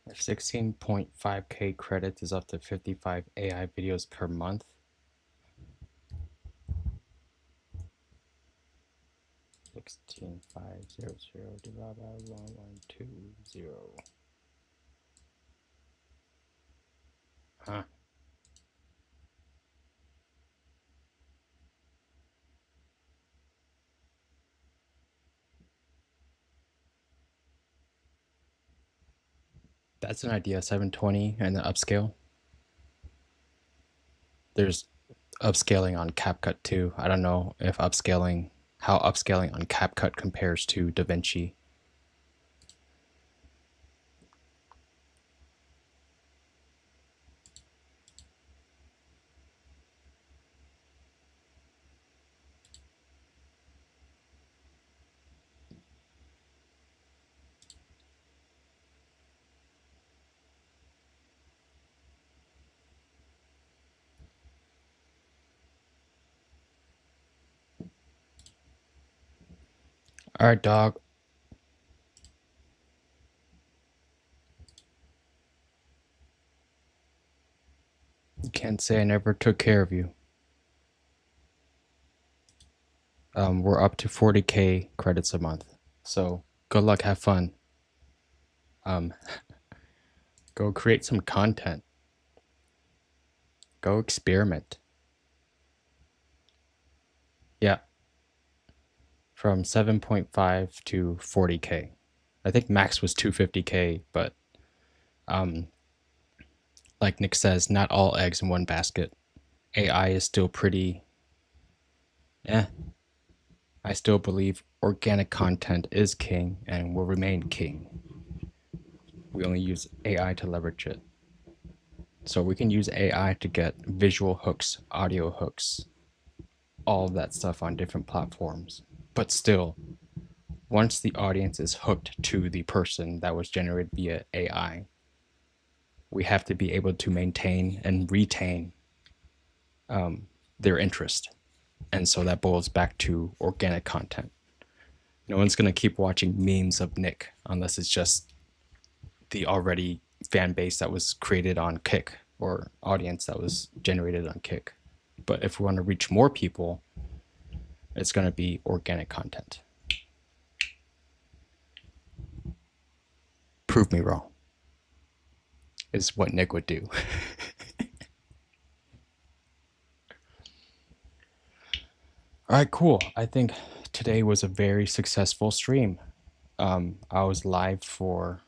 If 16.5K credits is up to 55 AI videos per month. Sixteen five zero zero divided by 1120. Huh. That's an idea. 720 and the upscale. There's upscaling on CapCut too. I don't know if how upscaling on CapCut compares to DaVinci. All right, dog. You can't say I never took care of you. We're up to 40K credits a month. So good luck, have fun. Go create some content. Go experiment. Yeah. From 7.5 to 40K. I think max was 250K, but like Nick says, not all eggs in one basket. AI is still pretty I still believe organic content is king and will remain king. We only use AI to leverage it. So we can use AI to get visual hooks, audio hooks, all of that stuff on different platforms. But still, once the audience is hooked to the person that was generated via AI, we have to be able to maintain and retain their interest. And so that boils back to organic content. No one's going to keep watching memes of Nick unless it's just the already fan base that was created on Kick or audience that was generated on Kick. But if we want to reach more people, it's going to be organic content. Prove me wrong is what Nick would do. All right, cool. I think today was a very successful stream. I was live for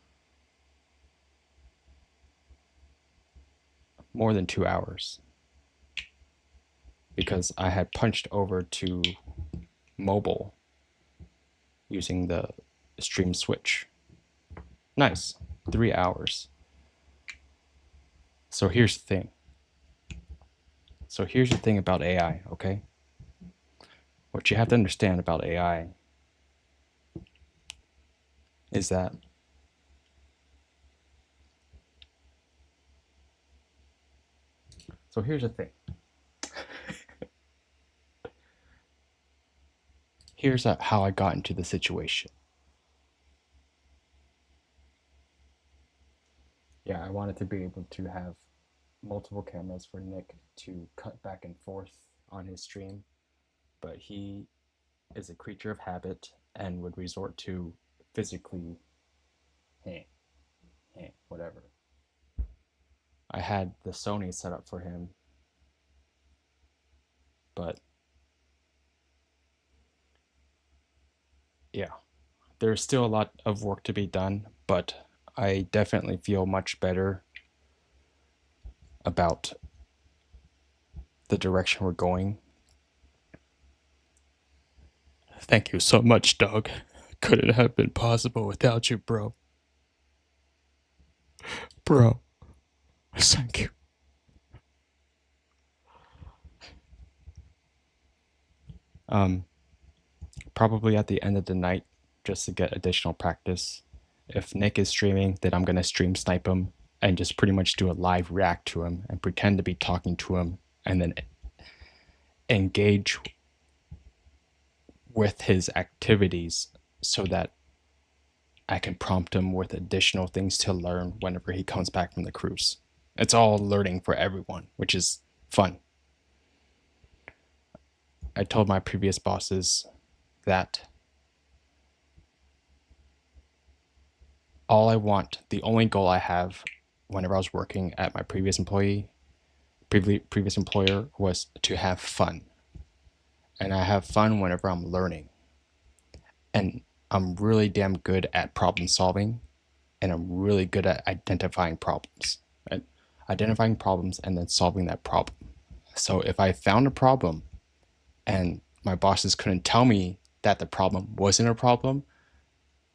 more than 2 hours because I had punched over to mobile using the stream switch. Nice. 3 hours. So here's the thing. About AI, okay? What you have to understand about AI is that so here's the thing. Here's how I got into the situation. Yeah, I wanted to be able to have multiple cameras for Nick to cut back and forth on his stream, but he is a creature of habit and would resort to physically, whatever. I had the Sony set up for him, but yeah, there's still a lot of work to be done, but I definitely feel much better about the direction we're going. Thank you so much, Doug. Couldn't have been possible without you, bro. Bro, thank you. Probably at the end of the night, just to get additional practice. If Nick is streaming, then I'm gonna stream snipe him and just pretty much do a live react to him and pretend to be talking to him and then engage with his activities so that I can prompt him with additional things to learn whenever he comes back from the cruise. It's all learning for everyone, which is fun. I told my previous bosses that the only goal I have whenever I was working at my previous employer was to have fun. And I have fun whenever I'm learning. And I'm really damn good at problem solving, and I'm really good at identifying problems. And then solving that problem. So if I found a problem and my bosses couldn't tell me that the problem wasn't a problem,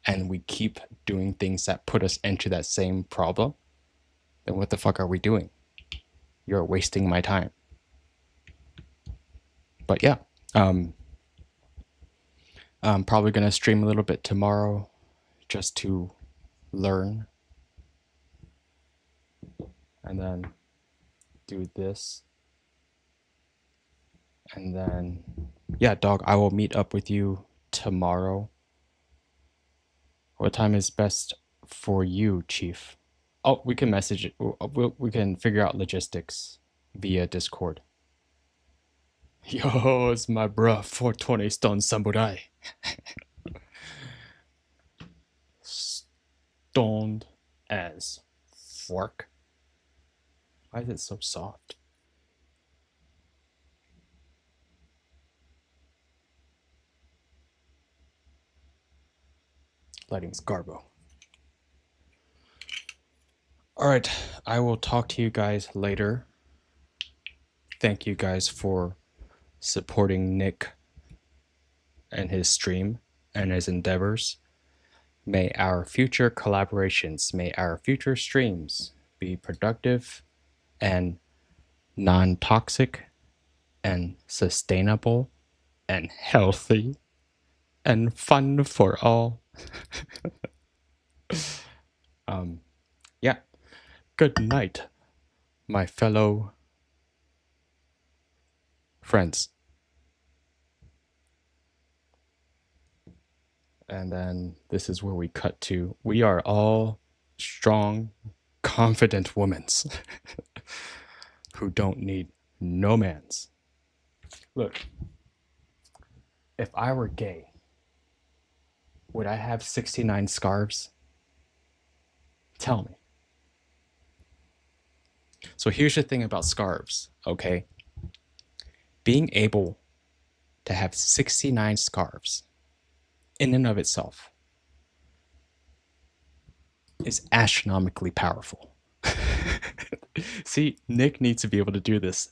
and we keep doing things that put us into that same problem, then what the fuck are we doing? You're wasting my time. But yeah, I'm probably gonna stream a little bit tomorrow just to learn, and then do this, and then yeah, dog, I will meet up with you tomorrow. What time is best for you, Chief? Oh, we can message it. We can figure out logistics via Discord. Yo, it's my bruh, 420 Stone Samurai. Stoned as fork. Why is it so soft? Lighting's garbo. Alright, I will talk to you guys later. Thank you guys for supporting Nick and his stream and his endeavors. May our future collaborations, may our future streams be productive and non-toxic and sustainable and healthy and fun for all. Yeah. Good night, my fellow friends. And then this is where we cut to. We are all strong, confident womans who don't need no mans. Look, if I were gay, would I have 69 scarves? Tell me. So here's the thing about scarves, okay? Being able to have 69 scarves in and of itself is astronomically powerful. See, Nick needs to be able to do this.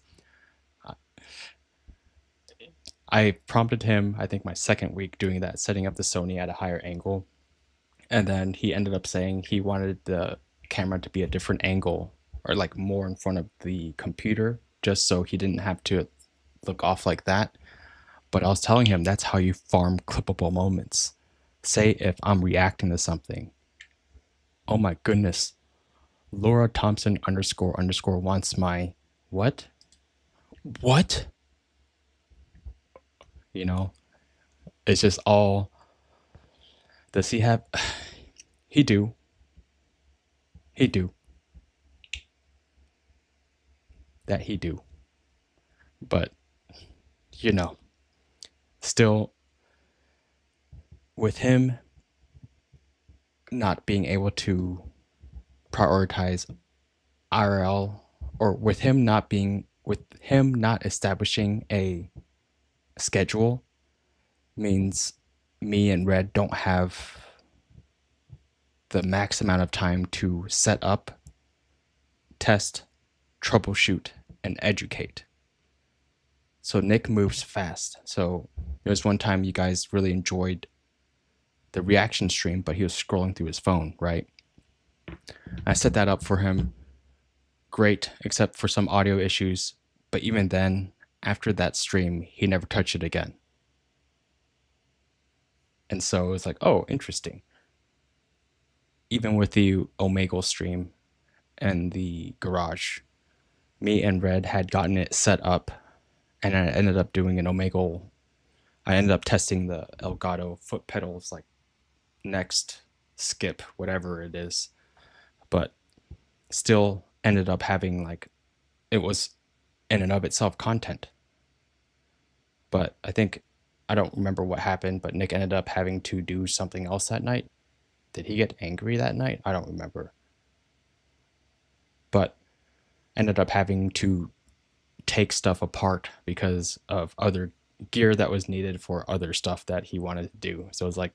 I prompted him, I think my second week doing that, setting up the Sony at a higher angle. And then he ended up saying he wanted the camera to be a different angle or like more in front of the computer just so he didn't have to look off like that. But I was telling him that's how you farm clippable moments. Say if I'm reacting to something. Oh my goodness. Laura Thompson __ wants my what? What? You know, it's just all. Does he have? He do. He do. That he do. But, you know, still, with him not being able to prioritize IRL, or with him not establishing a schedule, means me and Red don't have the max amount of time to set up, test, troubleshoot, and educate. So Nick moves fast. So there was one time you guys really enjoyed the reaction stream, but he was scrolling through his phone, right? I set that up for him. Great, except for some audio issues. But even then, after that stream, he never touched it again. And so it was like, oh, interesting. Even with the Omegle stream and the garage, me and Red had gotten it set up, and I ended up doing an Omegle. I ended up testing the Elgato foot pedals, like next, skip, whatever it is, but still ended up having like, it was in and of itself content. But I don't remember what happened, but Nick ended up having to do something else that night. Did he get angry that night? I don't remember. But ended up having to take stuff apart because of other gear that was needed for other stuff that he wanted to do. So it was like,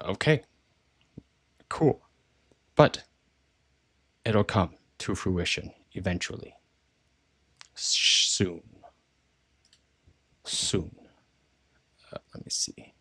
okay, cool. But it'll come to fruition eventually. Soon. Let me see.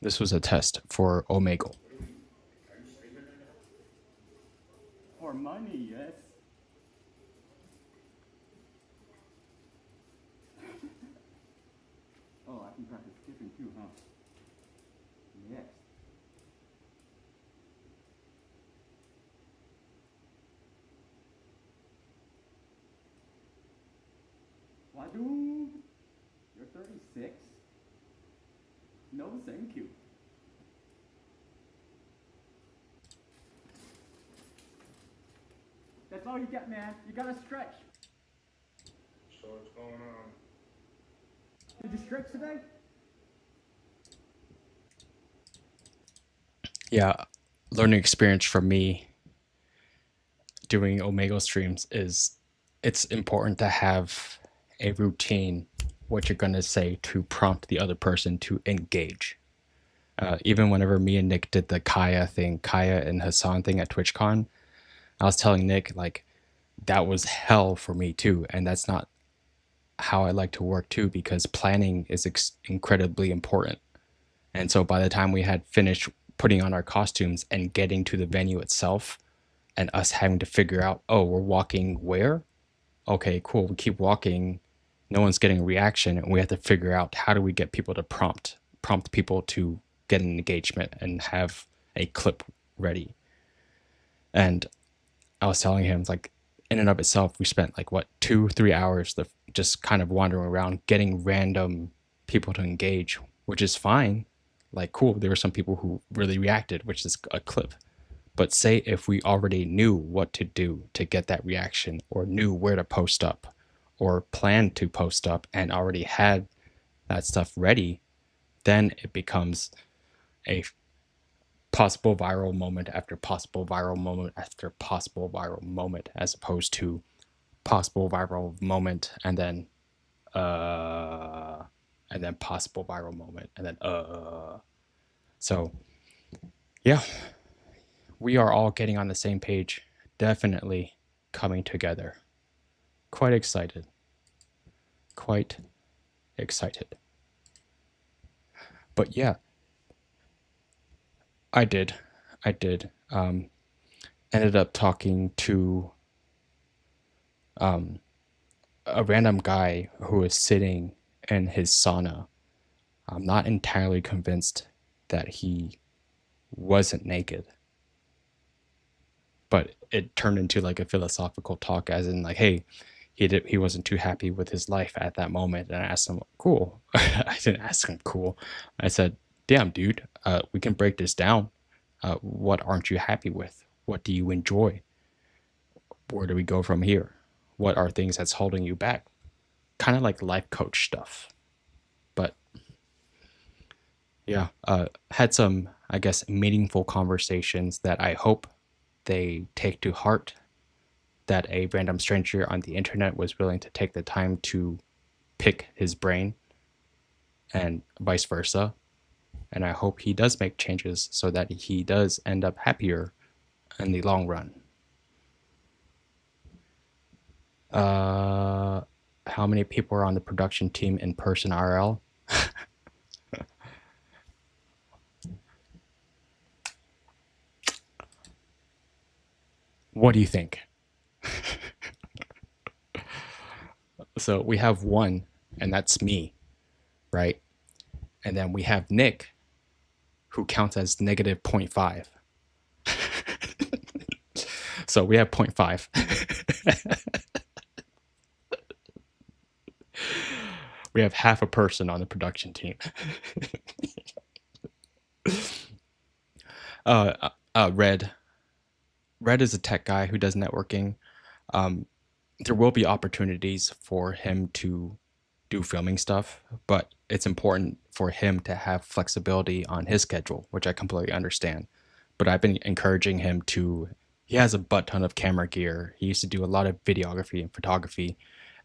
This was a test for Omegle. For money, yes. Oh, I can practice skipping too, huh? Yes. Wadu, you're 36? No, thank you. That's all you get, man. You gotta stretch. So what's going on? Did you stretch today? Yeah, learning experience for me doing Omegle streams is it's important to have a routine, what you're going to say to prompt the other person to engage. Even whenever me and Nick did the Kaya and Hassan thing at TwitchCon, I was telling Nick, like, that was hell for me too. And that's not how I like to work too, because planning is incredibly important. And so by the time we had finished putting on our costumes and getting to the venue itself, and us having to figure out, oh, we're walking where? Okay, cool. We keep walking. No one's getting a reaction, and we have to figure out how do we get people to prompt people to get an engagement and have a clip ready. And I was telling him, like, in and of itself, we spent like what 2-3 hours just kind of wandering around, getting random people to engage, which is fine. Like, cool. There were some people who really reacted, which is a clip. But say if we already knew what to do to get that reaction, or knew where to post up, or planned to post up and already had that stuff ready, then it becomes a possible viral moment after possible viral moment after possible viral moment, as opposed to possible viral moment, and then possible viral moment, and then So yeah, we are all getting on the same page, definitely coming together. Quite excited. Quite excited. But yeah, I did. Ended up talking to a random guy who was sitting in his sauna. I'm not entirely convinced that he wasn't naked, but it turned into like a philosophical talk, as in like, hey, he wasn't too happy with his life at that moment, and I asked him, cool. I didn't ask him, cool. I said, damn, dude, we can break this down. What aren't you happy with? What do you enjoy? Where do we go from here? What are things that's holding you back? Kind of like life coach stuff. But yeah, had some, I guess, meaningful conversations that I hope they take to heart, that a random stranger on the internet was willing to take the time to pick his brain, and vice versa. And I hope he does make changes so that he does end up happier in the long run. How many people are on the production team in person RL? What do you think? So we have one, and that's me, right? And then we have Nick, who counts as negative 0.5. So we have 0.5. We have half a person on the production team. Red. Red is a tech guy who does networking. There will be opportunities for him to do filming stuff, but it's important for him to have flexibility on his schedule, which I completely understand. But I've been encouraging him to, he has a butt ton of camera gear. He used to do a lot of videography and photography.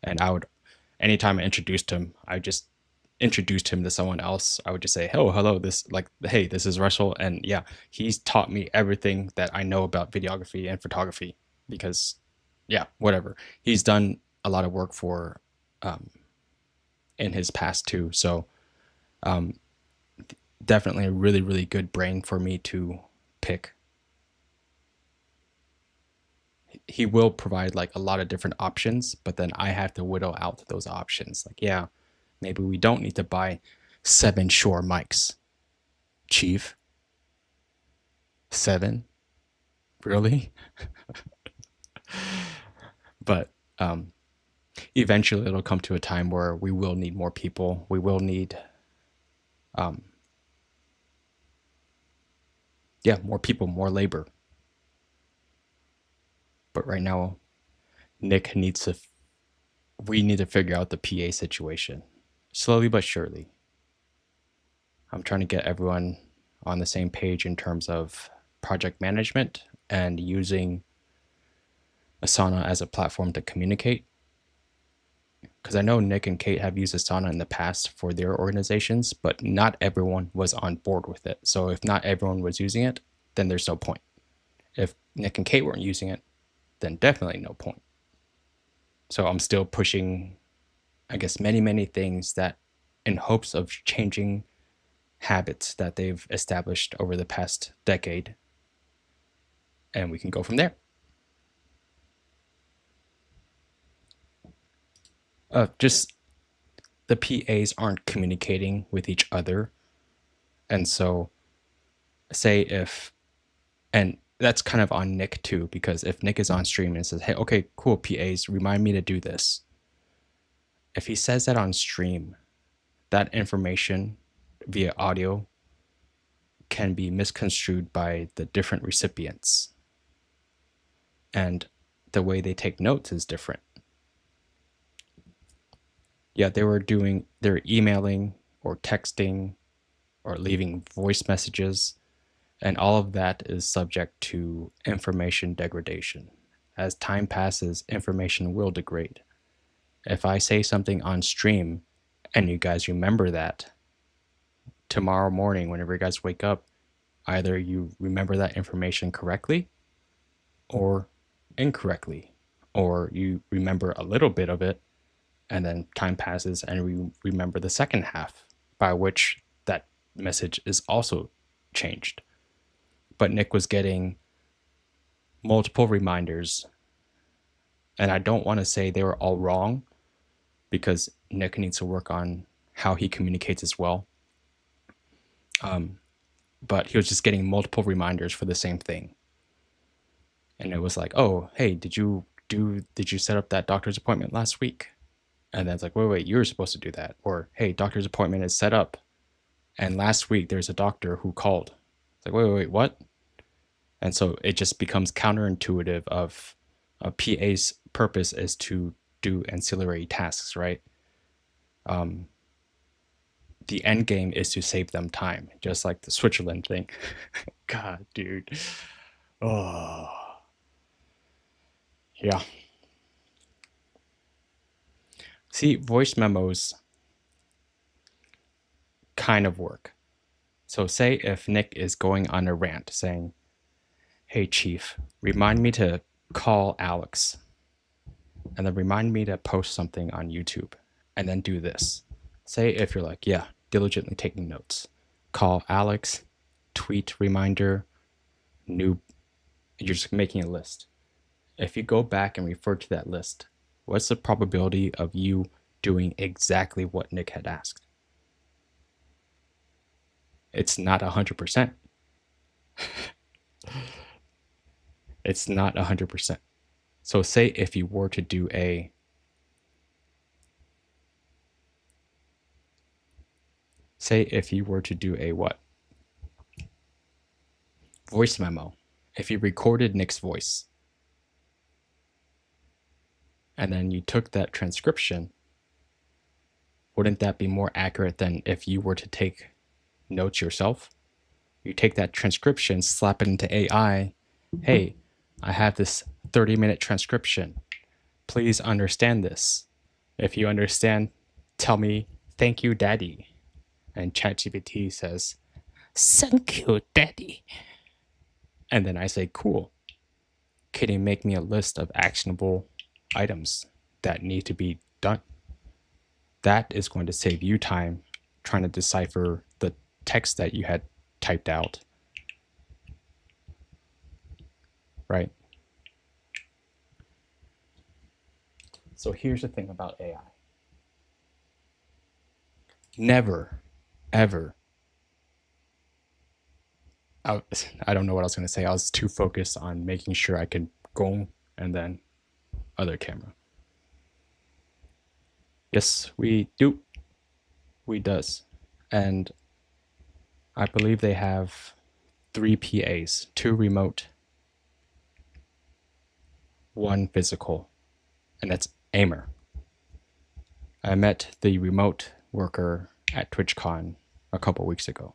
And anytime I introduced him, I just introduced him to someone else. I would just say, oh, hello, hey, this is Russell. And yeah, he's taught me everything that I know about videography and photography because, yeah, whatever. He's done a lot of work for, in his past too. So definitely a really, really good brain for me to pick. He will provide like a lot of different options, but then I have to whittle out those options. Like, yeah, maybe we don't need to buy 7 Shure mics. Chief? 7? Really? But eventually it'll come to a time where we will need more people. We will need, more people, more labor. But right now, Nick needs to, we need to figure out the PA situation. Slowly but surely. I'm trying to get everyone on the same page in terms of project management and using Asana as a platform to communicate. Because I know Nick and Kate have used Asana in the past for their organizations, but not everyone was on board with it. So if not everyone was using it, then there's no point. If Nick and Kate weren't using it, then definitely no point. So I'm still pushing, I guess, many, many things that in hopes of changing habits that they've established over the past decade. And we can go from there. Just the PAs aren't communicating with each other. And so say if, and that's kind of on Nick too, because if Nick is on stream and says, hey, okay, cool, PAs, remind me to do this. If he says that on stream, that information via audio can be misconstrued by the different recipients. And the way they take notes is different. Yeah, they're emailing or texting or leaving voice messages, and all of that is subject to information degradation. as time passes, information will degrade. If I say something on stream and you guys remember that, tomorrow morning, whenever you guys wake up, either you remember that information correctly or incorrectly, or you remember a little bit of it and then time passes and we remember the second half, by which that message is also changed. But Nick was getting multiple reminders, and I don't want to say they were all wrong because Nick needs to work on how he communicates as well. But he was just getting multiple reminders for the same thing. And it was like, oh, hey, did you set up that doctor's appointment last week? And then it's like, wait, you were supposed to do that. Or, hey, doctor's appointment is set up. And last week there's a doctor who called. It's like, wait, what? And so it just becomes counterintuitive of a PA's purpose is to do ancillary tasks, right? The end game is to save them time, just like the Switzerland thing. God, dude. Oh. Yeah. See, voice memos kind of work. So say if Nick is going on a rant saying, hey, Chief, remind me to call Alex, and then remind me to post something on YouTube, and then do this. Say if you're like, yeah, diligently taking notes. Call Alex, tweet reminder, you're just making a list. If you go back and refer to that list, what's the probability of you doing exactly what Nick had asked? It's not 100%. It's not 100%. So say if you were to do a what? Voice memo. If you recorded Nick's voice and then you took that transcription, wouldn't that be more accurate than if you were to take notes yourself? You take that transcription, slap it into AI. Hey, I have this 30-minute transcription. Please understand this. If you understand, tell me, thank you, Daddy. And ChatGPT says, thank you, Daddy. And then I say, cool. Can you make me a list of actionable items that need to be done? That is going to save you time trying to decipher the text that you had typed out. Right? So here's the thing about AI. Never, ever. I don't know what I was going to say. I was too focused on making sure I could go and then other camera. Yes, we do. We does. And I believe they have 3 PAs, 2 remote, 1 physical, and that's Aimer. I met the remote worker at TwitchCon a couple weeks ago.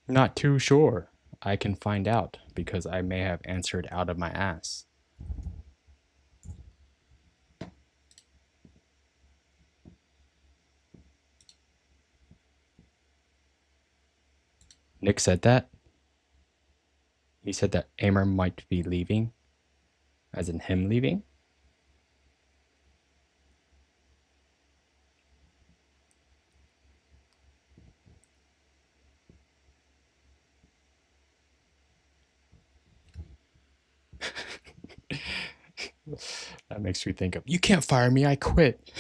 Not too sure. I can find out because I may have answered out of my ass. Nick said that. He said that Aimer might be leaving, as in him leaving. That makes me think of, you can't fire me, I quit.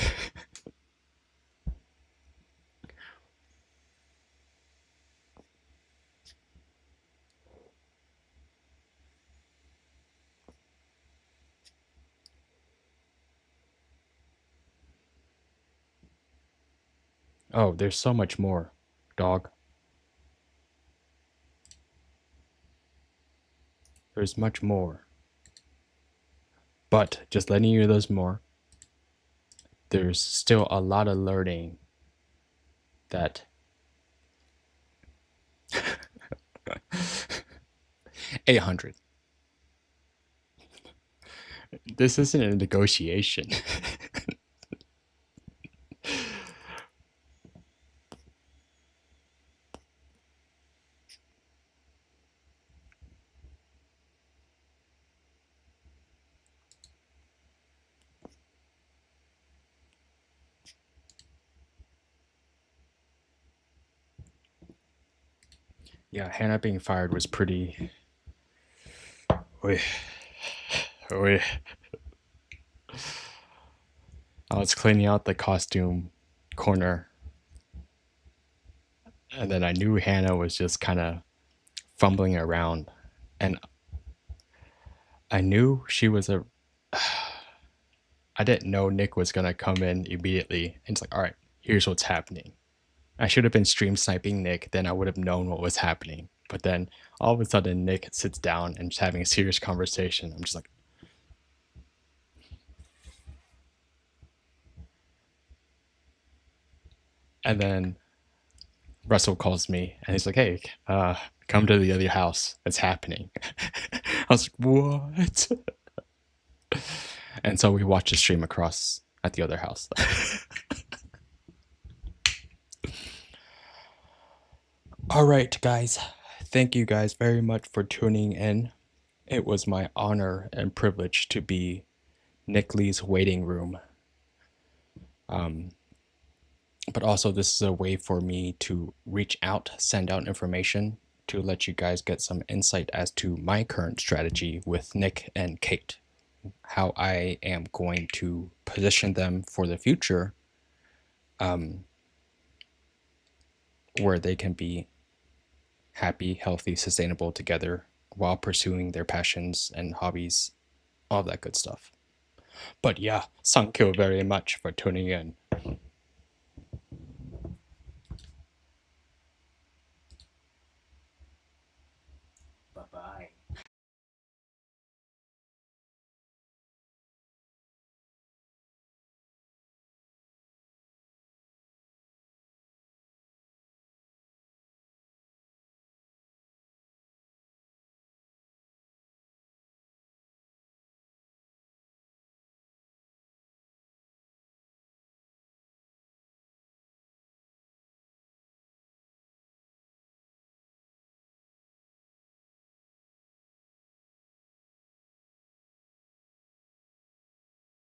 Oh, there's so much more, dog. There's much more. But just letting you know there's more. There's still a lot of learning that 800. This isn't a negotiation. Yeah, Hannah being fired was pretty. Oy. Oy. I was cleaning out the costume corner, and then I knew Hannah was just kind of fumbling around, and I knew she was a. I didn't know Nick was gonna come in immediately, and it's like, all right, here's what's happening. I should have been stream sniping Nick, then I would have known what was happening. But then all of a sudden, Nick sits down and just having a serious conversation. I'm just like, and then Russell calls me and he's like, hey, come to the other house. It's happening. I was like, what? And so we watched the stream across at the other house. All right, guys. Thank you guys very much for tuning in. It was my honor and privilege to be Nick Lee's waiting room. But also this is a way for me to reach out, send out information to let you guys get some insight as to my current strategy with Nick and Kate, how I am going to position them for the future, where they can be happy, healthy, sustainable together while pursuing their passions and hobbies, all that good stuff. But yeah, thank you very much for tuning in.